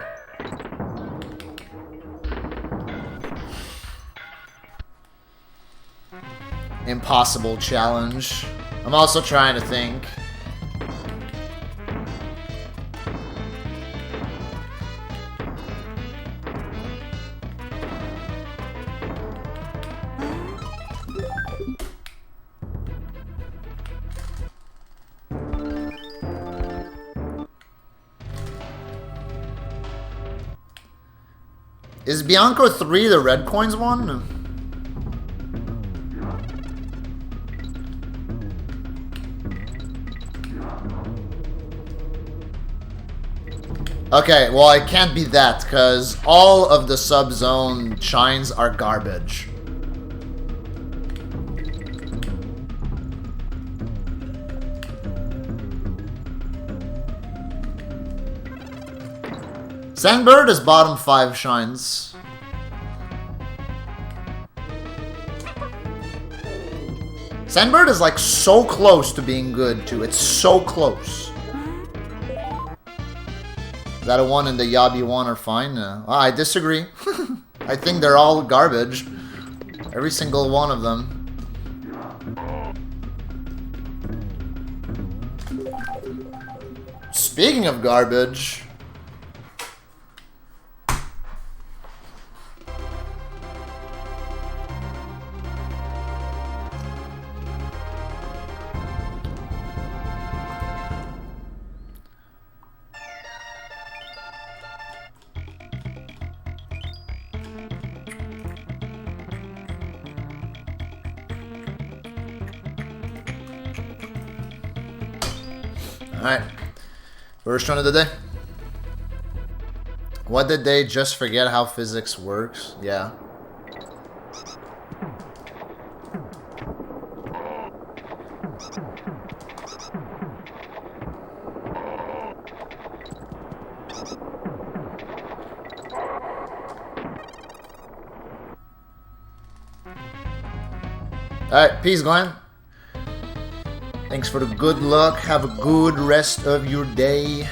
Speaker 1: Impossible challenge. I'm also trying to think. Is Bianco 3 the red coins one? Okay, well it can't be that, because all of the sub-zone shines are garbage. Sandbird is bottom 5 shines. Sandbird is like so close to being good too. It's so close. That a 1 and the Yabi 1 are fine. I disagree. I think they're all garbage. Every single one of them. Speaking of garbage... Alright, first one of the day. What did they just forget how physics works? Yeah. Alright, peace, Glenn. Thanks for the good luck. Have a good rest of your day.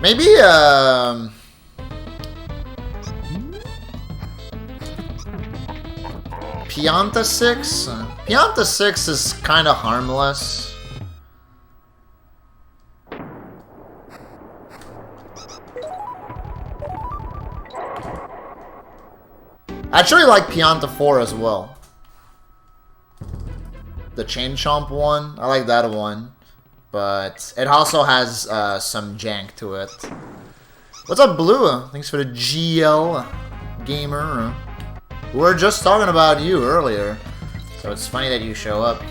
Speaker 1: Maybe, Pianta 6? Pianta 6 is kind of harmless. I actually like Pianta 4 as well. The Chain Chomp one, I like that one. But it also has some jank to it. What's up, Blue? Thanks for the GL gamer. We were just talking about you earlier, so it's funny that you show up.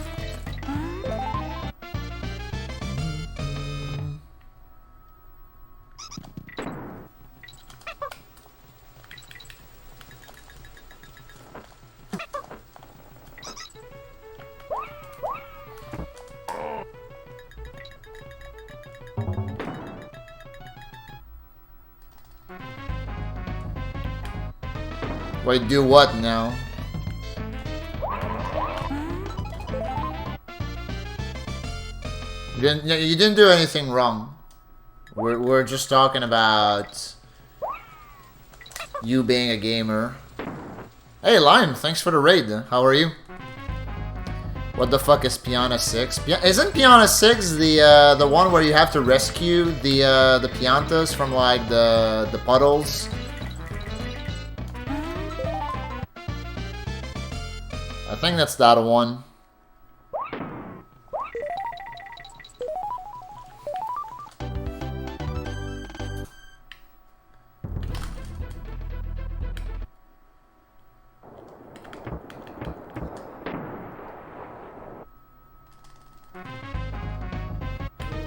Speaker 1: Wait, do what now? You didn't do anything wrong. We're just talking about you being a gamer. Hey, Lion, thanks for the raid. How are you? What the fuck is Piana 6? Isn't Piana 6 the one where you have to rescue the Piantas from like the puddles? I think that's that one.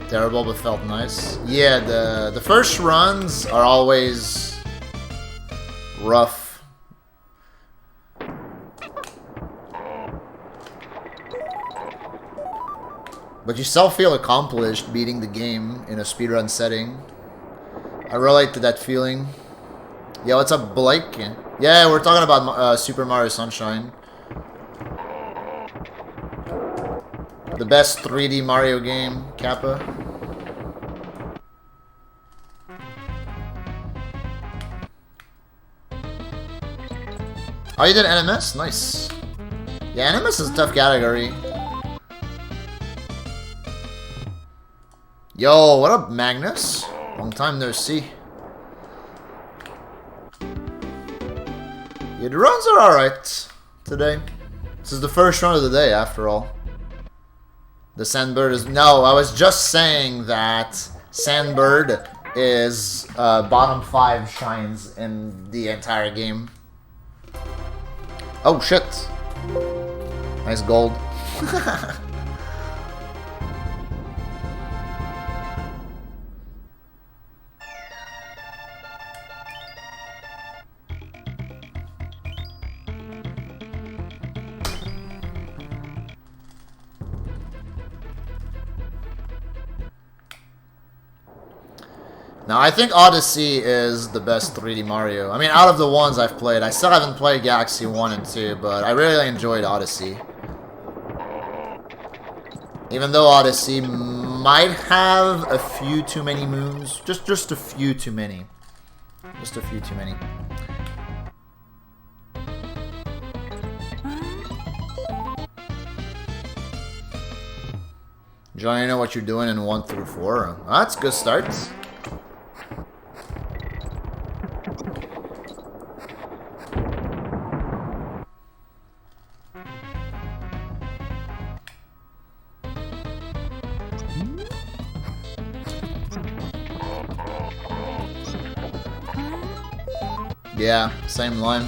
Speaker 1: Terrible, but felt nice. Yeah, the first runs are always rough. But you still feel accomplished beating the game in a speedrun setting. I relate to that feeling. Yo, what's up, Blake? Yeah, we're talking about Super Mario Sunshine. The best 3D Mario game, Kappa. Oh, you did NMS? Nice. Yeah, NMS is a tough category. Yo, what up, Magnus? Long time no see. Yeah, the runs are alright today. This is the first run of the day, after all. The Sandbird is... No, I was just saying that Sandbird is bottom 5 shines in the entire game. Oh, shit. Nice gold. Now, I think Odyssey is the best 3D Mario. I mean, out of the ones I've played, I still haven't played Galaxy 1 and 2, but I really enjoyed Odyssey. Even though Odyssey might have a few too many moons. Just a few too many. Just a few too many. John, you know what you're doing in 1 through 4. Oh, that's a good start. Yeah, same line.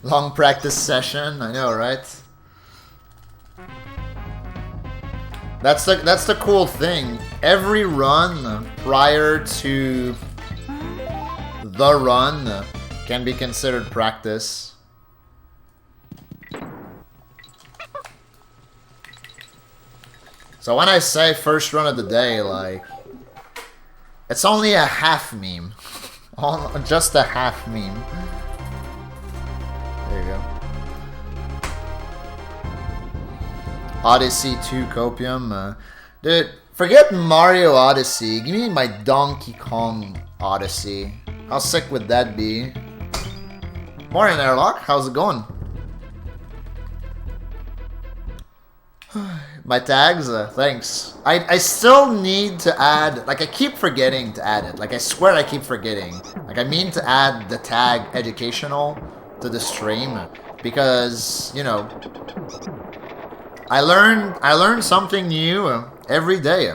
Speaker 1: Long practice session, I know, right? That's the cool thing. Every run prior to the run can be considered practice. So when I say first run of the day, like, it's only a half meme. Just a half meme. There you go. Odyssey 2 Copium. Dude, forget Mario Odyssey. Give me my Donkey Kong Odyssey. How sick would that be? Morning, Airlock. How's it going? My tags? Thanks. I still need to add... Like, I keep forgetting to add it. Like, I swear I keep forgetting. Like, I mean to add the tag educational to the stream. Because, you know... I learn something new every day.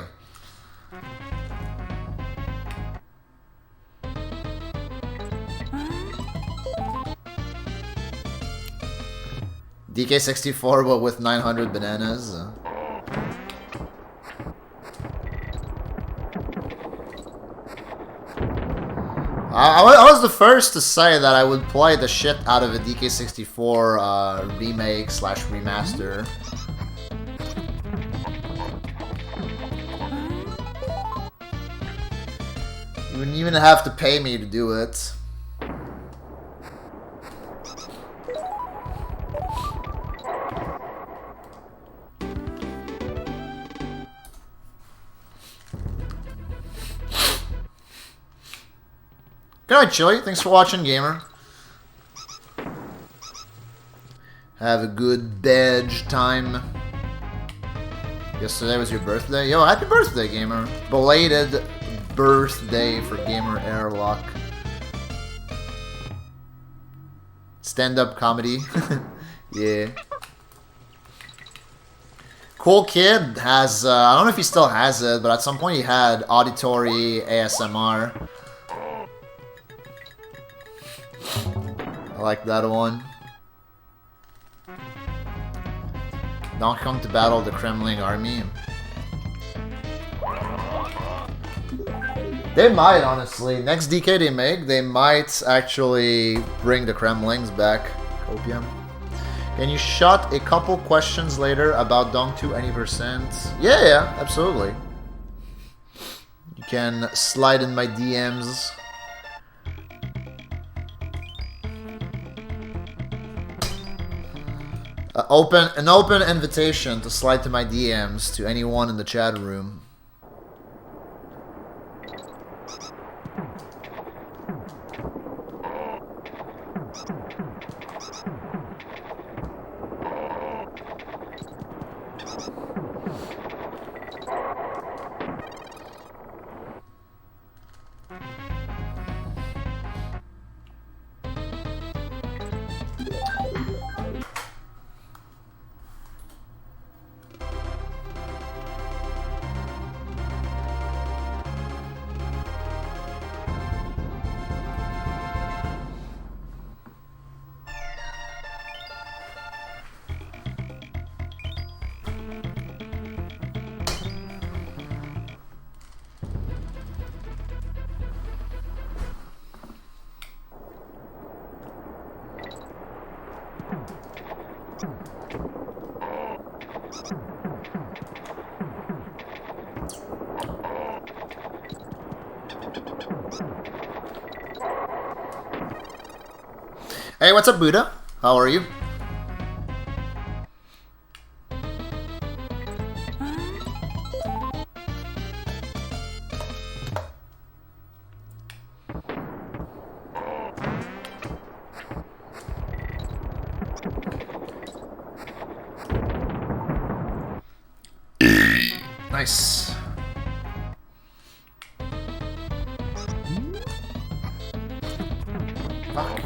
Speaker 1: DK64 but with 900 bananas. I was the first to say that I would play the shit out of a DK64 remake / remaster. You wouldn't even have to pay me to do it. Good night, Chili. Thanks for watching, gamer. Have a good badge time. Yesterday was your birthday? Yo, happy birthday, gamer. Belated birthday for Gamer Airlock. Stand-up comedy. Yeah. Cool Kid has, I don't know if he still has it, but at some point he had auditory ASMR. I like that one. Don't come to battle the Kremlin army. They might, honestly. Next DK they make, they might actually bring the Kremlings back. Opium. Can you shot a couple questions later about Dong 2 any percent? Yeah, absolutely. You can slide in my DMs. An open invitation to slide to my DMs to anyone in the chat room. Hey, what's up, Buddha? How are you? Nice. Fuck.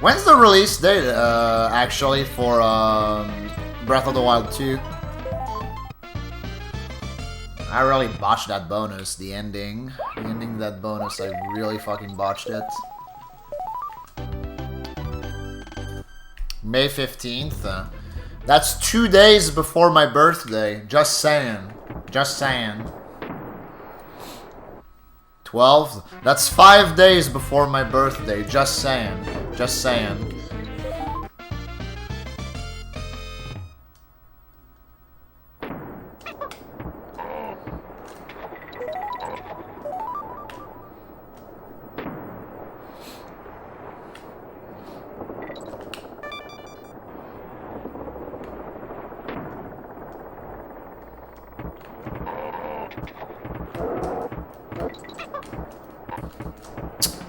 Speaker 1: When's the release date, actually, for Breath of the Wild 2? I really botched that bonus, the ending. The ending of that bonus, I really fucking botched it. May 15th. That's 2 days before my birthday. Just saying. Just saying. 12th? That's 5 days before my birthday. Just saying. Just saying.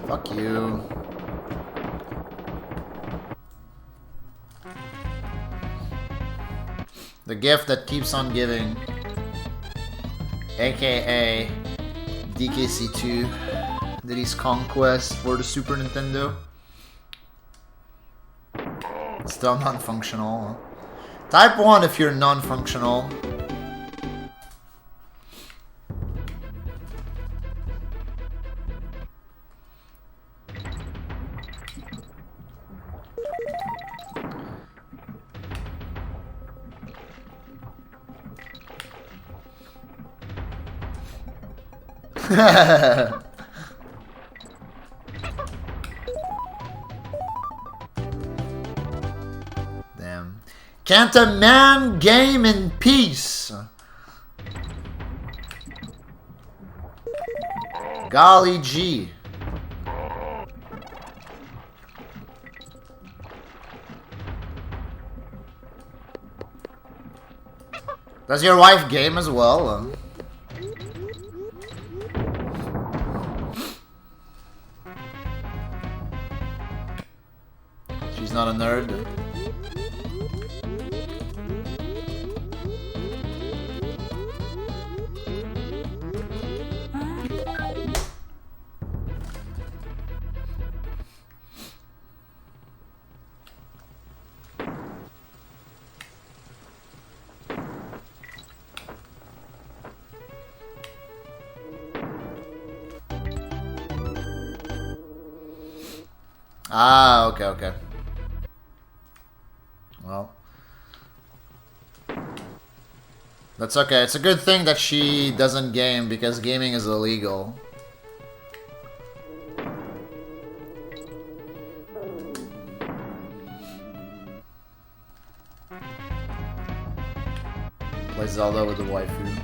Speaker 1: Fuck you. The gift that keeps on giving. AKA DKC2. Diddy's Conquest for the Super Nintendo. Still non-functional. Type 1 if you're non-functional. Damn. Can't a man game in peace? Golly gee. Does your wife game as well? She's not a nerd. Ah, okay, okay. Well. That's okay. It's a good thing that she doesn't game because gaming is illegal. Play Zelda with the waifu.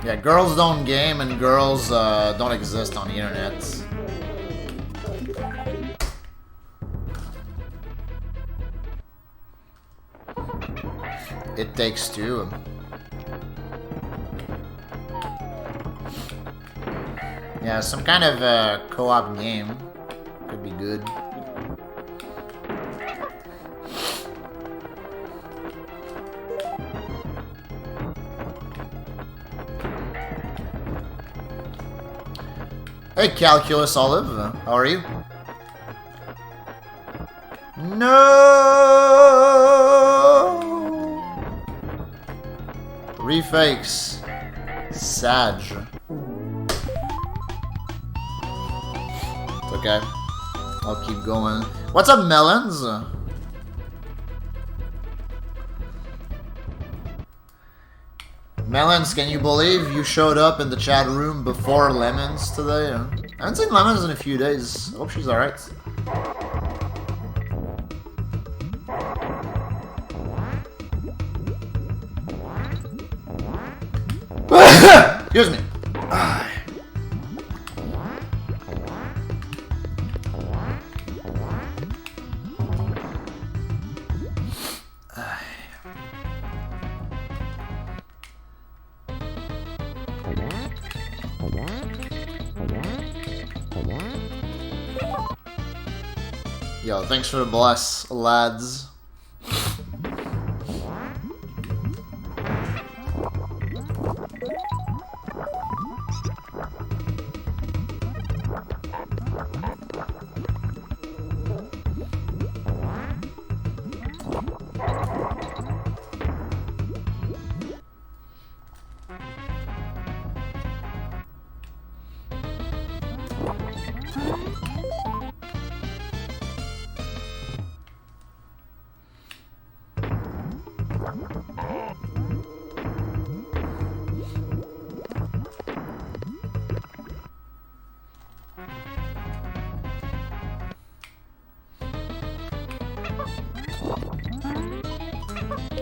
Speaker 1: Yeah, girls don't game and girls don't exist on the internet. It Takes Two. Yeah, some kind of co-op game could be good. Hey, Calculus Olive, how are you? No! Refakes. Sag. It's okay. I'll keep going. What's up, Melons? Melons, can you believe you showed up in the chat room before Lemons today? I haven't seen Lemons in a few days. I hope she's alright. Excuse me. Yo, thanks for the bless, lads.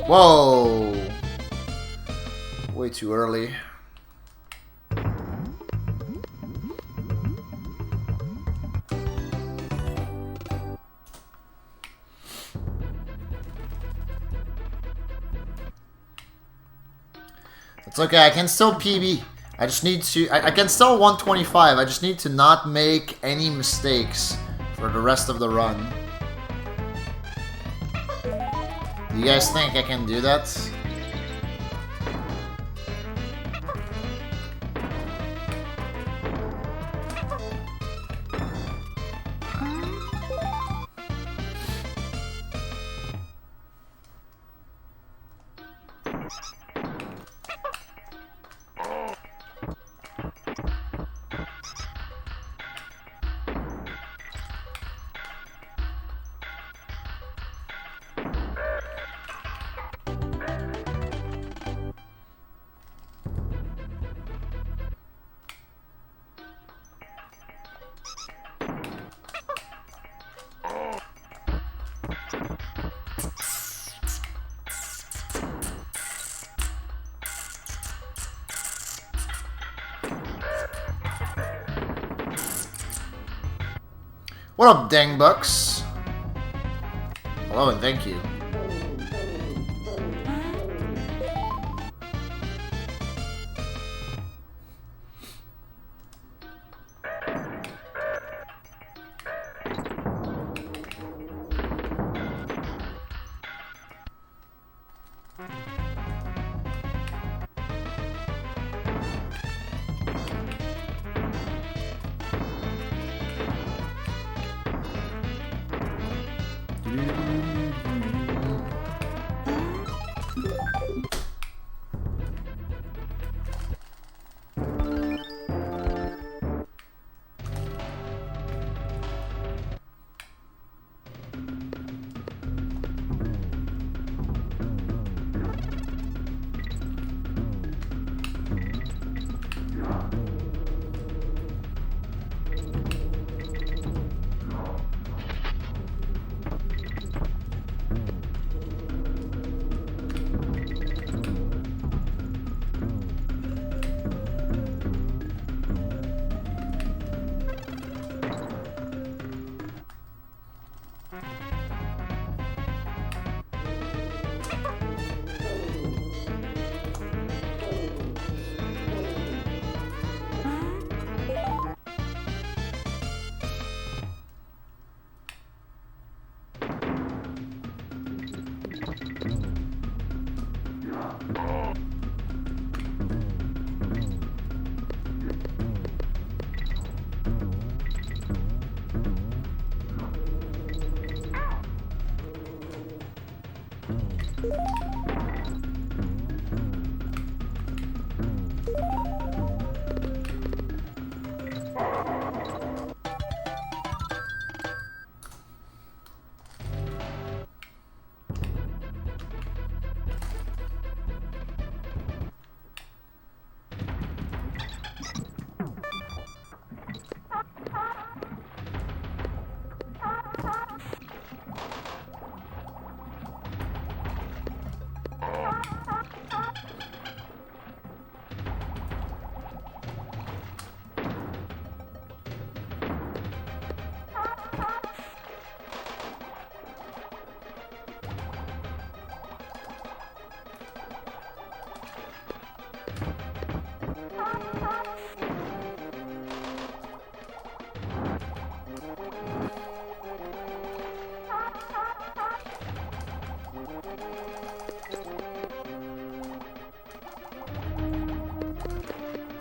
Speaker 1: Whoa! Way too early. It's okay, I can still PB. I just need to... I can still 125. I just need to not make any mistakes for the rest of the run. Do you guys think I can do that? What up, Dangbucks? Hello and thank you.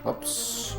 Speaker 1: Whoops.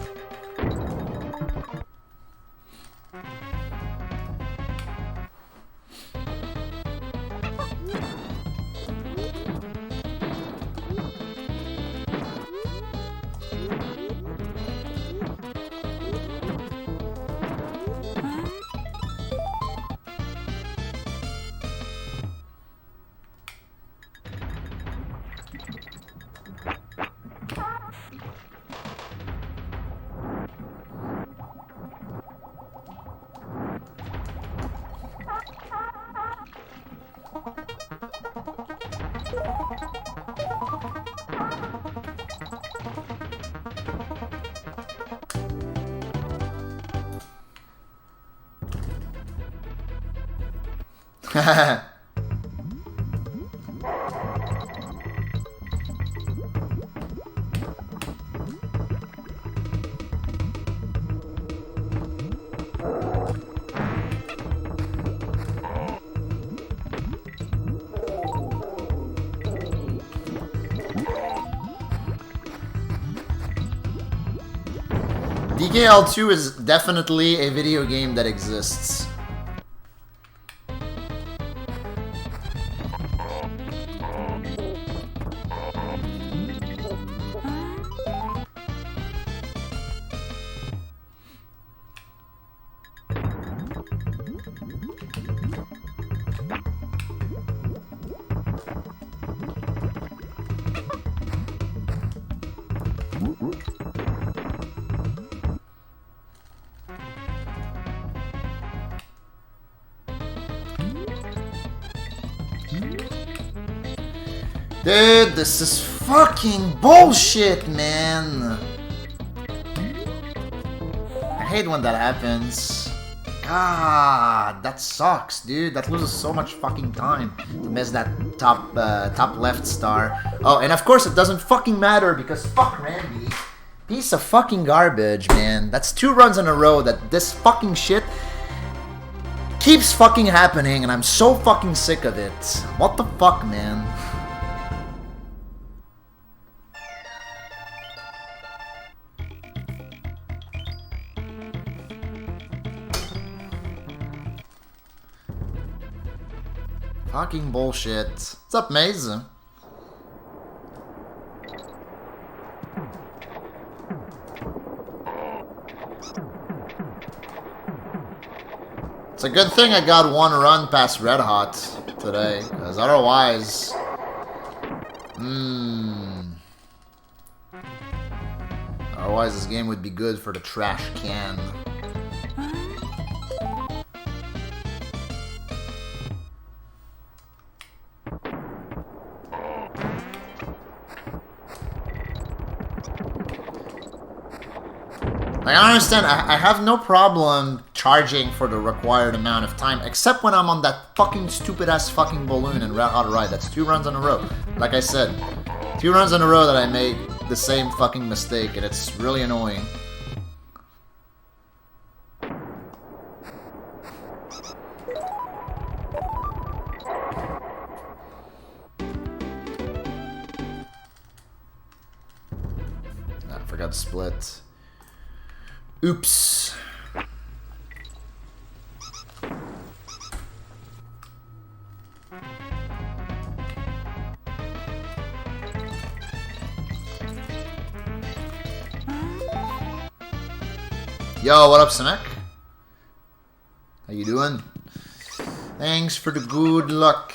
Speaker 1: DKL2 is definitely a video game that exists. Dude, this is fucking bullshit, man. I hate when that happens. God, that sucks, dude. That loses so much fucking time to miss that top left star. Oh, and of course it doesn't fucking matter because fuck Randy. Piece of fucking garbage, man. That's 2 runs in a row that this fucking shit keeps fucking happening and I'm so fucking sick of it. What the fuck, man? Fucking bullshit. What's up, Maze? It's a good thing I got one run past Red Hot today, because otherwise... Otherwise this game would be good for the trash can. Like, I understand, I have no problem charging for the required amount of time, except when I'm on that fucking stupid-ass fucking balloon in Red Hot Ride. That's 2 runs in a row. Like I said, 2 runs in a row that I made the same fucking mistake, and it's really annoying. I forgot to split. Oops. Yo, what up, Simek? How you doing? Thanks for the good luck.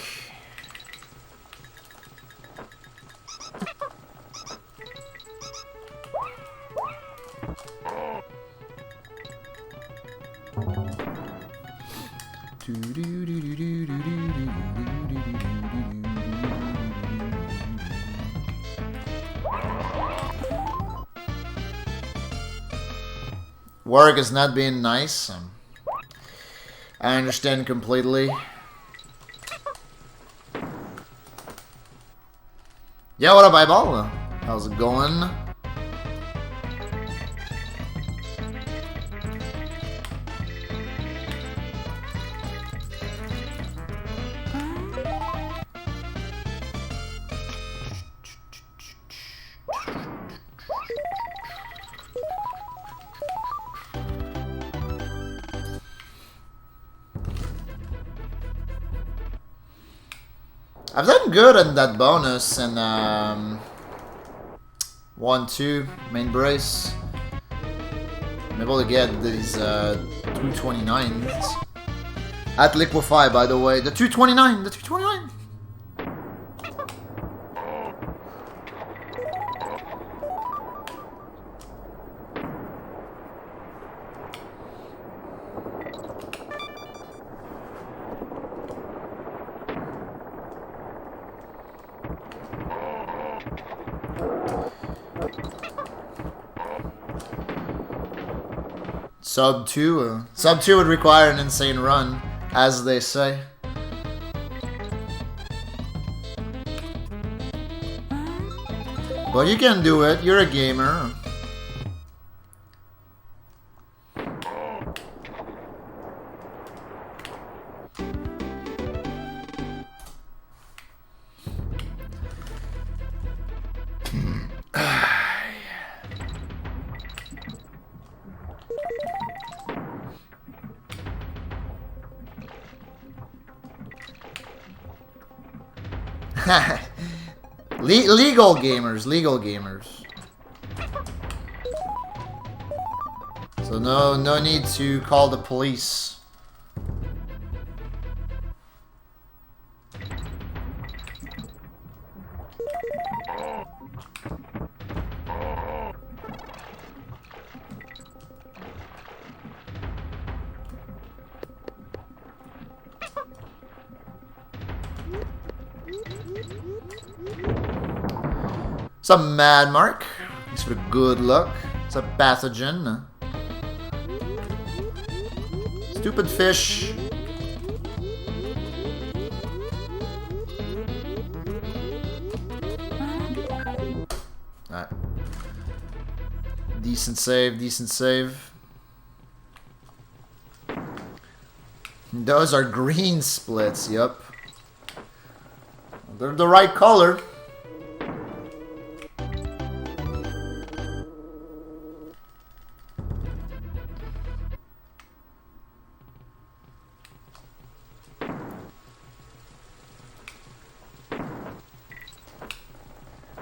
Speaker 1: Work is not being nice. I understand completely. Yeah, what up, Eyeball? How's it going? I've done good in that bonus and 1-2 main brace. I'm able to get these 229s at Liquify, by the way. The 229, the 229. Sub 2? Sub 2 would require an insane run, as they say. But you can do it, you're a gamer. Legal gamers, legal gamers. So no need to call the police. What's up, Mad Mark? Thanks for the good luck. What's up, Pathogen? Stupid fish. Alright. Decent save, decent save. Those are green splits, yep. They're the right color.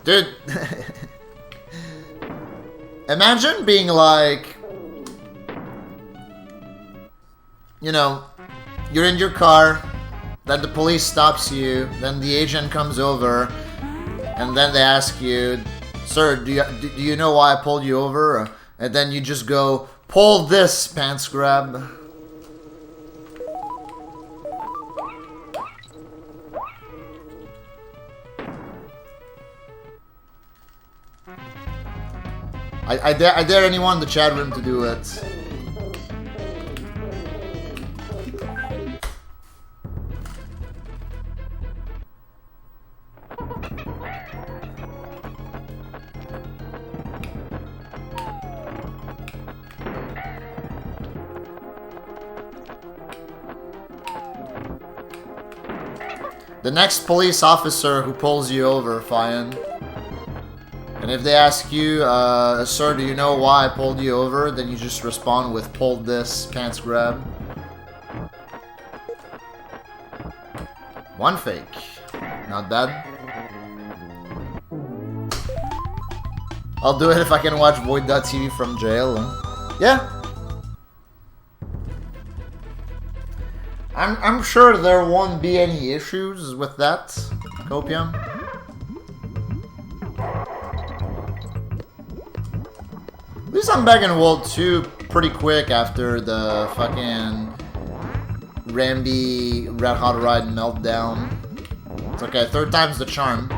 Speaker 1: Dude. Imagine being like... You know, you're in your car, then the police stops you, then the agent comes over, and then they ask you, "Sir, do you know why I pulled you over?" And then you just go, "Pull this, pants grab." I dare anyone in the chat room to do it. The next police officer who pulls you over, fine. And if they ask you, "Sir, do you know why I pulled you over?" Then you just respond with, "Pulled this, pants grab." One fake. Not bad. I'll do it if I can watch V0oid.tv from jail. Yeah. I'm sure there won't be any issues with that, Copium. At least I'm back in World 2 pretty quick after the fucking Ramby Red Hot Ride meltdown. It's okay, third time's the charm.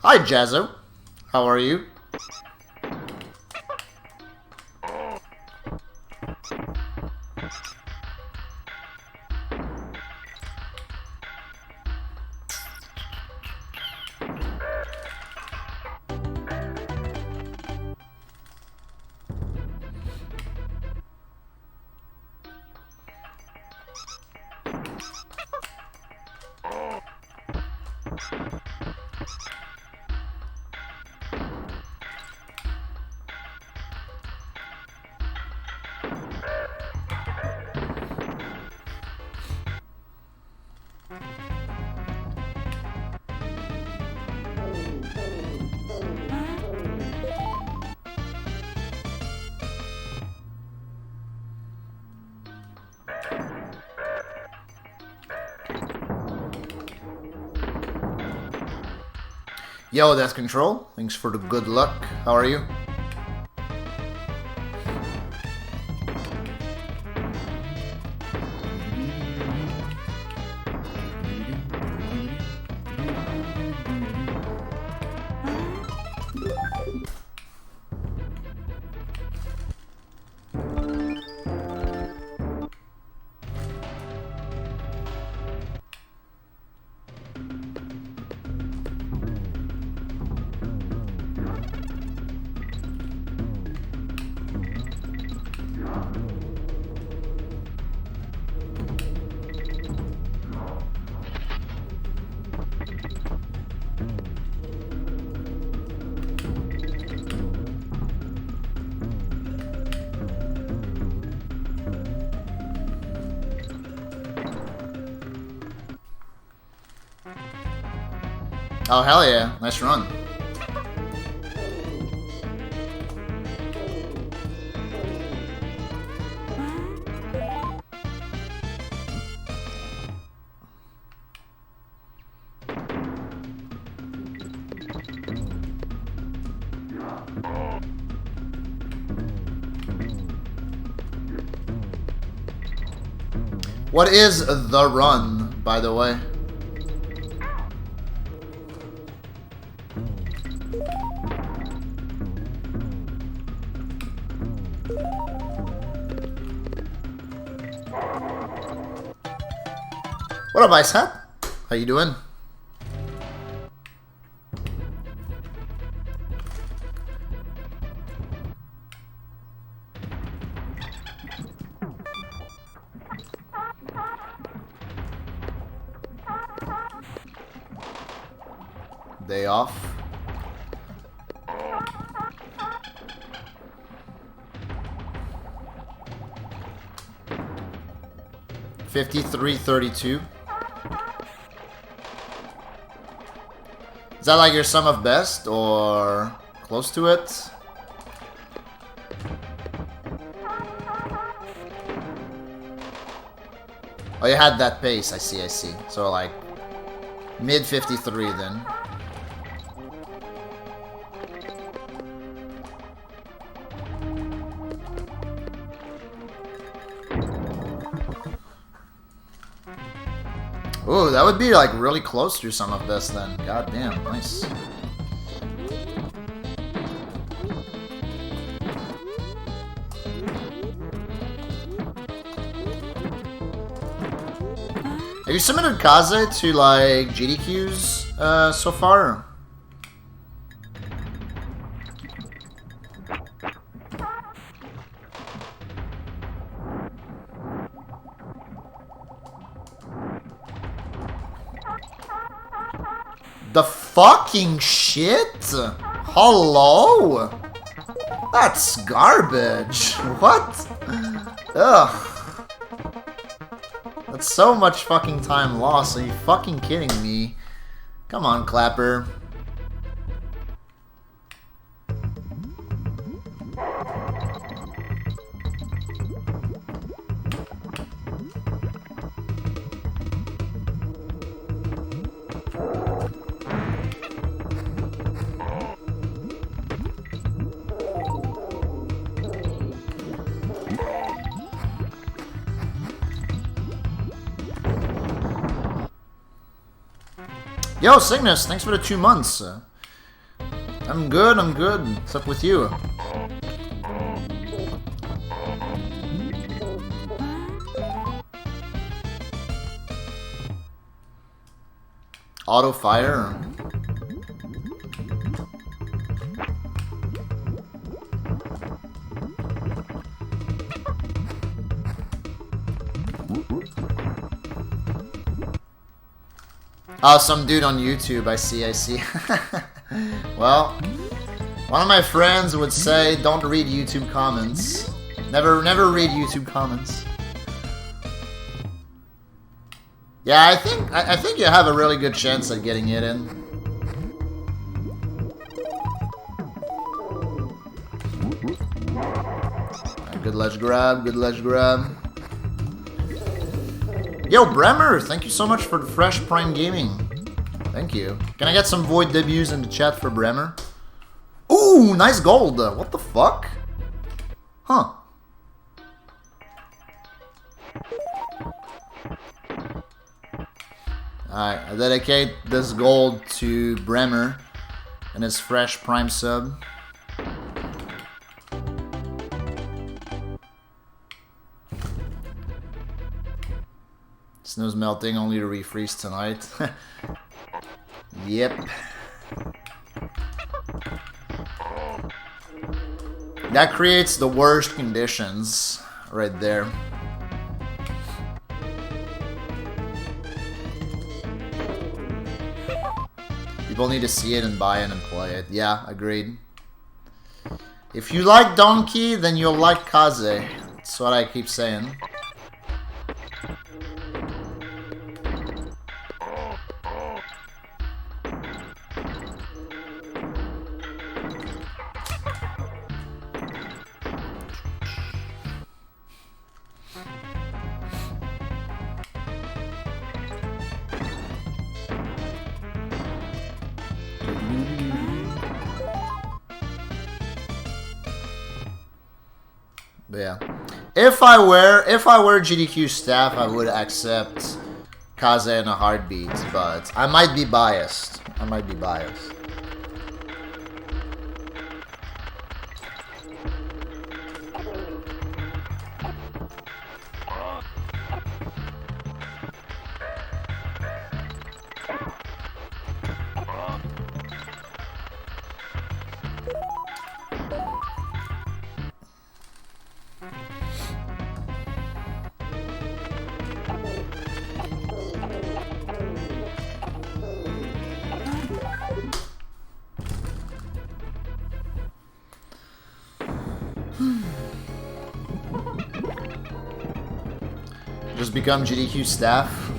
Speaker 1: Hi, Jazzo. How are you? Yo, that's Control. Thanks for the good luck. How are you? Oh, hell yeah. Nice run. What is the run, by the way? What up, Ice Hat? How you doing? Day off. $53.32. Is that like your sum of best or close to it? Oh, you had that pace. I see, I see. So like mid 53 then. Ooh, that would be like really close to some of this then. God damn, nice. Have you submitted Kaze to like GDQs so far? The fucking shit? Hello? That's garbage. What? Ugh. That's so much fucking time lost. Are you fucking kidding me? Come on, Clapper. Yo, Cygnus, thanks for the 2 months. I'm good, I'm good. What's up with you? Auto fire? Oh, some dude on YouTube, I see, I see. Well, one of my friends would say, don't read YouTube comments. Never read YouTube comments. Yeah, I think you have a really good chance at getting it in. Good ledge grab, good ledge grab. Yo, Bremer, thank you so much for the fresh Prime Gaming. Thank you. Can I get some Void debuts in the chat for Bremer? Ooh, nice gold. What the fuck? Huh. Alright, I dedicate this gold to Bremer and his fresh Prime sub. Snow's melting, only to refreeze tonight. Yep. That creates the worst conditions right there. People need to see it and buy it and play it. Yeah, agreed. If you like Donkey, then you'll like Kaze. That's what I keep saying. But yeah. If I were GDQ staff, I would accept Kaze in a heartbeat, but I might be biased. I might be biased. Just become GDQ staff.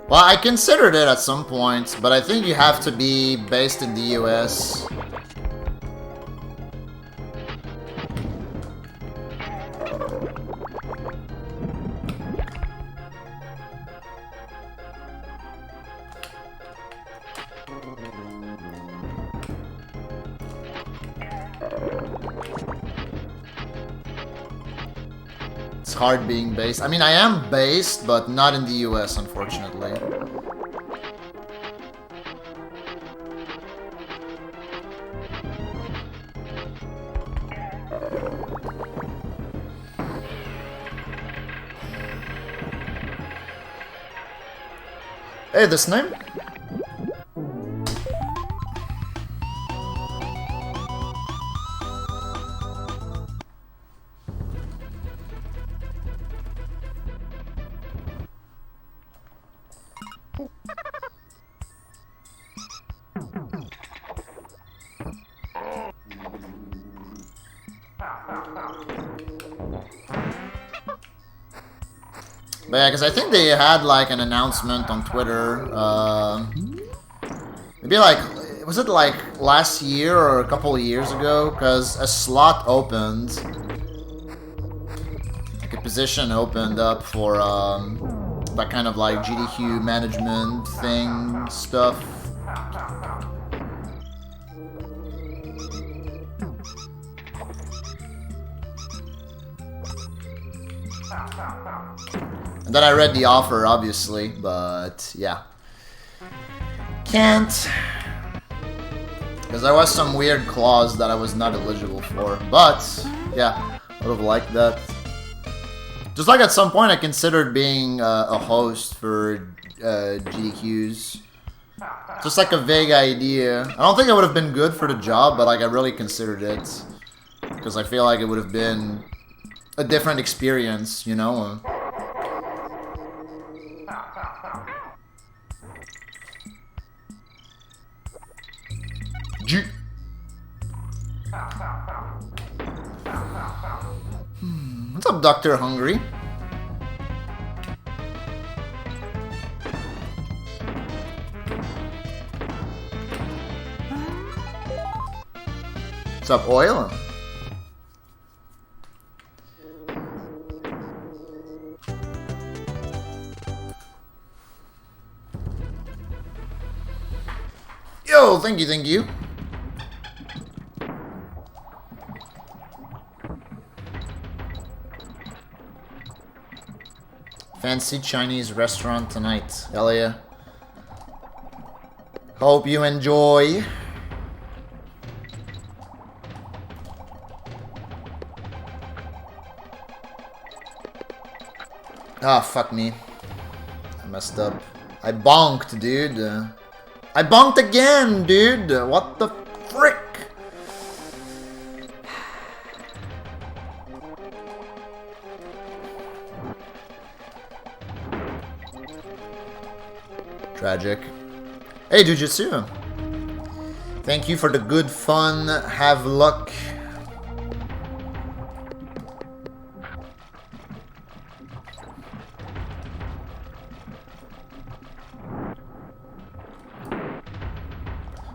Speaker 1: Well, I considered it at some point, but I think you have to be based in the US. It's hard being based. I mean, I am based, but not in the US, unfortunately. Hey, this name? But yeah, because I think they had like an announcement on Twitter, maybe like, was it like last year or a couple of years ago? Because a slot opened, like a position opened up for that kind of like GDQ management thing stuff. And then I read the offer, obviously, but yeah. Can't. Because there was some weird clause that I was not eligible for. But, yeah, I would have liked that. Just like at some point I considered being a host for GDQs. Just like a vague idea. I don't think it would have been good for the job, but like I really considered it. Because I feel like it would have been a different experience, you know? What's up, Dr. Hungry? What's up, Oil? Yo, thank you, thank you. Fancy Chinese restaurant tonight, hell yeah. Hope you enjoy. Ah, fuck me. I messed up. I bonked, dude. I bonked again, dude. What the frick? Tragic. Hey, Jujutsu. Thank you for the good fun. Have luck.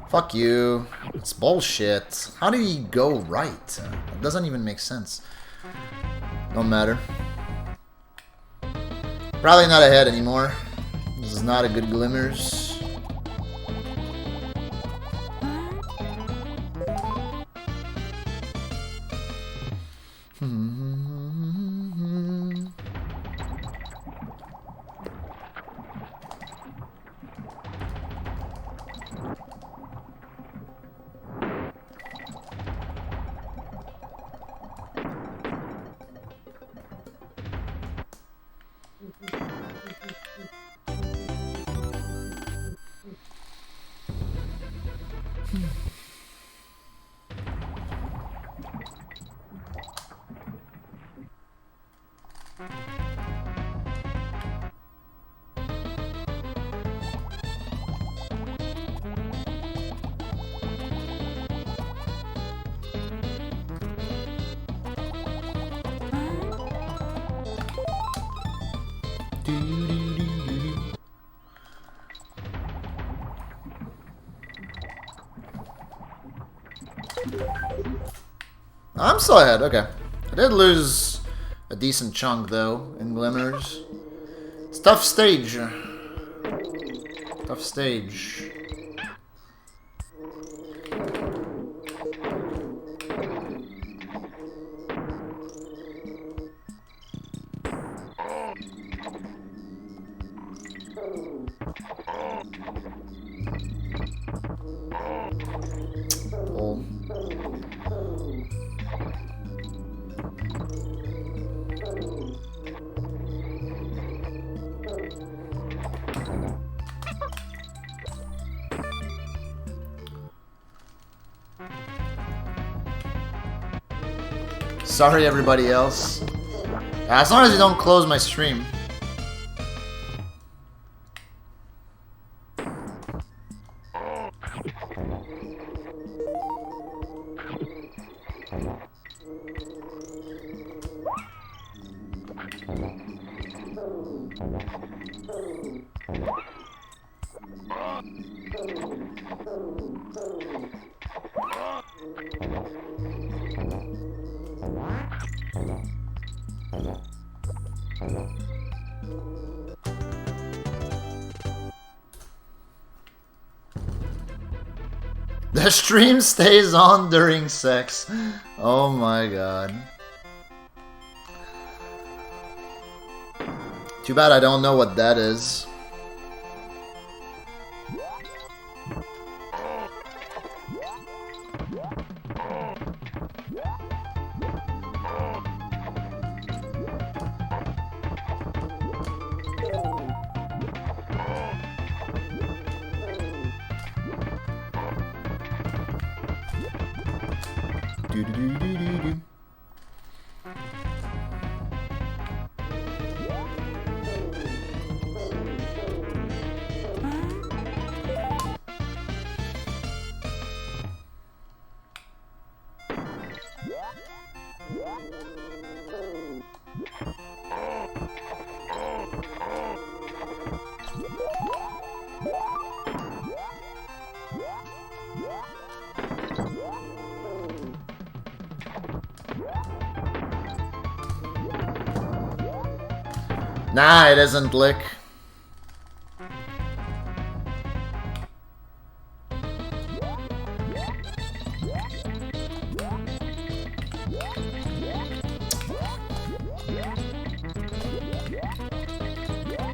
Speaker 1: Fuck you. It's bullshit. How did he go right? It doesn't even make sense. Don't matter. Probably not ahead anymore. This is not a good glimmers. I'm still ahead, okay. I did lose a decent chunk, though, in Glimmers. It's a tough stage. Tough stage. Oh. Sorry, everybody else. As long as you don't close my stream. The stream stays on during sex. Oh my god. Too bad I don't know what that is. Do-do-do-do-do-do. Nah, it isn't Lick.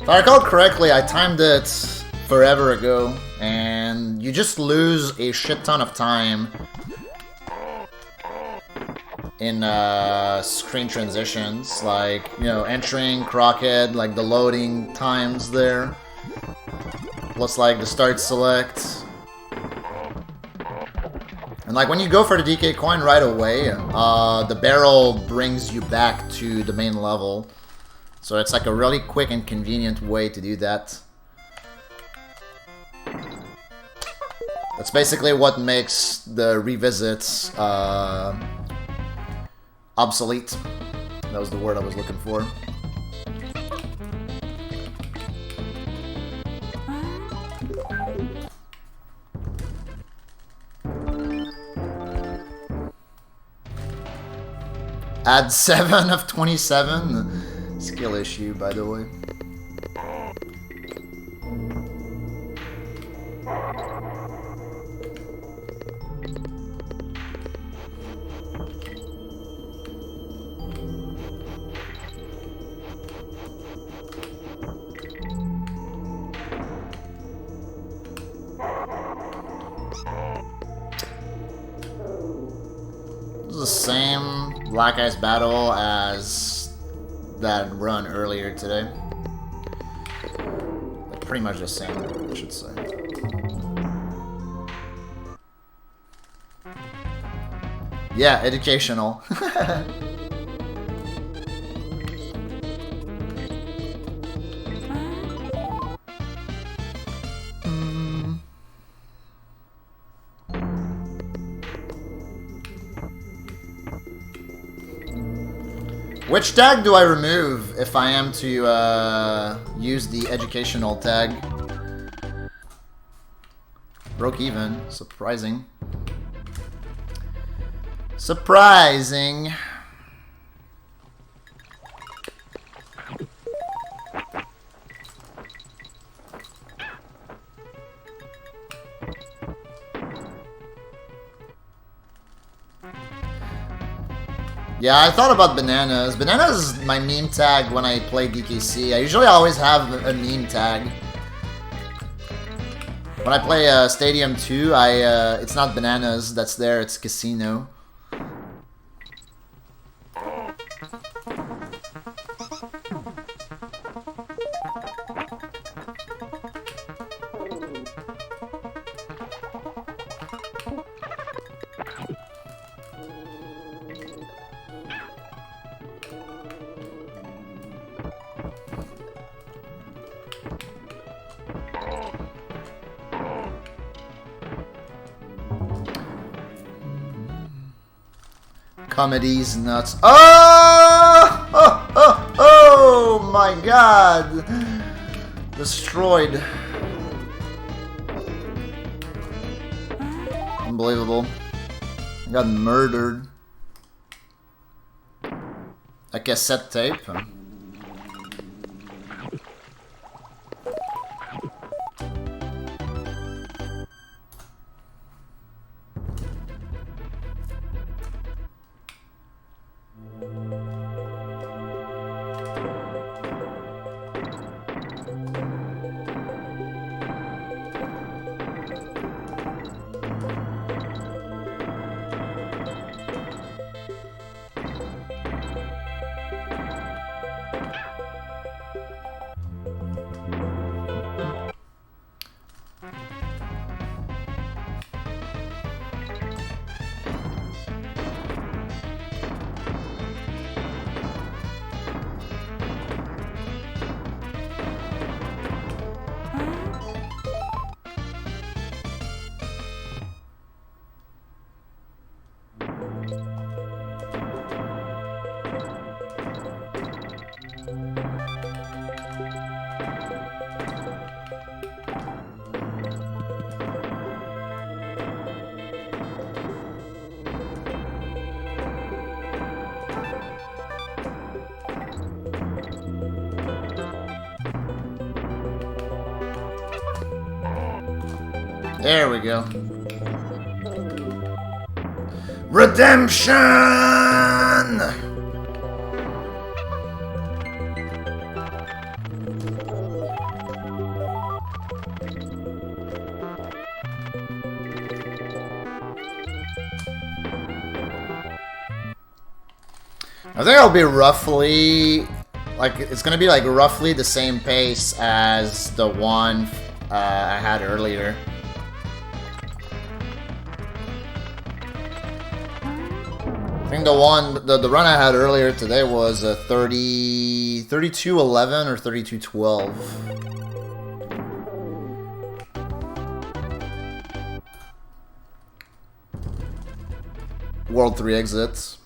Speaker 1: If I recall correctly, I timed it forever ago, and you just lose a shit ton of time in screen transitions, like, you know, entering Crockett, like the loading times there, plus like the start select. And like when you go for the DK coin right away, the barrel brings you back to the main level. So it's like a really quick and convenient way to do that. That's basically what makes the revisits obsolete. That was the word I was looking for. Add 7 of 27. Skill issue, by the way. the same Black Ice battle as that run earlier today. Like, pretty much the same, I should say. Yeah, educational. Which tag do I remove if I am to use the educational tag? Broke even. Surprising. Surprising. Yeah, I thought about bananas. Bananas is my meme tag when I play DKC. I usually always have a meme tag. When I play Stadium 2, it's not bananas that's there, it's casino. Comedy's nuts. Oh! Oh! Oh! Oh my god! Destroyed. Unbelievable. I got murdered. A cassette tape. There we go. Redemption! I think it'll be roughly, like, it's gonna be like roughly the same pace as the one I had earlier. I think the run I had earlier today was a 32:11 or 32:12. World 3 exits.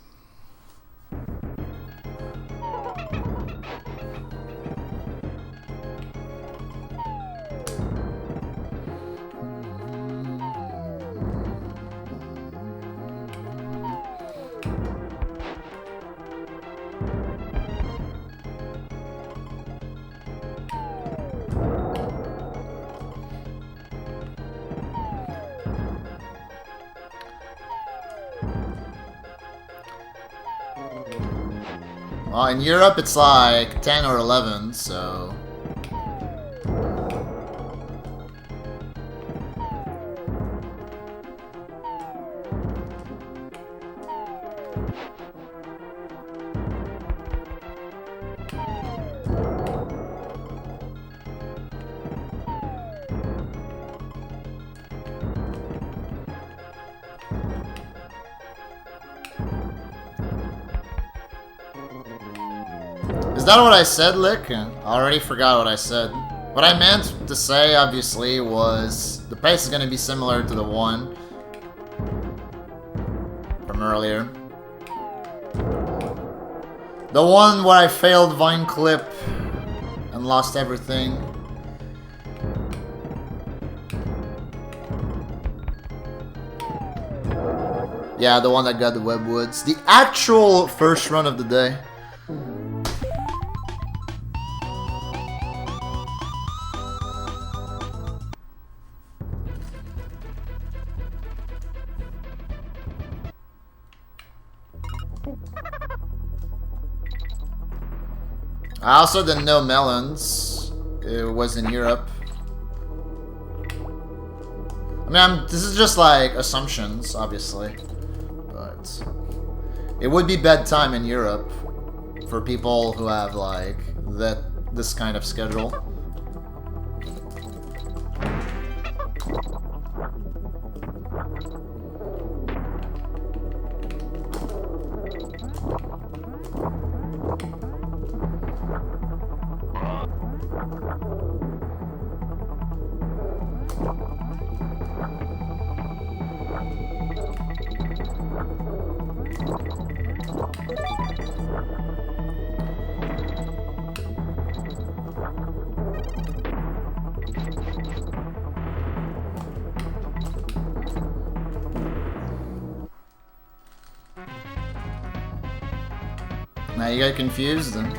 Speaker 1: In Europe, it's like 10 or 11, so... Is that what I said, Lick? I already forgot what I said. What I meant to say, obviously, was the pace is going to be similar to the one from earlier. The one where I failed Vine Clip and lost everything. Yeah, the one that got the Webwoods. The actual first run of the day. I also didn't know melons. It was in Europe. I mean, this is just like assumptions, obviously. But it would be bedtime in Europe for people who have like this kind of schedule. Now you got confused, and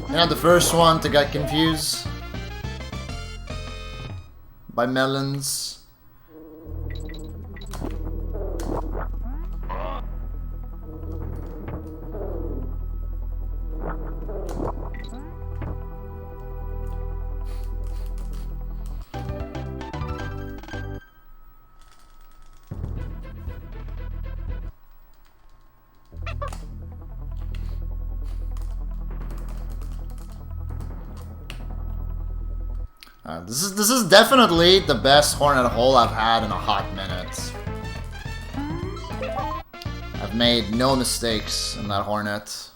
Speaker 1: you're not the first one to get confused by melons. This is definitely the best Hornet hole I've had in a hot minute. I've made no mistakes in that Hornet.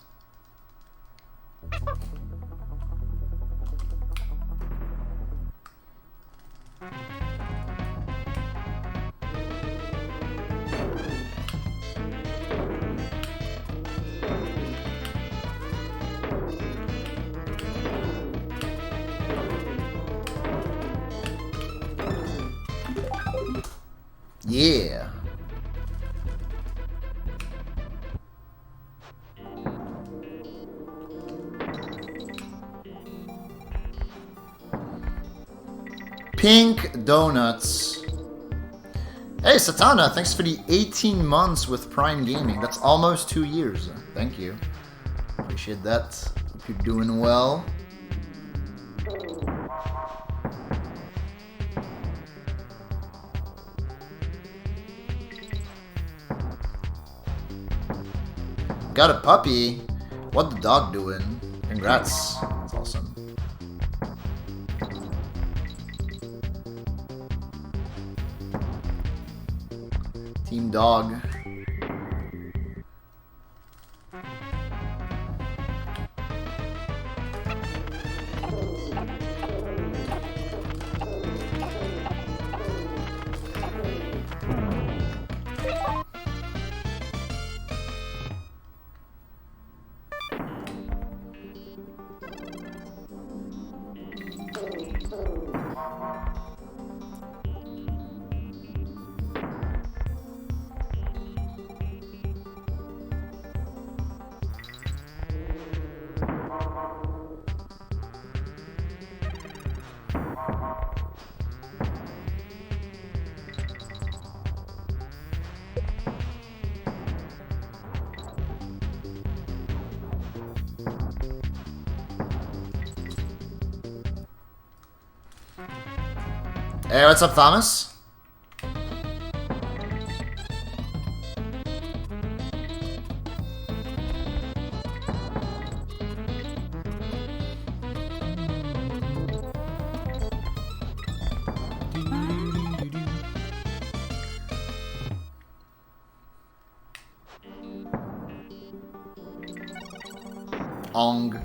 Speaker 1: Yeah. Pink Donuts. Hey, Satana, thanks for the 18 months with Prime Gaming. That's almost 2 years. Thank you. Appreciate that. Hope you're doing well. Got a puppy. What the dog doing? Congrats. That's awesome. Team dog. Hey, what's up, Thomas? Ong.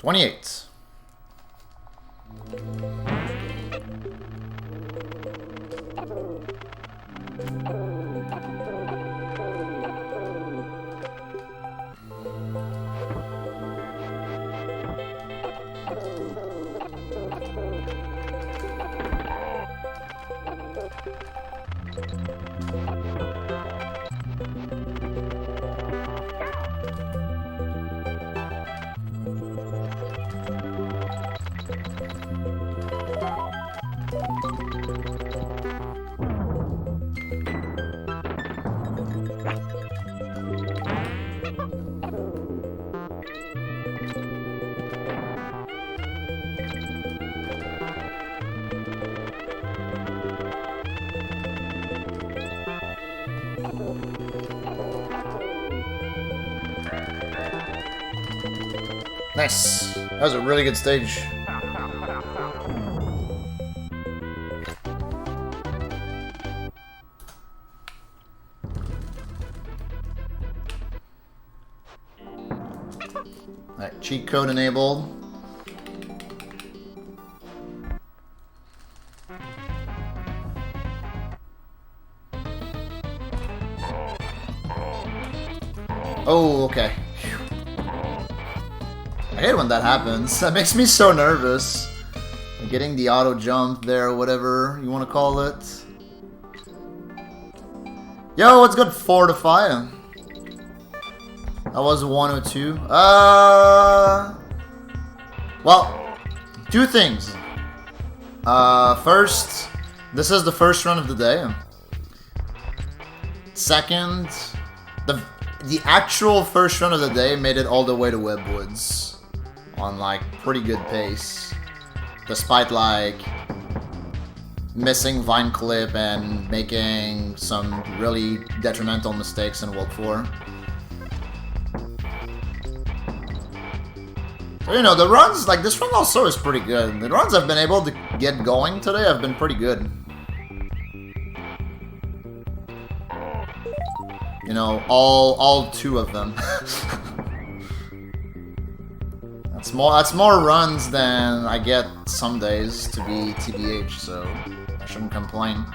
Speaker 1: $28. Nice. That was a really good stage. Alright, cheat code enabled. Oh, okay. I hate when that happens. That makes me so nervous. Getting the auto jump there, whatever you want to call it. Yo, what's good? 4 to 5. That was 102. Well, two things. First, this is the first run of the day. Second, the actual first run of the day made it all the way to Webwoods on like pretty good pace, despite like missing Vine Clip and making some really detrimental mistakes in World 4. So, you know, the runs, like this run also is pretty good. The runs I've been able to get going today have been pretty good. You know, all 2 of them. That's more runs than I get some days to be TBH, so I shouldn't complain.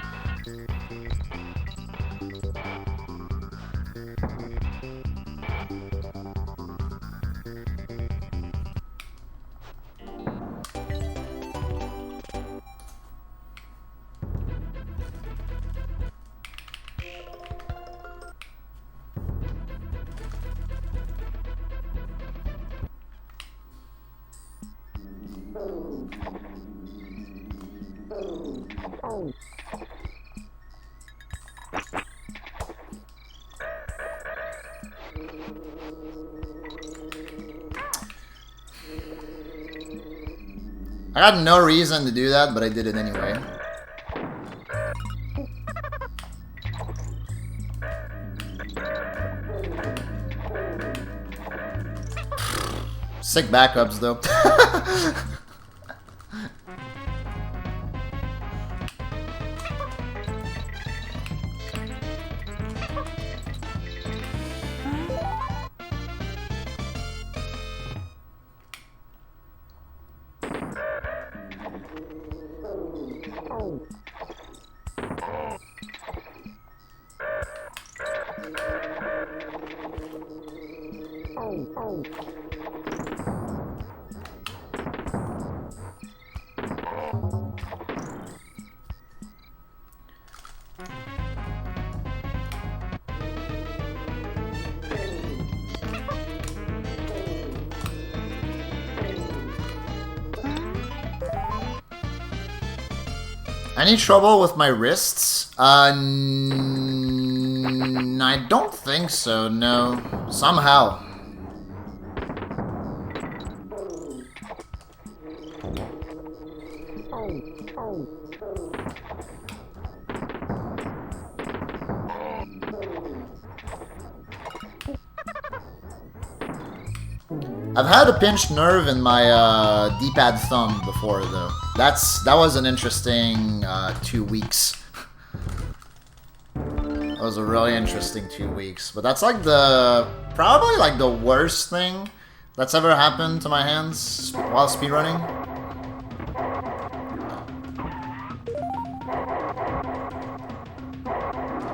Speaker 1: I had no reason to do that, but I did it anyway. Sick backups, though. Any trouble with my wrists? I don't think so, no. Somehow. I've had a pinched nerve in my D-pad thumb before, though. That was an interesting 2 weeks. That was a really interesting 2 weeks. But that's like probably like the worst thing that's ever happened to my hands while speedrunning.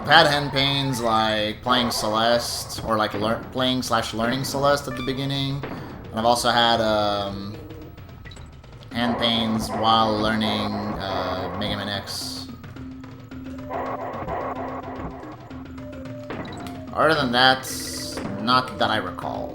Speaker 1: I've had hand pains like playing Celeste, or like playing/learning Celeste at the beginning. And I've also had hand pains while learning Mega Man X. Other than that, not that I recall.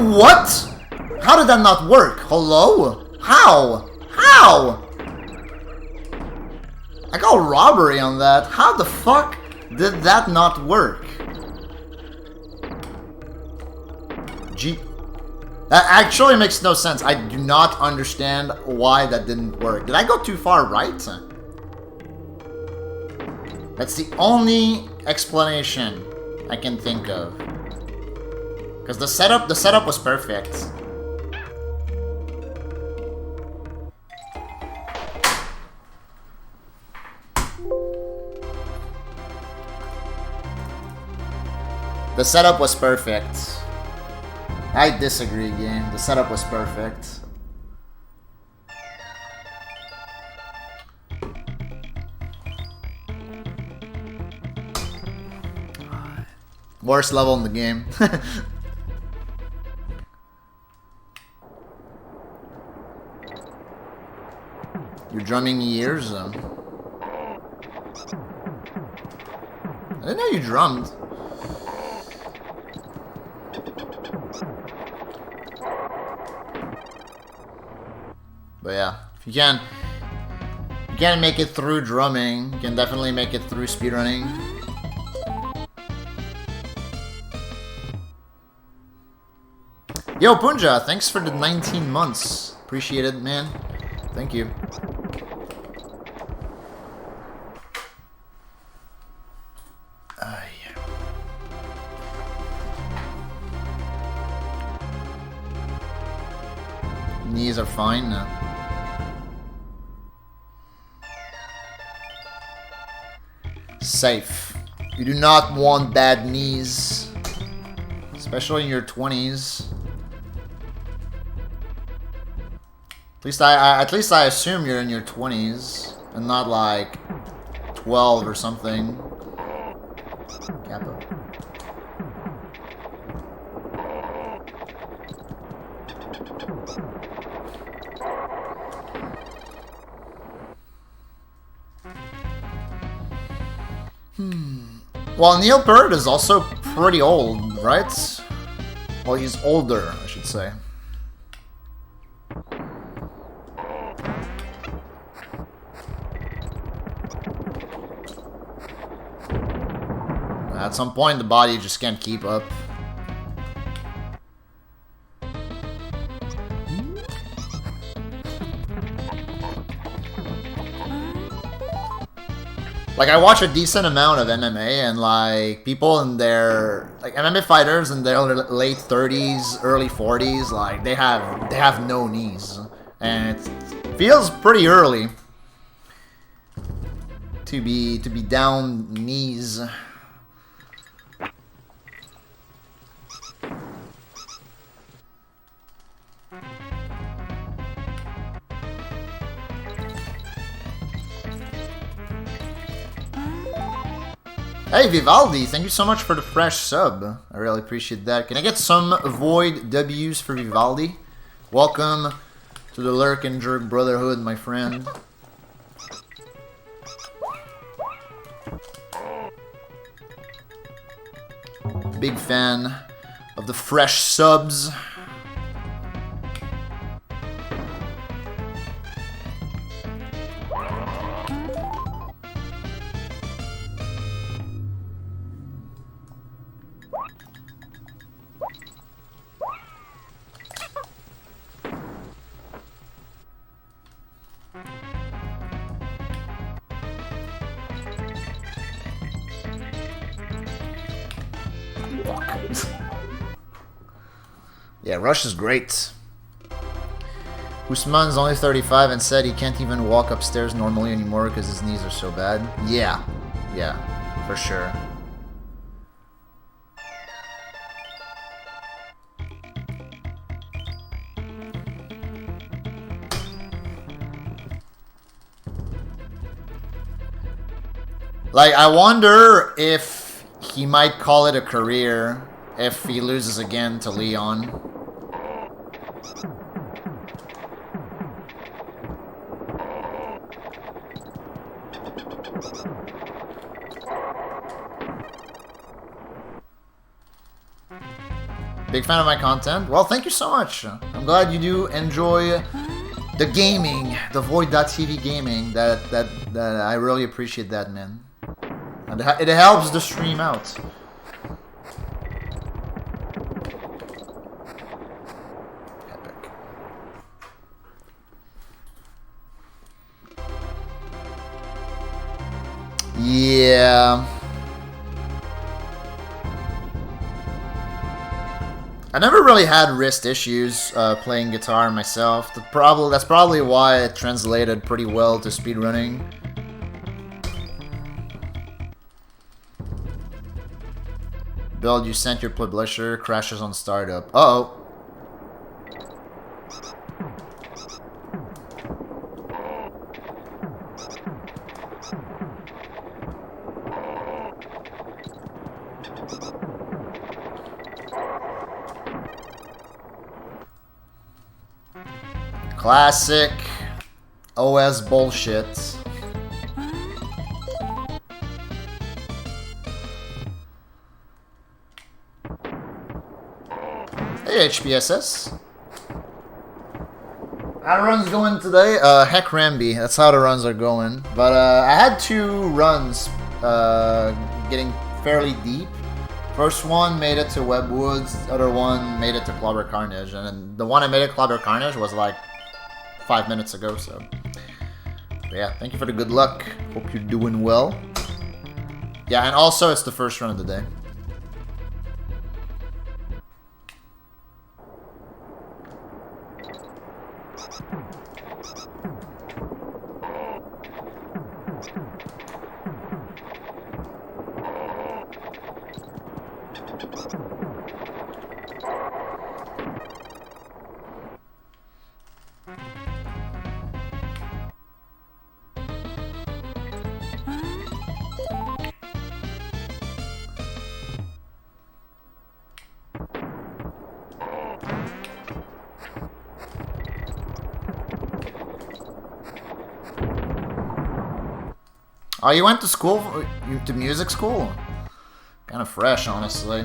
Speaker 1: What? How did that not work? Hello? How? How? I got robbery on that. How the fuck did that not work? That actually makes no sense. I do not understand why that didn't work. Did I go too far right? That's the only explanation I can think of. Because the setup was perfect. The setup was perfect. I disagree, game. The setup was perfect. Worst level in the game. Your drumming years? I didn't know you drummed. But yeah, if you can't make it through drumming, you can definitely make it through speedrunning. Yo, Punja, thanks for the 19 months. Appreciate it, man. Thank you. Yeah. Knees are fine now. Safe. You do not want bad knees. Especially in your 20s. At least I assume you're in your 20s and not like 12 or something. Capo. Well, Neil Peart is also pretty old, right? Well, he's older, I should say. At some point, the body just can't keep up. Like, I watch a decent amount of MMA, and like people in their MMA fighters in their late 30s, early 40s, like they have no knees, and it feels pretty early to be down knees. Hey, Vivaldi, thank you so much for the fresh sub. I really appreciate that. Can I get some Void W's for Vivaldi? Welcome to the Lurk and Jerk Brotherhood, my friend. Big fan of the fresh subs. Yeah, Rush is great. Usman's only 35 and said he can't even walk upstairs normally anymore because his knees are so bad. Yeah, for sure. Like, I wonder if he might call it a career if he loses again to Leon. Big fan of my content? Well, thank you so much. I'm glad you do enjoy the gaming, the Void.tv gaming. That I really appreciate that, man. And it helps the stream out. Epic. Yeah. I never really had wrist issues playing guitar myself. That's probably why it translated pretty well to speedrunning. Build, you sent your publisher, crashes on startup. Uh-oh. Classic OS bullshit. Hey, HPSS. How the runs going today? Heck Ramby. That's how the runs are going. But I had 2 runs getting fairly deep. First one made it to Webwoods. The other one made it to Clobber Carnage. And then the one I made at Clobber Carnage was like 5 minutes ago, so. But yeah, thank you for the good luck. Hope you're doing well. Yeah, and also it's the first run of the day. Oh, you went to school? To music school? Kind of fresh, honestly.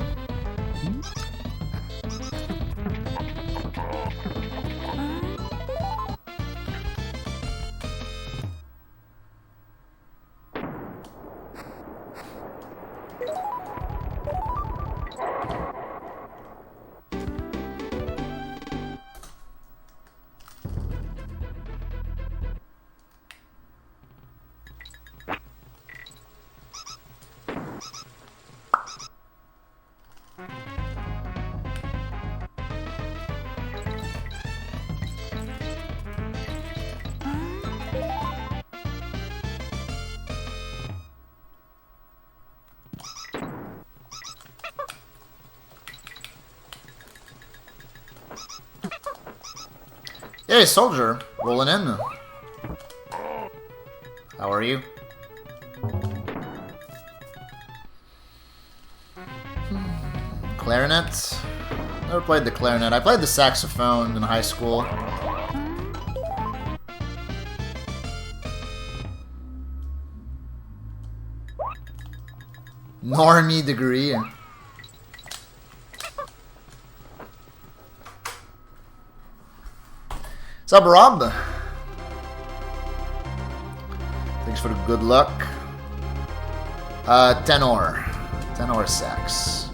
Speaker 1: Hey, soldier, rolling in. How are you? Clarinet? Never played the clarinet. I played the saxophone in high school. Normie degree. What's up, Rob? Thanks for the good luck. Tenor. Tenor sax.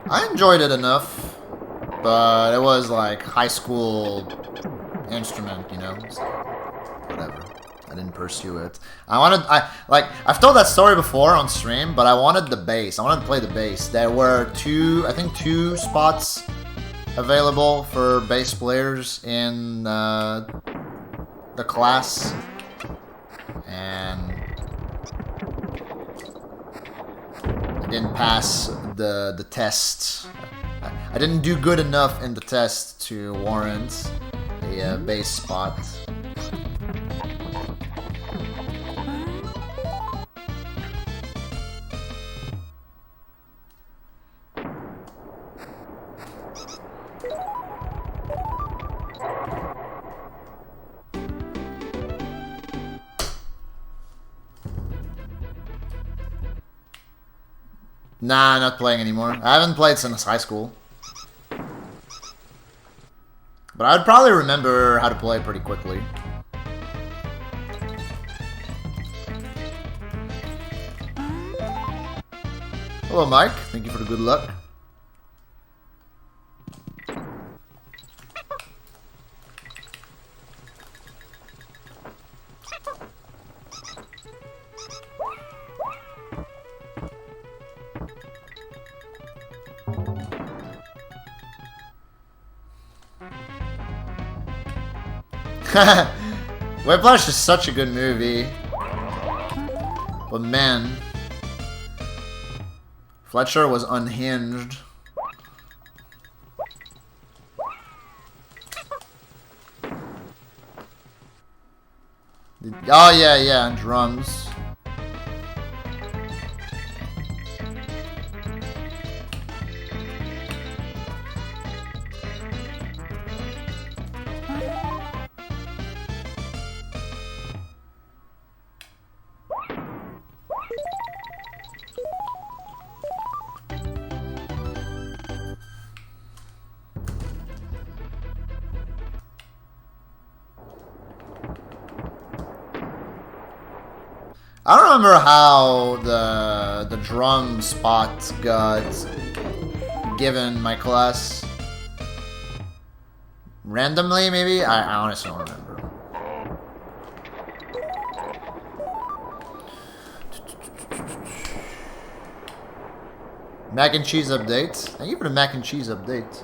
Speaker 1: I enjoyed it enough, but it was like high school instrument, you know, so whatever. I didn't pursue it. I've told that story before on stream, but I wanted the bass. I wanted to play the bass. There were I think two spots available for bass players in the class, and I didn't pass the test. I didn't do good enough in the test to warrant a bass spot. Nah, not playing anymore. I haven't played since high school. But I'd probably remember how to play pretty quickly. Hello, Mike. Thank you for the good luck. Whiplash is such a good movie. But man, Fletcher was unhinged. Oh yeah, drums. I don't remember how the drum spot got given my class. Randomly, maybe? I honestly don't remember. Mac and cheese update. Thank you for the mac and cheese update.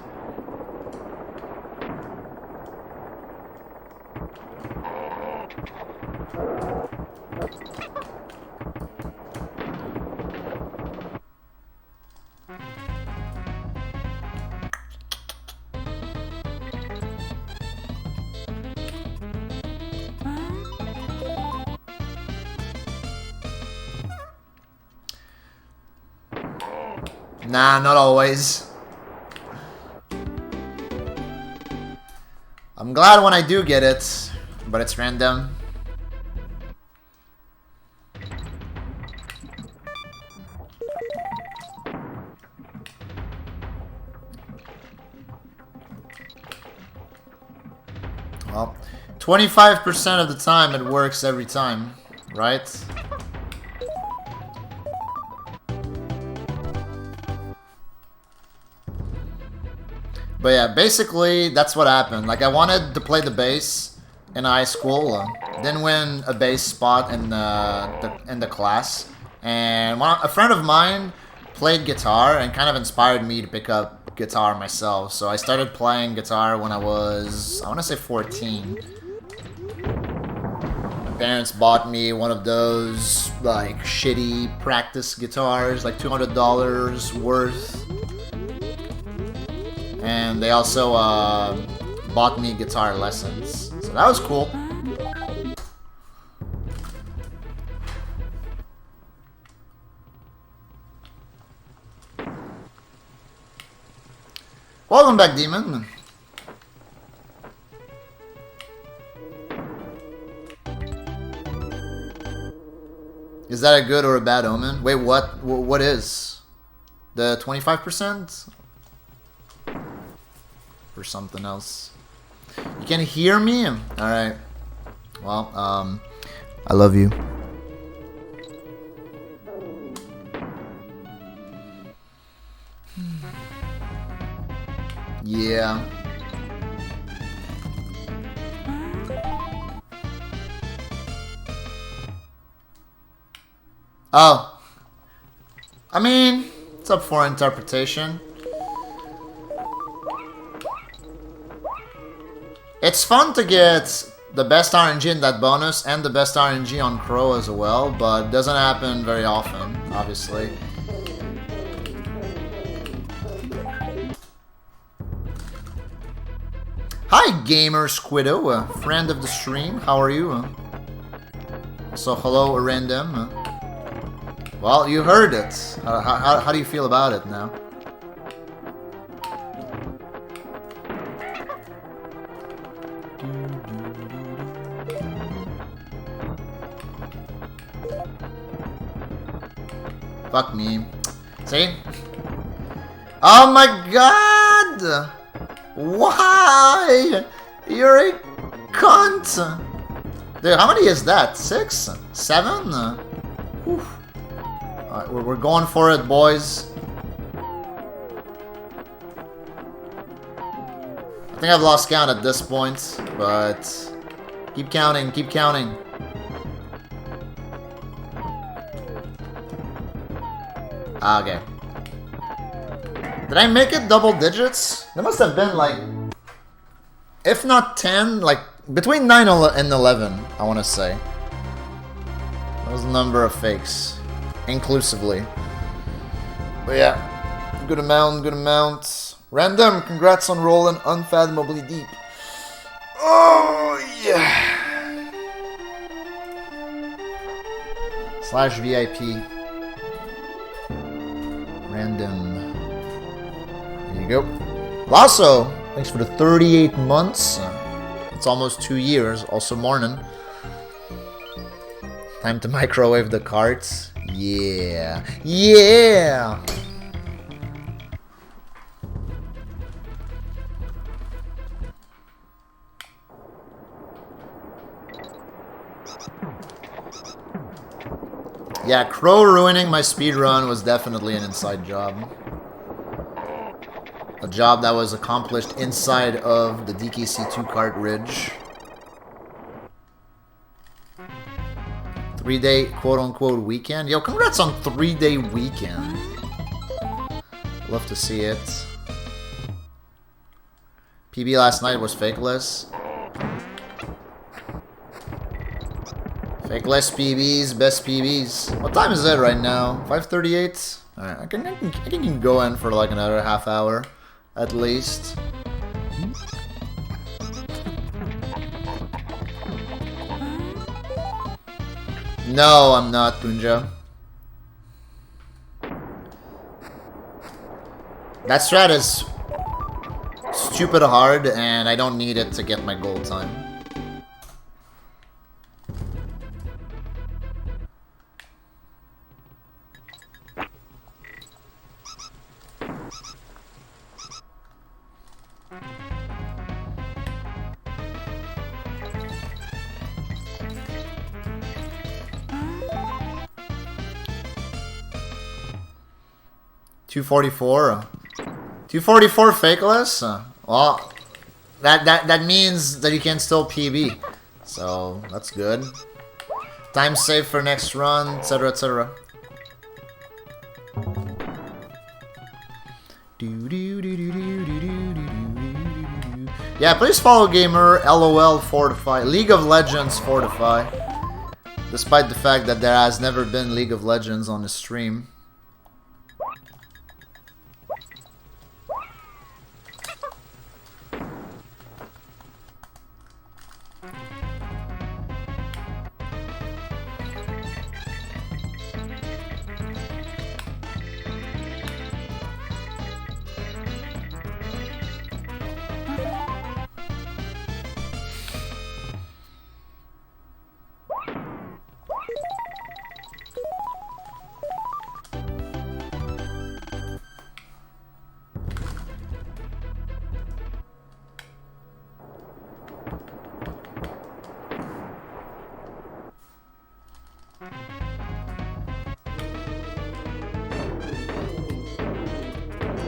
Speaker 1: Nah, not always. I'm glad when I do get it, but it's random. Well, 25% of the time it works every time, right? But yeah, basically that's what happened. Like I wanted to play the bass in high school, didn't win a bass spot in the class, and a friend of mine played guitar and kind of inspired me to pick up guitar myself. So I started playing guitar when I was, I want to say 14. parents bought me one of those like shitty practice guitars, like $200 worth. And they also bought me guitar lessons. So that was cool. Welcome back, Demon. Is that a good or a bad omen? Wait, what? What is? The 25%? Or something else? You can hear me? Alright. Well, I love you. Yeah. Oh. I mean, it's up for interpretation. It's fun to get the best RNG in that bonus and the best RNG on Crow as well, but it doesn't happen very often, obviously. Hi, Gamer Squiddo, a friend of the stream. How are you? So, hello, random. Well, you heard it. How do you feel about it now? Fuck me. See? Oh my god! Why? You're a cunt! Dude, how many is that? 6? 7? Alright, we're going for it, boys. I think I've lost count at this point, but keep counting, keep counting. Okay. Did I make it double digits? There must have been like, if not 10, like between 9 and 11, I want to say. That was the number of fakes, inclusively. But yeah, good amount, good amount. Random, congrats on rolling unfathomably deep. Oh yeah. /VIP. Random. There you go. Lasso, thanks for the 38 months. It's almost 2 years. Also morning. Time to microwave the carts. Yeah. Yeah! Yeah, Crow ruining my speedrun was definitely an inside job. A job that was accomplished inside of the DKC2 cartridge. 3-day quote-unquote weekend. Yo, congrats on 3-day weekend. Love to see it. PB last night was fakeless. Fakeless PBs, best PBs. What time is it right now? 5:38? Alright, I can go in for like another half hour. At least. No, I'm not, Punja. That strat is stupid hard, and I don't need it to get my gold time. $244. $244 fakeless? Well, that means that you can still PB. So that's good. Time saved for next run, etc, etc. Yeah, please follow Gamer LOL Fortify. League of Legends Fortify. Despite the fact that there has never been League of Legends on the stream.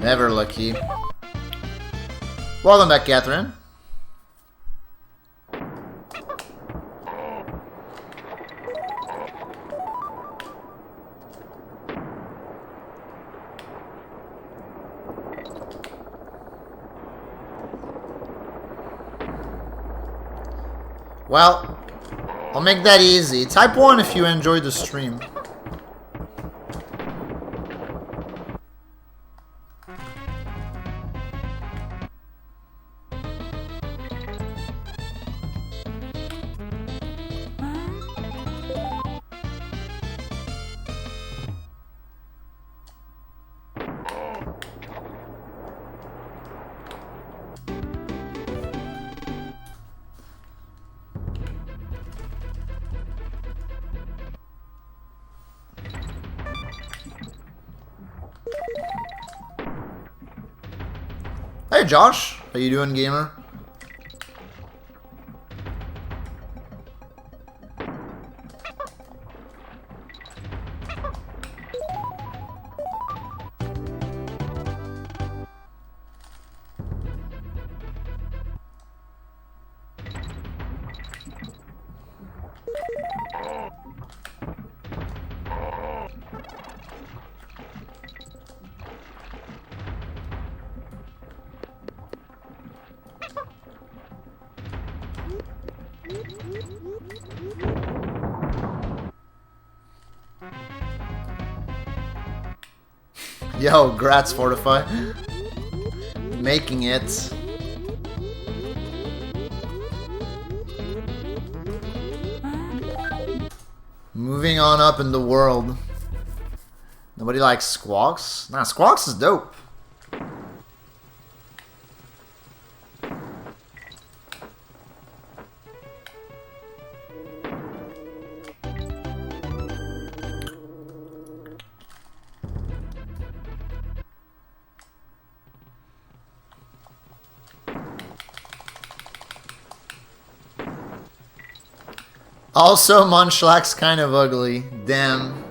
Speaker 1: Never lucky. Welcome back, Catherine. Well, I'll make that easy. Type 1 if you enjoyed the stream. Hey Josh, how you doing, gamer? Yo, grats Fortify. Making it. Moving on up in the world. Nobody likes Squawks? Nah, Squawks is dope. Also, Munchlack's kind of ugly. Damn.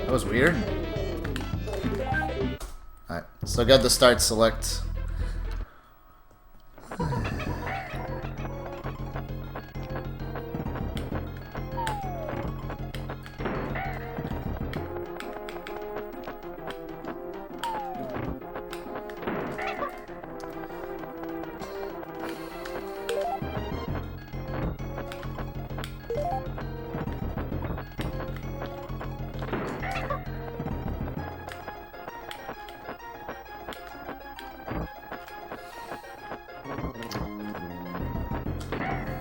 Speaker 1: That was weird. Alright, so I got the start select.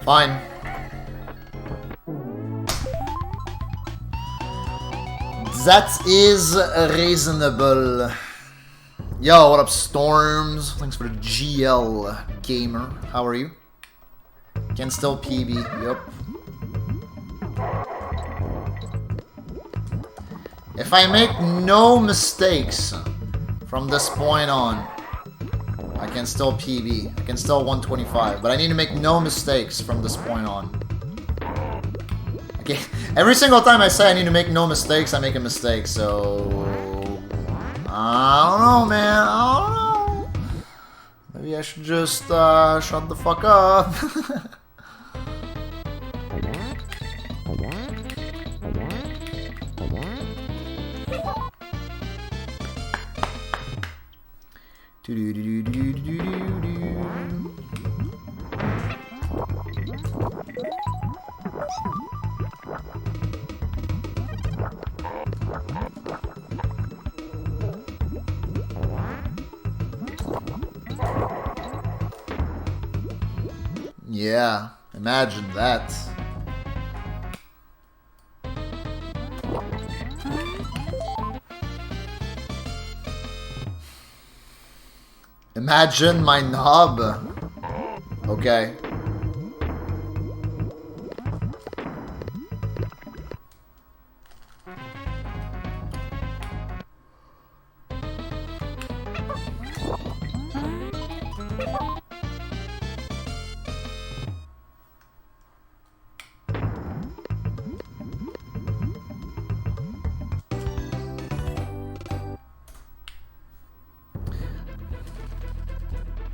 Speaker 1: Fine. That is reasonable. Yo, what up, Storms? Thanks for the GL gamer. How are you? Can still PB. Yup. If I make no mistakes from this point on, I can still PB. I can still 125. But I need to make no mistakes from this point on. Okay. Every single time I say I need to make no mistakes, I make a mistake. So... I don't know, man. I don't know. Maybe I should just shut the fuck up. Yeah, imagine that. Imagine my knob. Okay.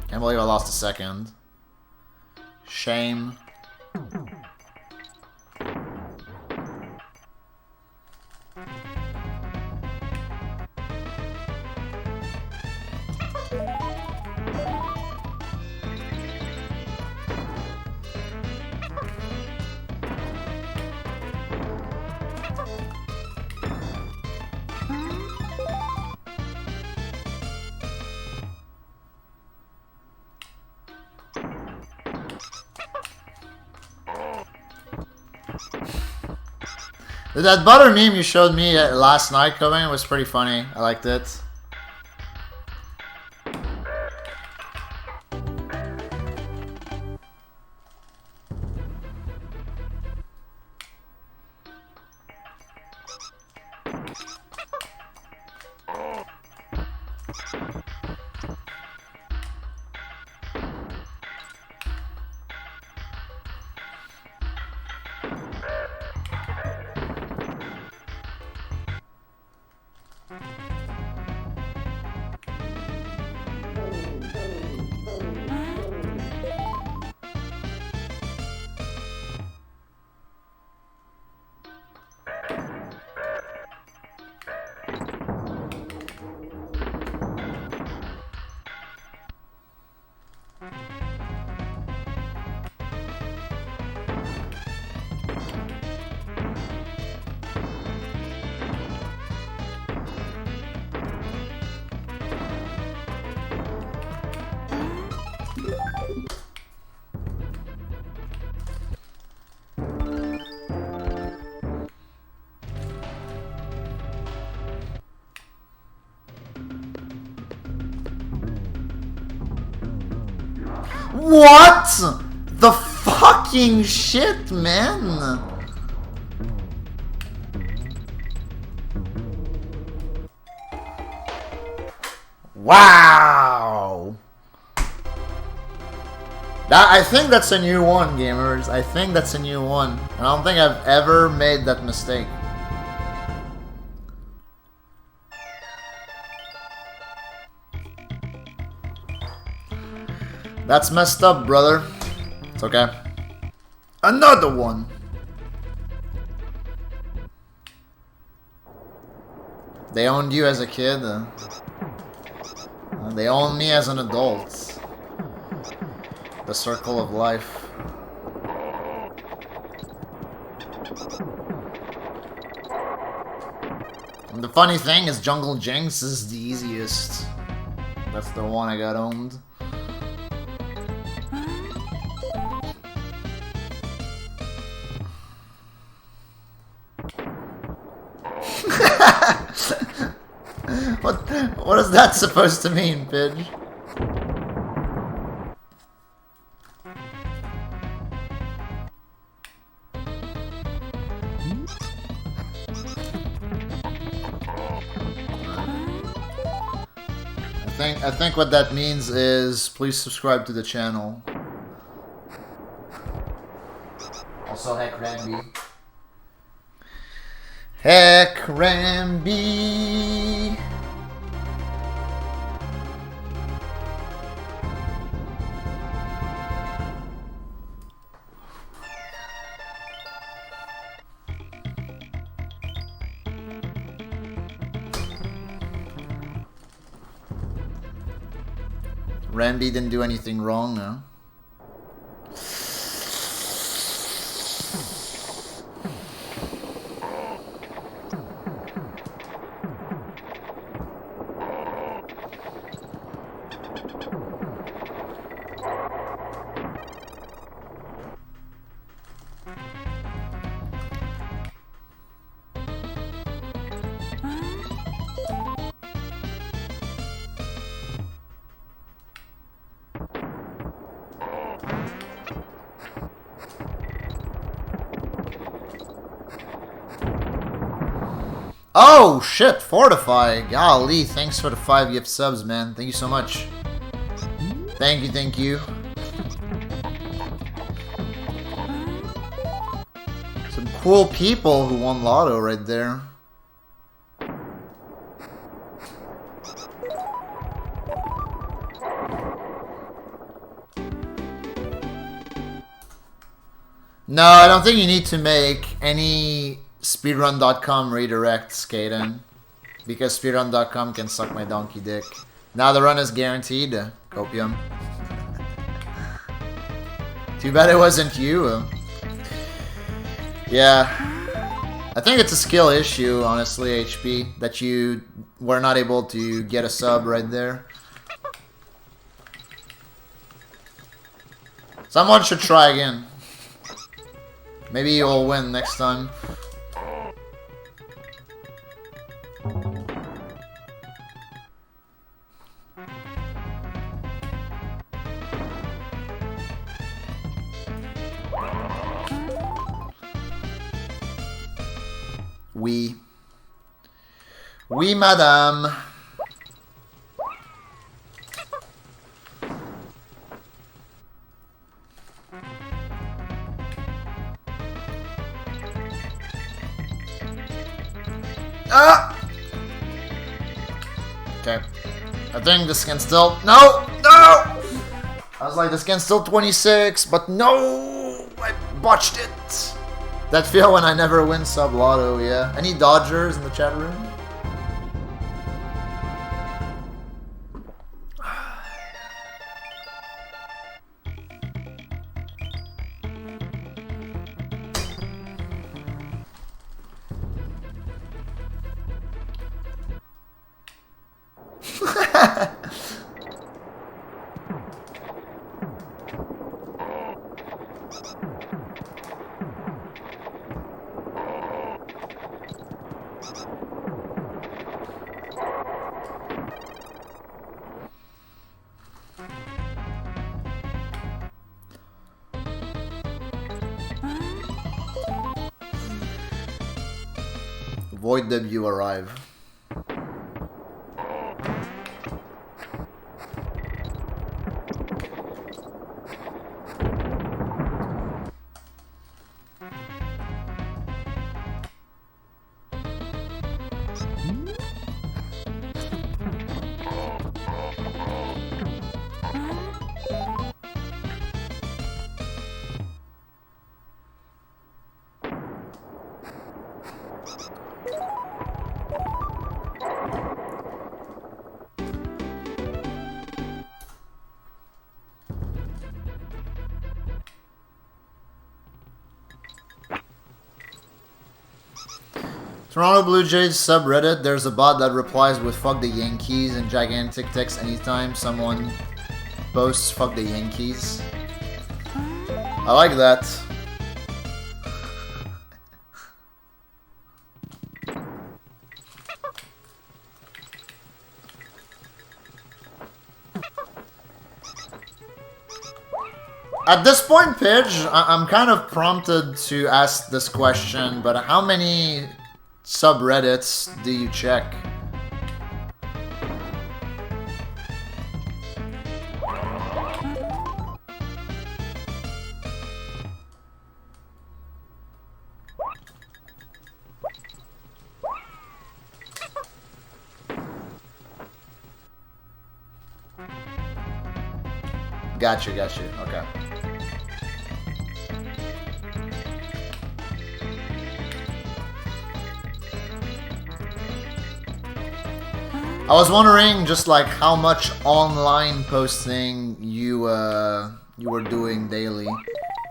Speaker 1: Can't believe I lost a second. Shame. That butter meme you showed me last night, Cobain, was pretty funny. I liked it. What the fucking shit, man? Wow. I think that's a new one, gamers. I think that's a new one. I don't think I've ever made that mistake. That's messed up, brother. It's okay. Another one. They owned you as a kid. They own me as an adult. The circle of life. And the funny thing is Jungle Jinx is the easiest. That's the one I got owned. What is that supposed to mean, Pidge? I think what that means is please subscribe to the channel. Also, heck Ramby. Heck Ramby. Ramby didn't do anything wrong, no? Oh shit, Fortify. Golly, thanks for the 5 gift subs, man. Thank you so much. Thank you, thank you. Some cool people who won Lotto right there. No, I don't think you need to make any speedrun.com redirects, Kaden, because speedrun.com can suck my donkey dick. Now the run is guaranteed, Copium. Too bad it wasn't you. Yeah, I think it's a skill issue, honestly, HP, that you were not able to get a sub right there. Someone should try again. Maybe you'll win next time. Oui, madame. Ah! Okay. I think this can still... No! No! I was like, this can still 26, but no! I botched it! That feel when I never win sub lotto, yeah. Any Dodgers in the chat room? Void debut arrive. Toronto Blue Jays subreddit, there's a bot that replies with "fuck the Yankees" and gigantic text anytime someone posts "fuck the Yankees." I like that. At this point, Pidge, I'm kind of prompted to ask this question, but how many subreddits do you check? Gotcha, gotcha. Okay. I was wondering just like how much online posting you were doing daily.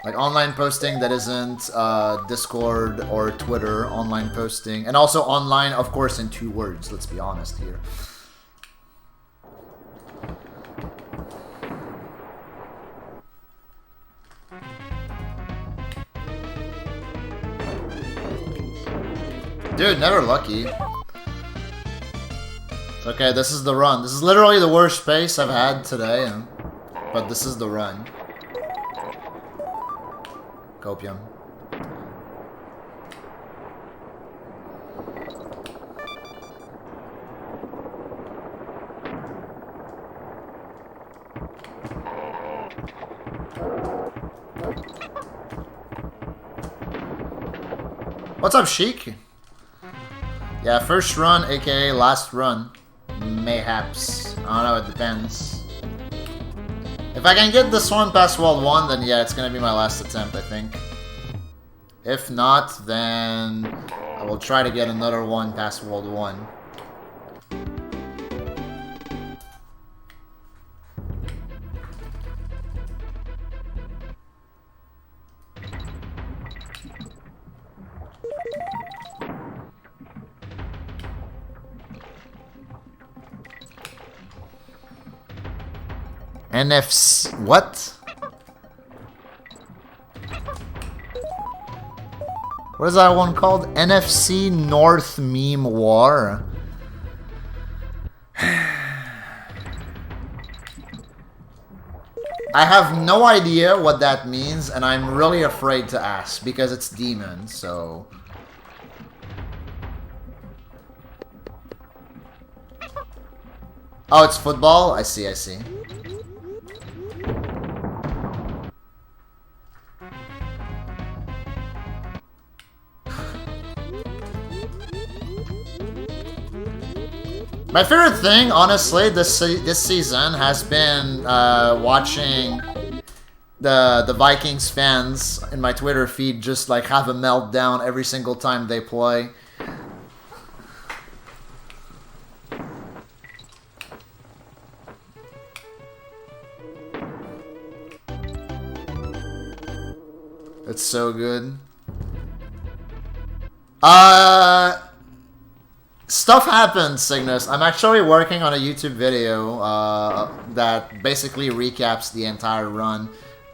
Speaker 1: Like online posting that isn't Discord or Twitter, online posting. And also online, of course, in 2 words, let's be honest here. Dude, never lucky. Okay, this is the run. This is literally the worst pace I've had today, but this is the run. Copium. What's up, Sheik? Yeah, first run, aka last run. Mayhaps. I don't know, it depends. If I can get this one past World 1, then yeah, it's gonna be my last attempt, I think. If not, then I will try to get another one past World 1. NFC... What? What is that one called? NFC North Meme War? I have no idea what that means, and I'm really afraid to ask, because it's demon, so... Oh, it's football? I see, I see. My favorite thing, honestly, this season has been watching the Vikings fans in my Twitter feed just like have a meltdown every single time they play. It's so good. Stuff happens, Cygnus. I'm actually working on a YouTube video that basically recaps the entire run.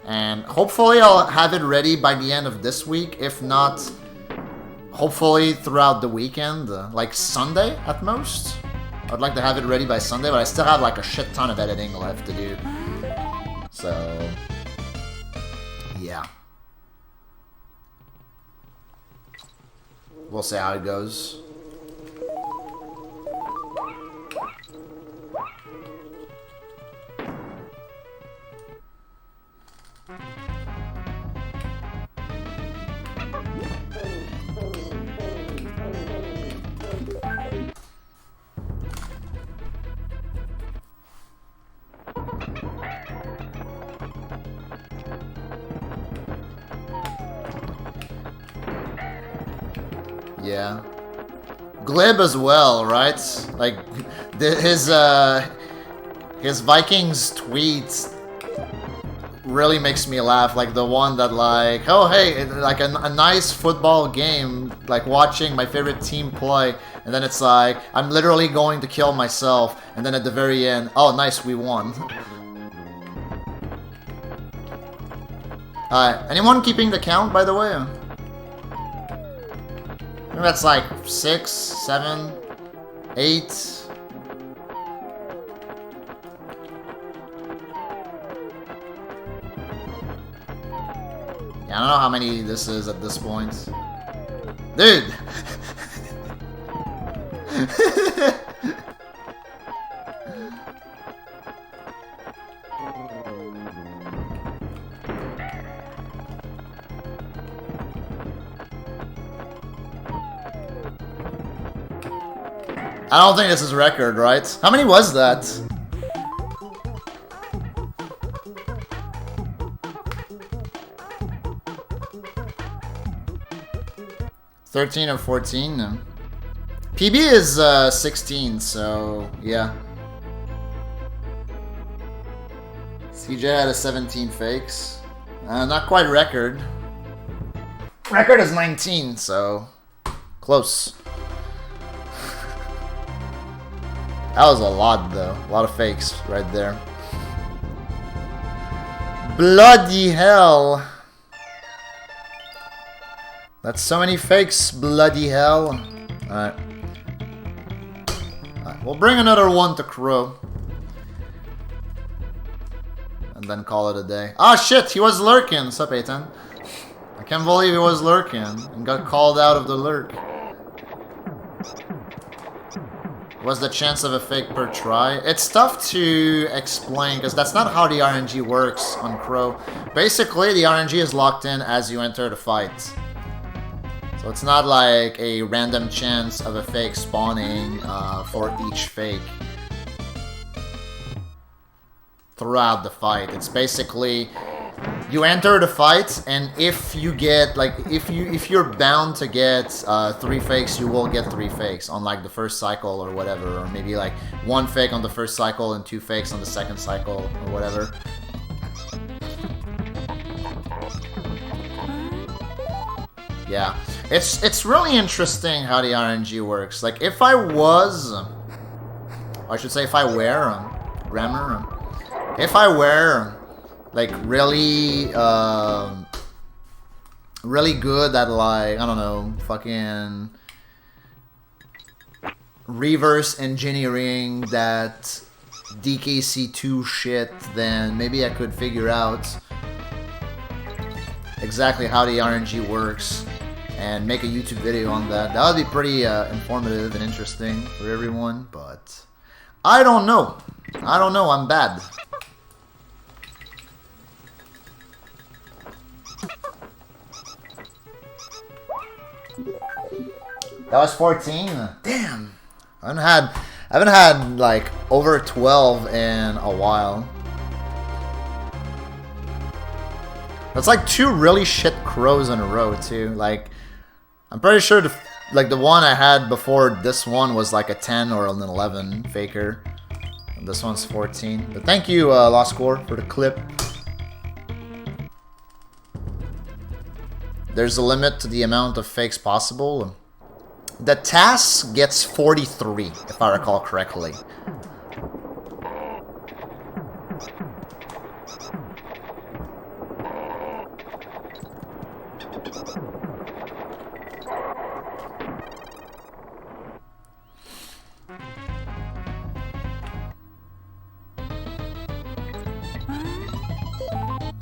Speaker 1: And hopefully I'll have it ready by the end of this week. If not, hopefully throughout the weekend. Like Sunday at most. I'd like to have it ready by Sunday, but I still have like a shit ton of editing left to do. So, yeah. We'll see how it goes. Yeah. Glib as well, right? Like, his Vikings tweets really makes me laugh. Like the one that like, oh hey, like a nice football game, like watching my favorite team play, and then it's like, I'm literally going to kill myself, and then at the very end, oh nice, we won. Anyone keeping the count, by the way? I think that's like 6, 7, 8. Yeah, I don't know how many this is at this point. Dude! I don't think this is record, right? How many was that? $13 or 14? No. PB is 16, so yeah. CJ had a 17 fakes. Not quite record. Record is 19, so close. That was a lot, though. A lot of fakes right there. Bloody hell. That's so many fakes, bloody hell. Alright. We'll bring another one to Crow. And then call it a day. Ah, shit, he was lurking. Sup, Ethan? I can't believe he was lurking and got called out of the lurk. What's the chance of a fake per try? It's tough to explain because that's not how the RNG works on Crow. Basically, the RNG is locked in as you enter the fight. So it's not like a random chance of a fake spawning for each fake throughout the fight. It's basically you enter the fight, and if you get if you're bound to get 3 fakes, you will get 3 fakes on like the first cycle or whatever, or maybe like 1 fake on the first cycle and 2 fakes on the second cycle or whatever. Yeah, it's really interesting how the RNG works. Like if I was, I should say if I were grammar, if I were like really really good at like, I don't know, fucking reverse engineering that DKC2 shit, then maybe I could figure out exactly how the RNG works and make a YouTube video on that. That would be pretty informative and interesting for everyone, but I don't know. I don't know, I'm bad. That was 14? Damn. I haven't had like over 12 in a while. That's like 2 really shit Crows in a row too. Like I'm pretty sure the one I had before this one was like a 10 or an 11 faker. And this one's 14. But thank you, Lost Score, for the clip. There's a limit to the amount of fakes possible. The task gets 43, if I recall correctly.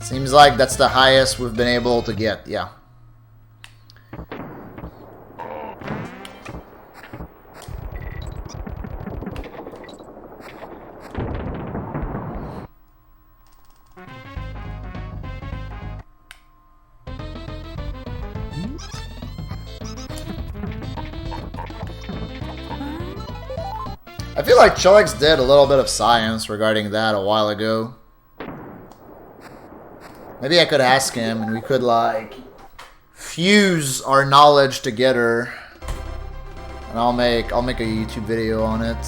Speaker 1: Seems like that's the highest we've been able to get, yeah. I feel like Chillex did a little bit of science regarding that a while ago. Maybe I could ask him and we could like fuse our knowledge together. And I'll make a YouTube video on it.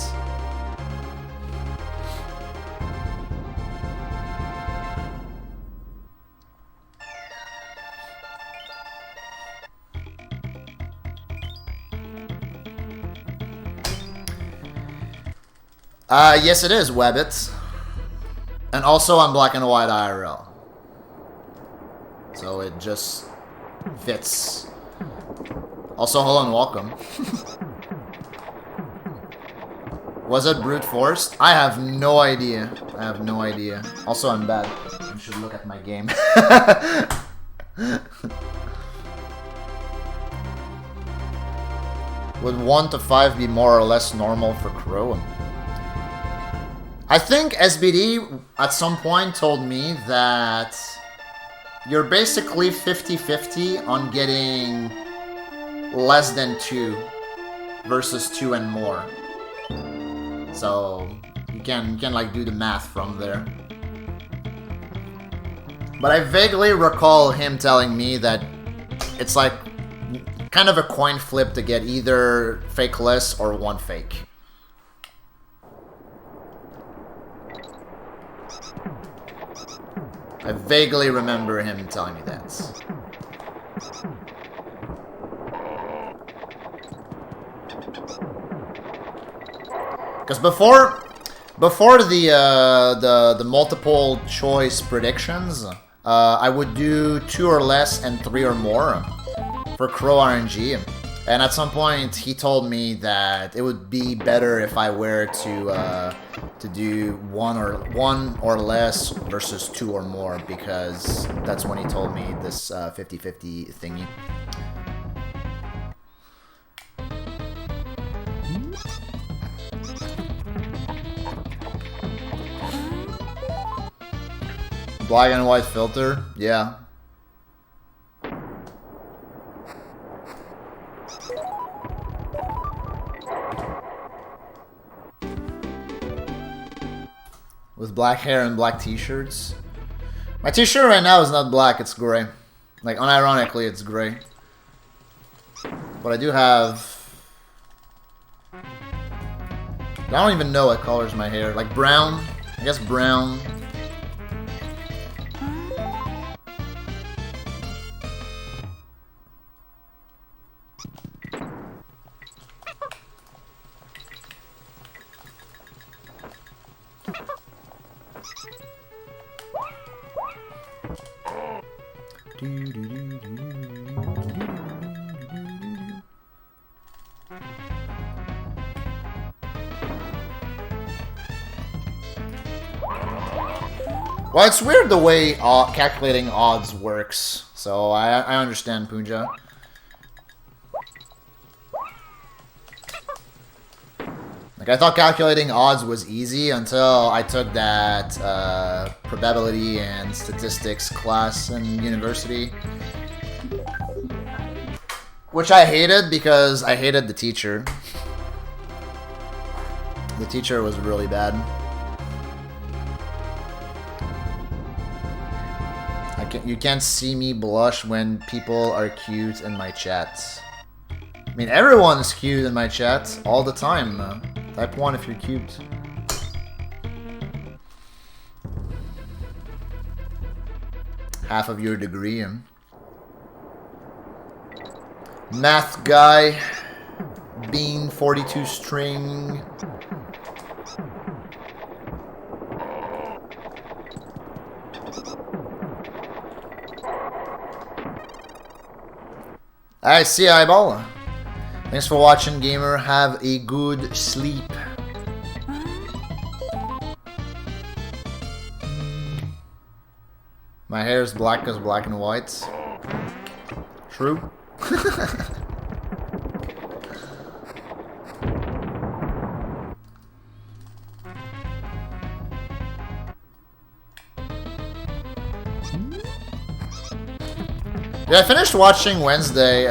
Speaker 1: Yes it is, Webbit. And also on Black and White IRL. So it just fits. Also, hello and welcome. Was it brute forced? I have no idea. I have no idea. Also, I'm bad. I should look at my game. Would 1 to 5 be more or less normal for Crow? I think SBD at some point told me that you're basically 50-50 on getting less than 2 versus 2 and more. So you can like do the math from there. But I vaguely recall him telling me that it's like kind of a coin flip to get either fakeless or one fake. I vaguely remember him telling me that. Because before the multiple choice predictions, I would do 2 or less and 3 or more for Crow RNG. And at some point, he told me that it would be better if I were to do one or less versus 2 or more, because that's when he told me this 50-50 thingy. Black and white filter, yeah. With black hair and black t-shirts. My t-shirt right now is not black, it's gray. Like, unironically, it's gray. But I do have... I don't even know what colors my hair. Like brown? I guess brown. Well, it's weird the way calculating odds works, so I understand, Punja. Like, I thought calculating odds was easy until I took that probability and statistics class in university. Which I hated because I hated the teacher. The teacher was really bad. You can't see me blush when people are cute in my chat. I mean, everyone is cute in my chat all the time. Type 1 if you're cute. Half of your degree. Math guy. Bean 42 string. I see eyeball. Thanks for watching, gamer. Have a good sleep. My hair is black because black and white. True. Yeah, I finished watching Wednesday,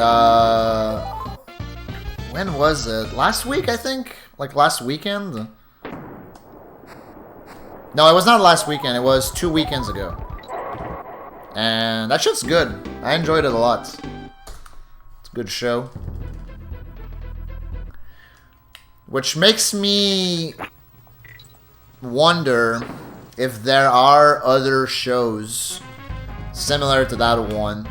Speaker 1: when was it? Last week, I think? Like last weekend? No, it was not last weekend, it was 2 weekends ago. And that shit's good. I enjoyed it a lot. It's a good show. Which makes me wonder if there are other shows similar to that one.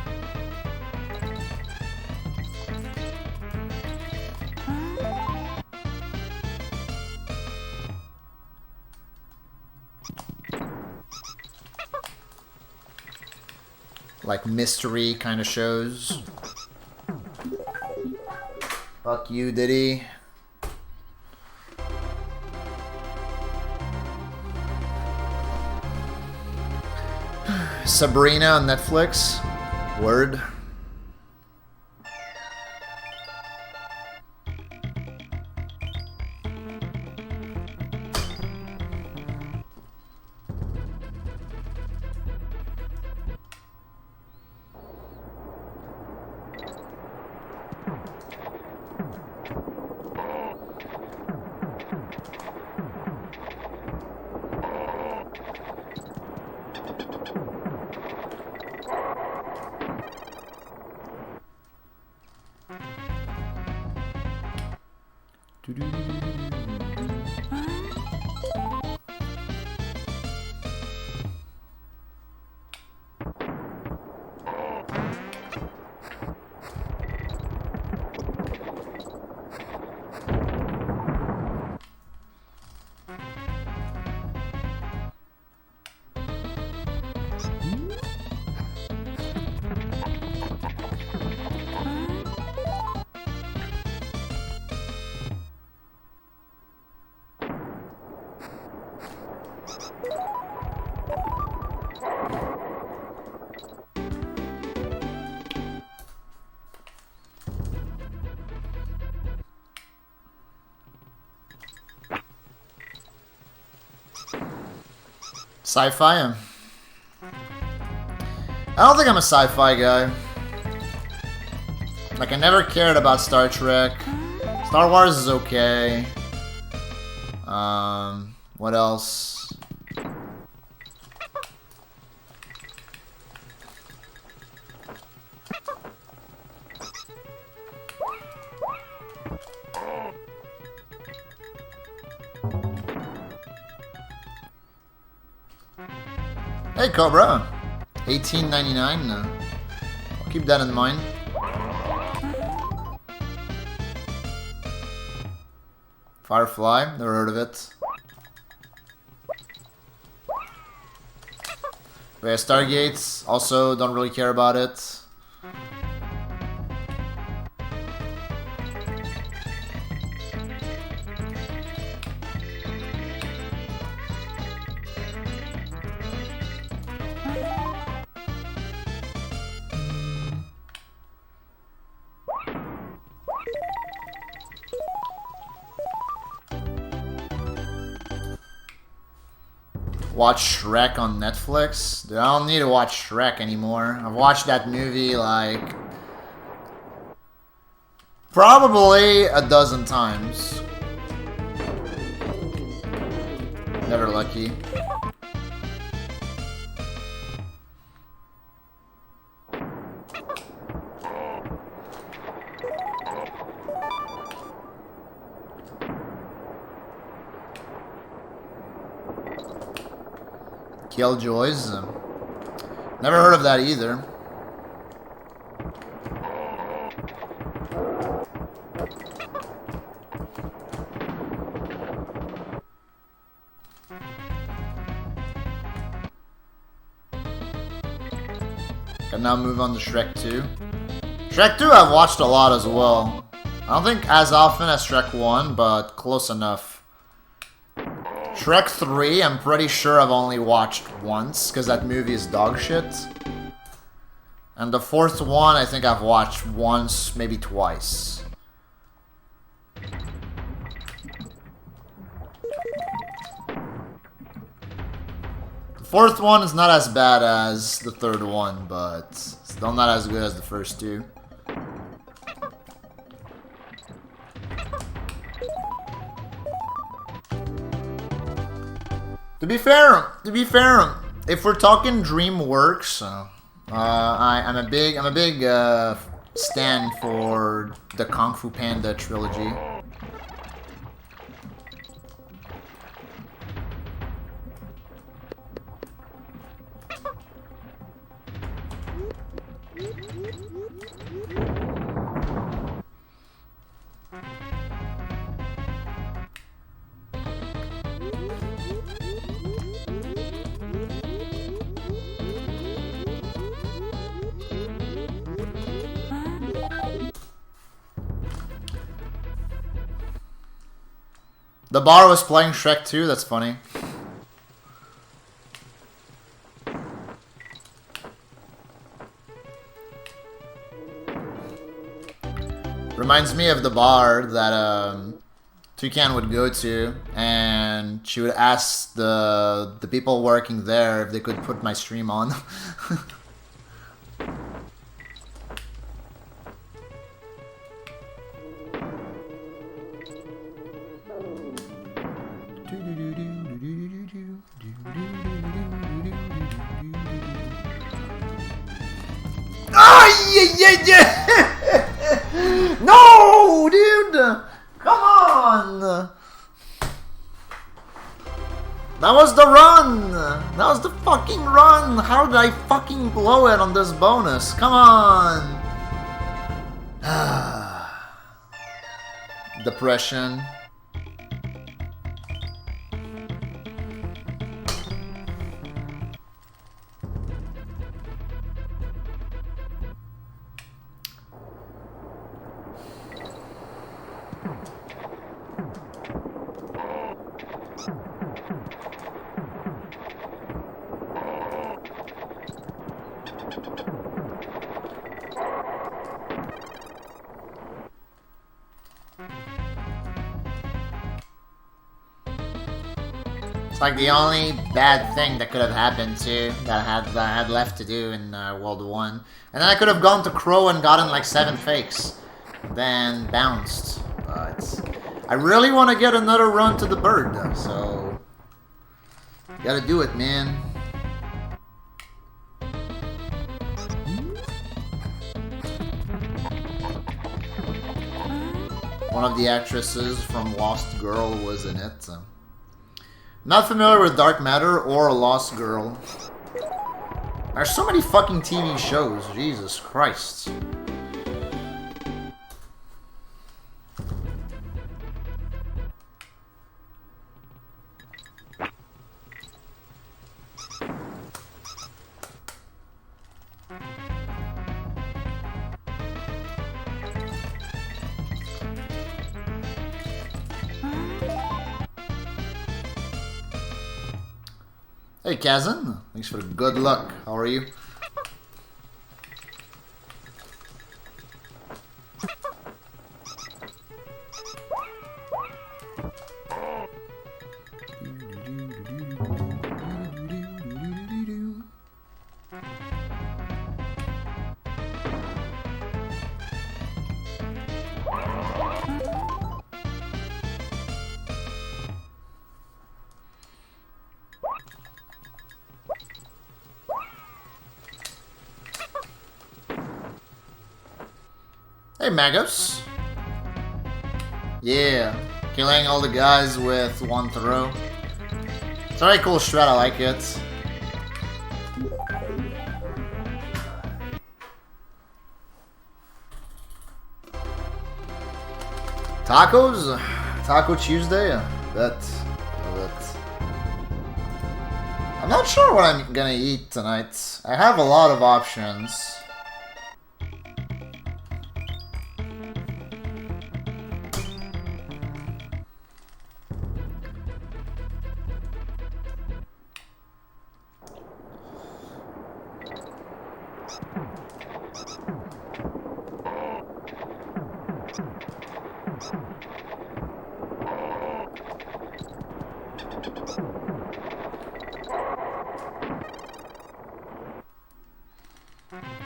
Speaker 1: Like mystery kind of shows. Fuck you, Diddy. Sabrina on Netflix. Word. Sci-fi? I don't think I'm a sci-fi guy. Like, I never cared about Star Trek. Star Wars is okay. What else? Hey Cobra, $18.99. I'll keep that in mind. Firefly, never heard of it. But yeah, Stargates, also don't really care about it. Watch Shrek on Netflix? Dude, I don't need to watch Shrek anymore. I've watched that movie like probably a dozen times. Never lucky. Killjoys. Never heard of that either. Can now move on to Shrek 2. Shrek 2 I've watched a lot as well. I don't think as often as Shrek 1, but close enough. Shrek 3, I'm pretty sure I've only watched once, because that movie is dog shit. And the fourth one, I think I've watched once, maybe twice. The fourth one is not as bad as the third one, but still not as good as the first two. To be fair, if we're talking DreamWorks, I'm a big stan for the Kung Fu Panda trilogy. The bar was playing Shrek 2, that's funny. Reminds me of the bar that Toucan would go to, and she would ask the people working there if they could put my stream on. Yeah. No, dude! Come on! run! That was the run! That was the fucking run! How did I fucking blow it on this bonus? Come on! Depression. It's like the only bad thing that could have happened too, that I had left to do in World 1. And then I could have gone to Crow and gotten like 7 fakes. Then bounced. But I really want to get another run to the bird, so gotta do it, man. One of the actresses from Lost Girl was in it. So. Not familiar with Dark Matter or Lost Girl. There's so many fucking TV shows, Jesus Christ. Hey Kazan, thanks for the good luck. How are you? Hey Magos. Yeah, killing all the guys with one throw. It's a very cool strat, I like it. Tacos? Taco Tuesday? Bet. I'm not sure what I'm gonna eat tonight. I have a lot of options.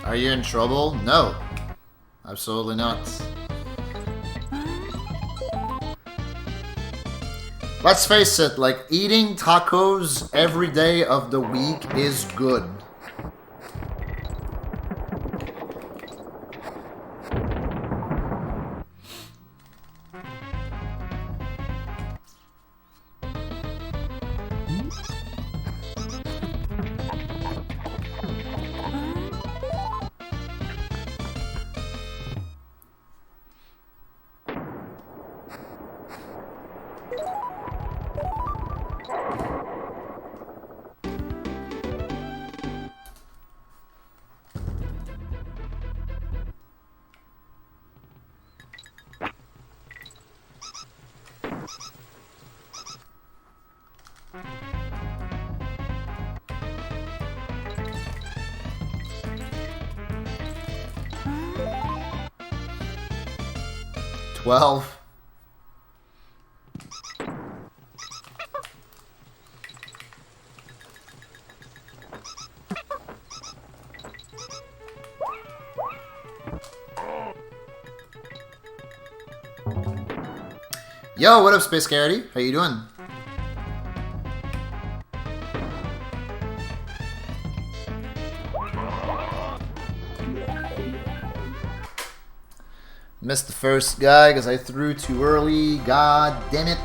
Speaker 1: Are you in trouble? No. Absolutely not. Let's face it, like, eating tacos every day of the week is good. Well, yo, what up, Space Carity? How you doing? Missed the first guy because I threw too early. God damn it.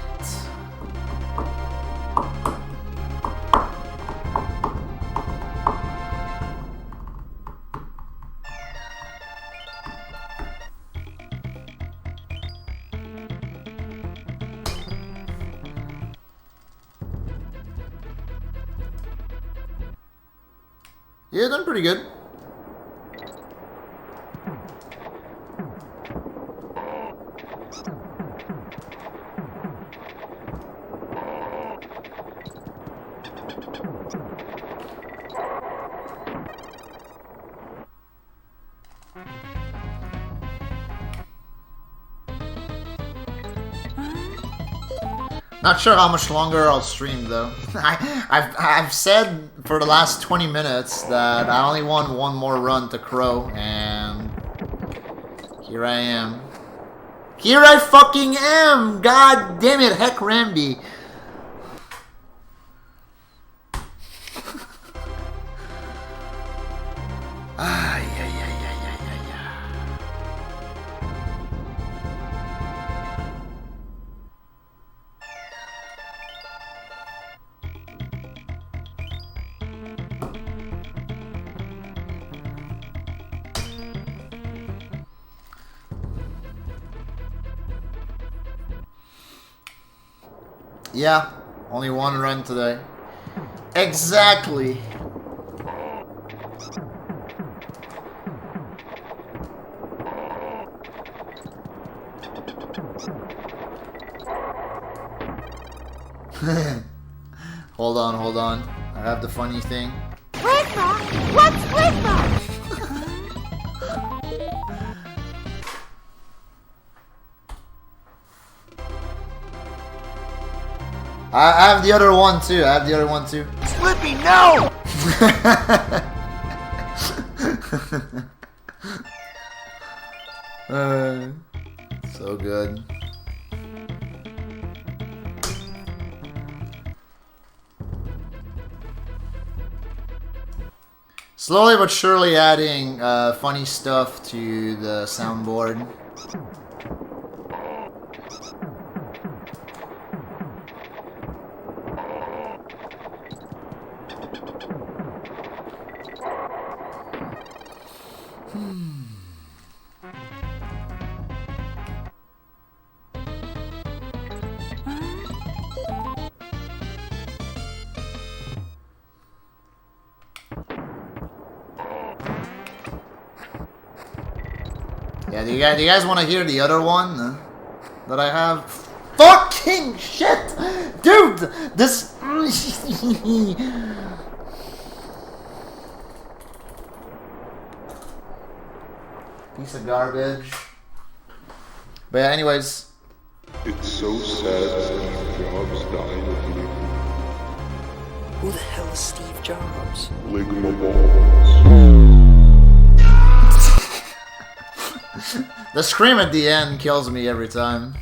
Speaker 1: Yeah, done pretty good. Not sure how much longer I'll stream though. I've said for the last 20 minutes that I only want one more run to Crow, and here I am. Here I fucking am! God damn it, heck Ramby. Yeah, only one run today. Exactly. Hold on, hold on. I have the funny thing.
Speaker 2: Grandma, what's Grandma?
Speaker 1: I have the other one too. I have the other one too.
Speaker 2: Slippy, no!
Speaker 1: So good. Slowly but surely adding funny stuff to the soundboard. Yeah, do you guys want to hear the other one that I have? Fucking shit! Dude! This... piece of garbage. But yeah, anyways.
Speaker 3: It's so sad Steve Jobs died.
Speaker 4: Who the hell is Steve Jobs?
Speaker 3: Lick my balls.
Speaker 1: The scream at the end kills me every time.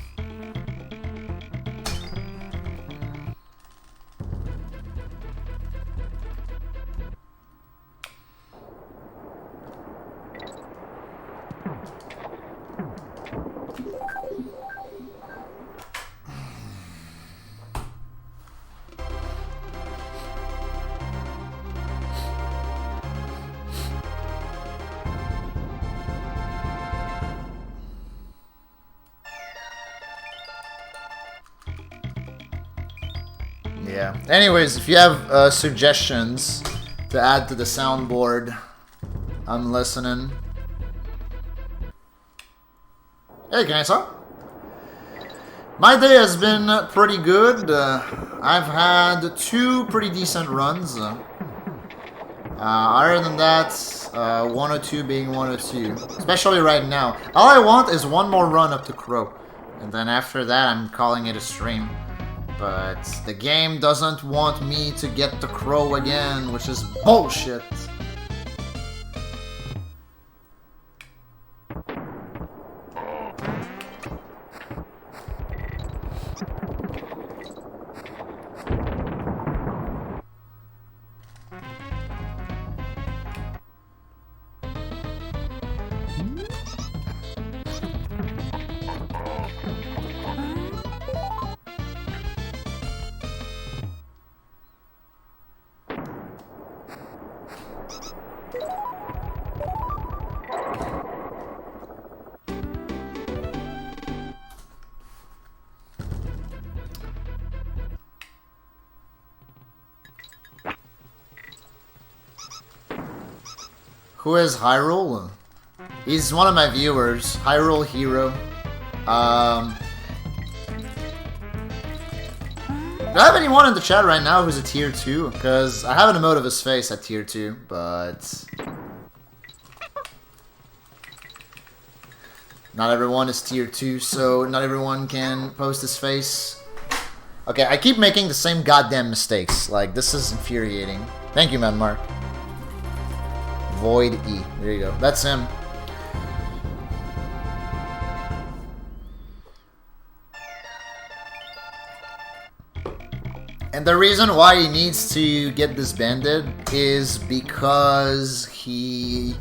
Speaker 1: Yeah. Anyways, if you have suggestions to add to the soundboard, I'm listening. Hey, can I talk? My day has been pretty good. I've had 2 pretty decent runs. Other than that, 102 being 102. Especially right now. All I want is one more run up to Crow. And then after that, I'm calling it a stream. But the game doesn't want me to get to Crow again, which is bullshit. Who is Hyrule? He's one of my viewers. Hyrule Hero. Do I have anyone in the chat right now who's a tier 2? Because I have an emote of his face at tier 2, but... not everyone is tier 2, so not everyone can post his face. Okay, I keep making the same goddamn mistakes. Like, this is infuriating. Thank you, man, Mark. Void E. There you go. That's him. And the reason why he needs to get disbanded is because he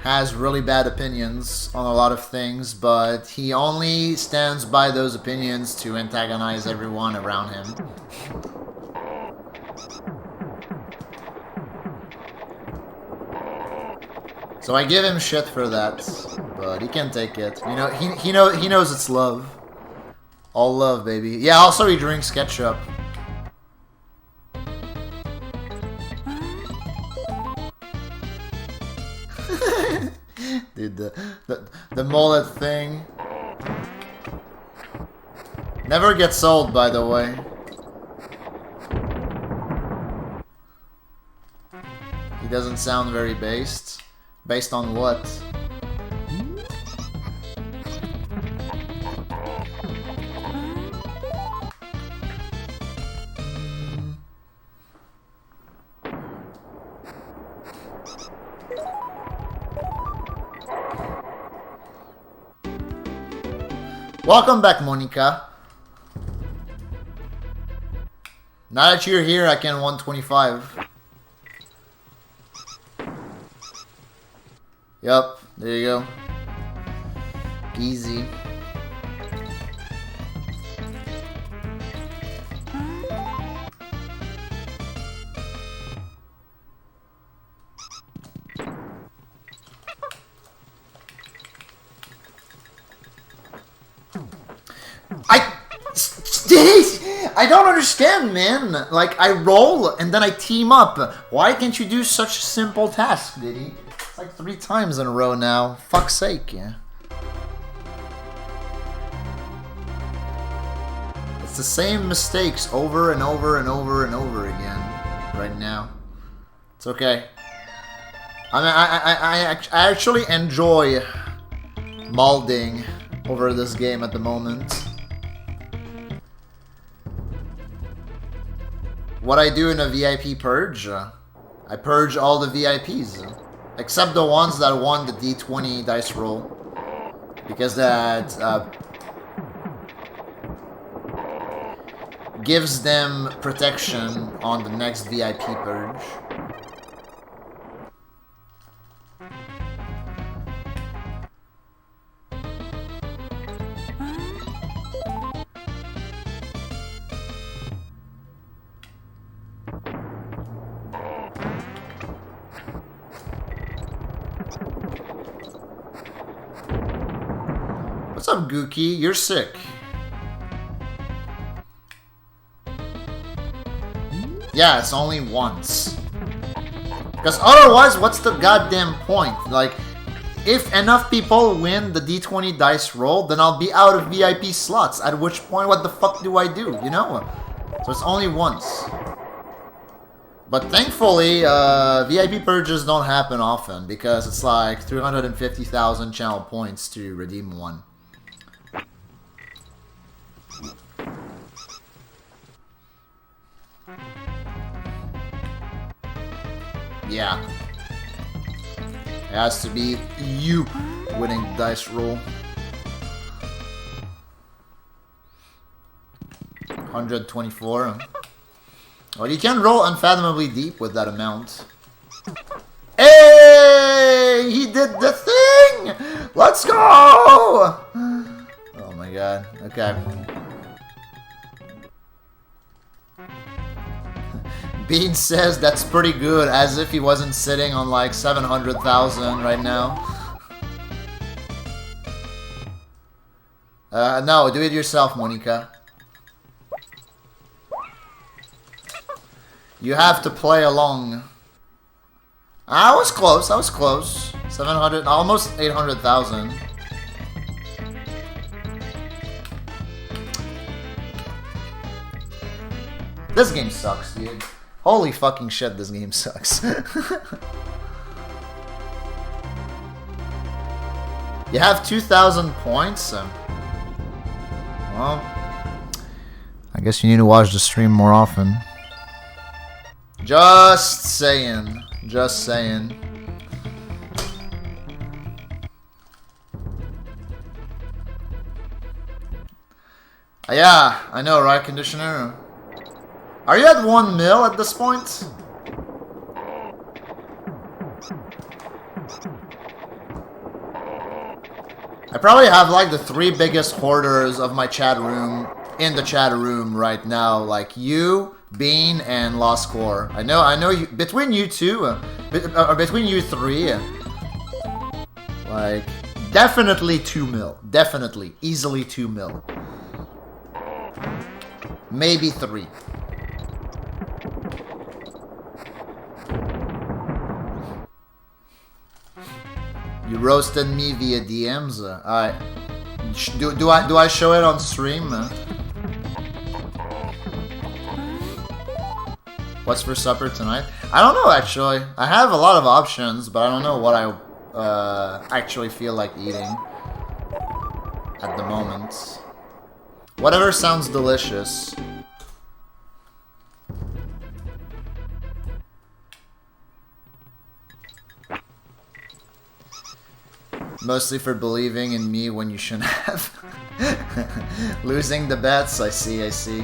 Speaker 1: has really bad opinions on a lot of things, but he only stands by those opinions to antagonize everyone around him. So I give him shit for that, but he can take it. You know, he knows it's love. All love, baby. Yeah, also he drinks ketchup. Dude, the mullet thing never gets old, by the way. He doesn't sound very based. Based on what? Welcome back, Monica. Now that you're here, I can 125. Yup, there you go. Easy. I don't understand, man. Like, I roll and then I team up. Why can't you do such a simple task, Diddy? It's like 3 times in a row now. Fuck's sake, yeah. It's the same mistakes over and over and over and over again right now. It's okay. I mean, I actually enjoy molding over this game at the moment. What I do in a VIP purge, I purge all the VIPs, except the ones that won the D20 dice roll, because that gives them protection on the next VIP purge. What's up, Gookie? You're sick. Yeah, it's only once. Because otherwise, what's the goddamn point? Like, if enough people win the D20 dice roll, then I'll be out of VIP slots. At which point, what the fuck do I do? You know? So it's only once. But thankfully, VIP purges don't happen often, because it's like 350,000 channel points to redeem one. Yeah. It has to be you winning the dice roll. 124. Well, you can roll unfathomably deep with that amount. Hey! He did the thing! Let's go! Oh my god. Okay. Bean says that's pretty good, as if he wasn't sitting on like 700,000 right now. No, do it yourself, Monica. You have to play along. I was close. I was close. 700, almost 800,000. This game sucks, dude. Holy fucking shit, this game sucks. You have 2,000 points? Well, I guess you need to watch the stream more often. Just saying. Just saying. Yeah, I know, right, Conditioner? Are you at 1 mil at this point? I probably have like the 3 biggest hoarders of my chat room in the chat room right now, like you, Bean, and Lost Core. I know you, between you two, or between you 3, like definitely 2 mil, definitely, easily 2 mil, maybe 3. You roasted me via DMs. Alright. Do I show it on stream? What's for supper tonight? I don't know actually. I have a lot of options, but I don't know what I actually feel like eating at the moment. Whatever sounds delicious. Mostly for believing in me when you shouldn't have. Losing the bets, I see, I see.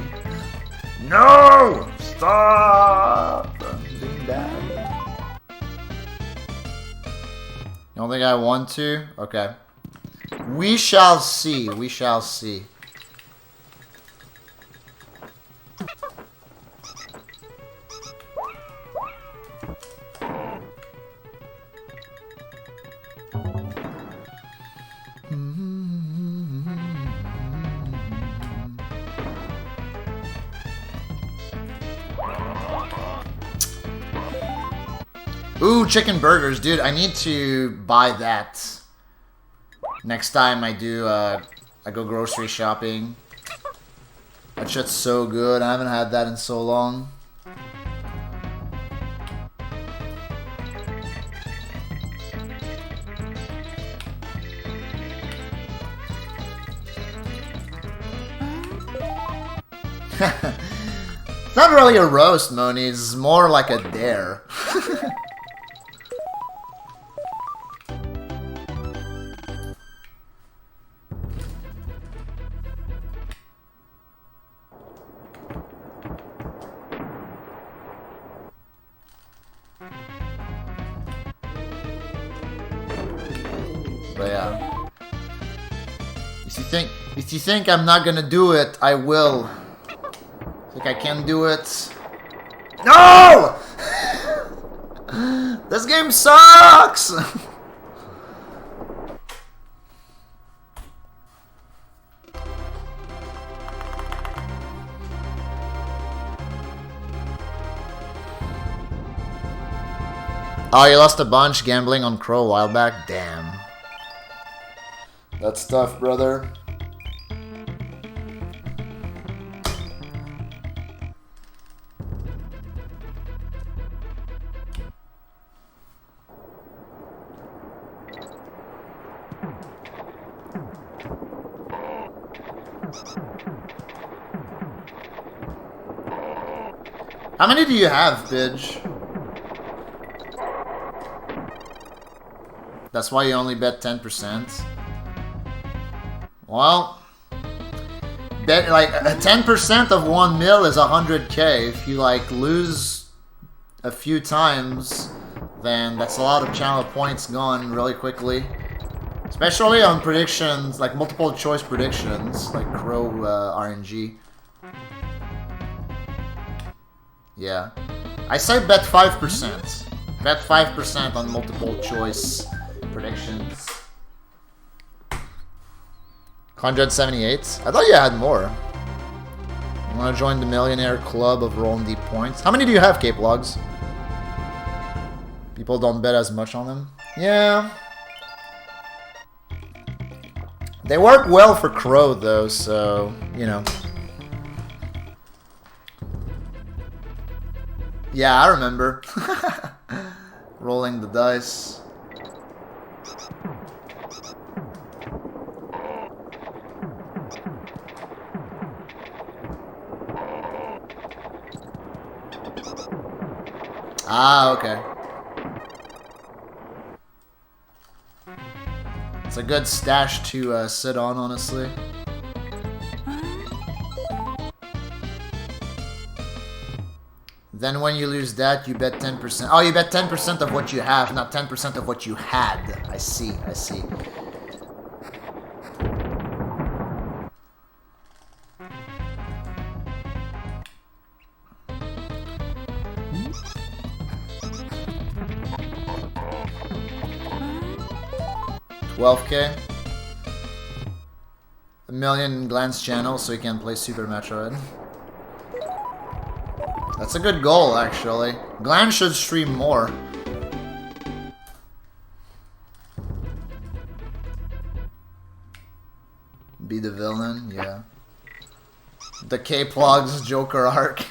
Speaker 1: No! Stop! Doing that. You don't think I want to? Okay. We shall see, we shall see. Ooh, chicken burgers, dude. I need to buy that next time I do. I go grocery shopping. That shit's so good. I haven't had that in so long. It's not really a roast, Moni. It's more like a dare. But yeah. If you think I'm not gonna do it, I will. Think I can do it? No! This game sucks! Oh, you lost a bunch gambling on Crow a while back? Damn. That's tough, brother. How many do you have, Bidge? That's why you only bet 10%. Well, bet like 10% of 1 mil is 100k. If you like lose a few times, then that's a lot of channel points gone really quickly. Especially on predictions, like multiple choice predictions, like Crow RNG. Yeah. I say bet 5%. Bet 5% on multiple choice predictions. 178? I thought you had more. You want to join the Millionaire Club of Rolling Deep Points? How many do you have, Cape Logs? People don't bet as much on them. Yeah. They work well for Crow, though, so, you know. Yeah, I remember. Rolling the dice. Ah, okay. It's a good stash to sit on, honestly. Then when you lose that, you bet 10%. Oh, you bet 10% of what you have, not 10% of what you had. I see, I see. $12K. A million glance channels so you can play Super Metroid. That's a good goal, actually. Glenn should stream more. Be the villain, yeah. The K-Plugs Joker arc.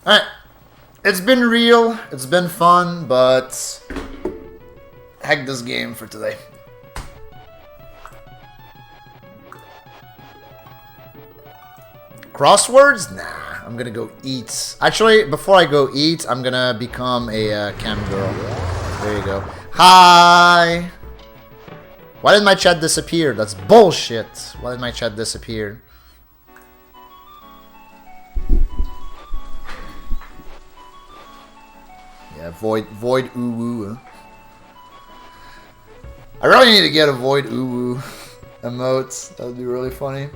Speaker 1: Alright, it's been real, it's been fun, but heck this game for today. Crosswords? Nah, I'm gonna go eat. Actually, before I go eat, I'm gonna become a cam girl. There you go. Hi! Why did my chat disappear? That's bullshit. Why did my chat disappear? Yeah, Void Uwu. I really need to get a Void Uwu emote. That would be really funny.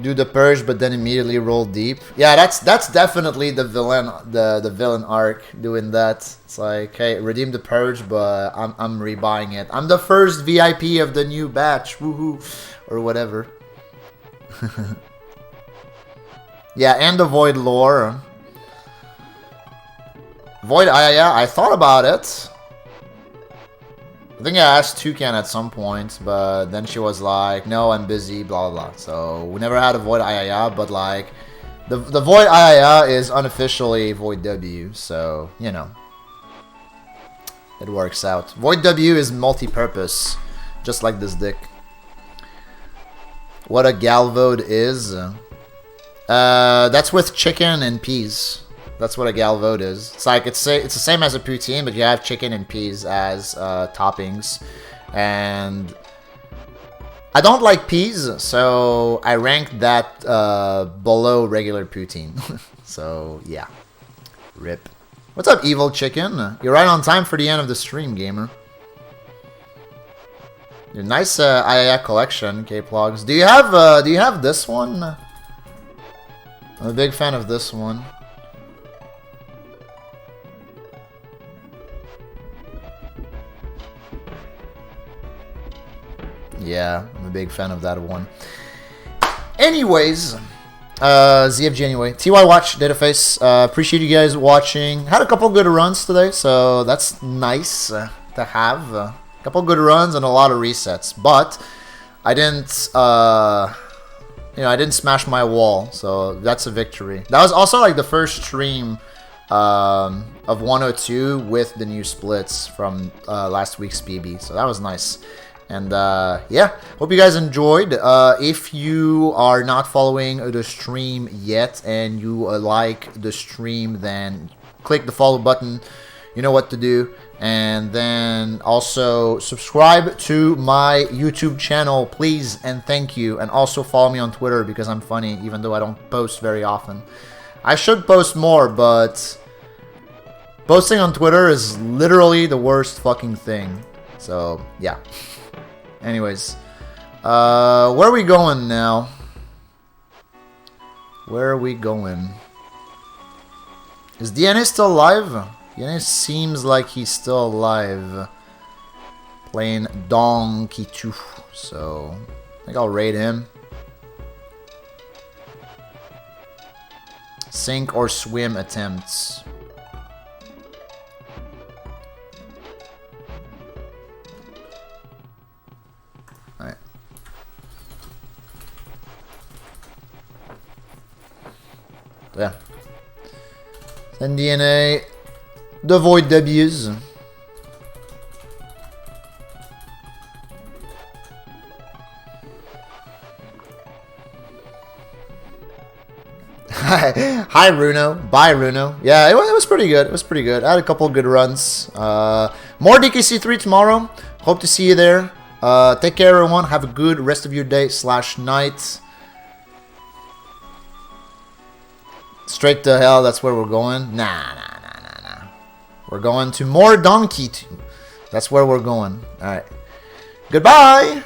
Speaker 1: Do the purge, but then immediately roll deep. Yeah, that's definitely the villain, the villain arc. Doing that, it's like, hey, redeem the purge, but I'm rebuying it. I'm the first VIP of the new batch, woohoo, or whatever. Yeah, and the Void lore. Void, yeah, I thought about it. I think I asked Toucan at some point, but then she was like, no, I'm busy, blah, blah, blah. So, we never had a Void Ayaya, but like, the Void Ayaya is unofficially Void W, so, you know. It works out. Void W is multi-purpose, just like this dick. What a Galvode is? That's with chicken and peas. That's what a Galvode is. It's like it's the same as a poutine, but you have chicken and peas as toppings. And I don't like peas, so I ranked that below regular poutine. So yeah, rip. What's up, evil chicken? You're right on time for the end of the stream, gamer. Your nice Ayaya collection, K-Plugs. Do you have this one? I'm a big fan of this one. Yeah, I'm a big fan of that one. Anyways, ZFG anyway. TY Watch, Dataface. Appreciate you guys watching. Had a couple good runs today, so that's nice to have. A couple good runs and a lot of resets, but I didn't, I didn't smash my wall, so that's a victory. That was also like the first stream of 102 with the new splits from last week's PB, so that was nice. And yeah, hope you guys enjoyed. If you are not following the stream yet and you like the stream, then click the follow button. You know what to do. And then also subscribe to my YouTube channel, please, and thank you. And also follow me on Twitter because I'm funny, even though I don't post very often. I should post more, but posting on Twitter is literally the worst fucking thing. So, yeah. Anyways, where are we going now? Where are we going? Is DNA still alive? DNA seems like he's still alive. Playing DKC2, so I think I'll raid him. Sink or swim attempts. Alright. Yeah. Send DNA. The Void W's. Hi Runo. Bye Runo. Yeah, it was pretty good. It was pretty good. I had a couple good runs. More DKC3 tomorrow. Hope to see you there. Take care everyone. Have a good rest of your day / night. Straight to hell, that's where we're going. Nah. We're going to more Donkey 2. That's where we're going. Alright. Goodbye!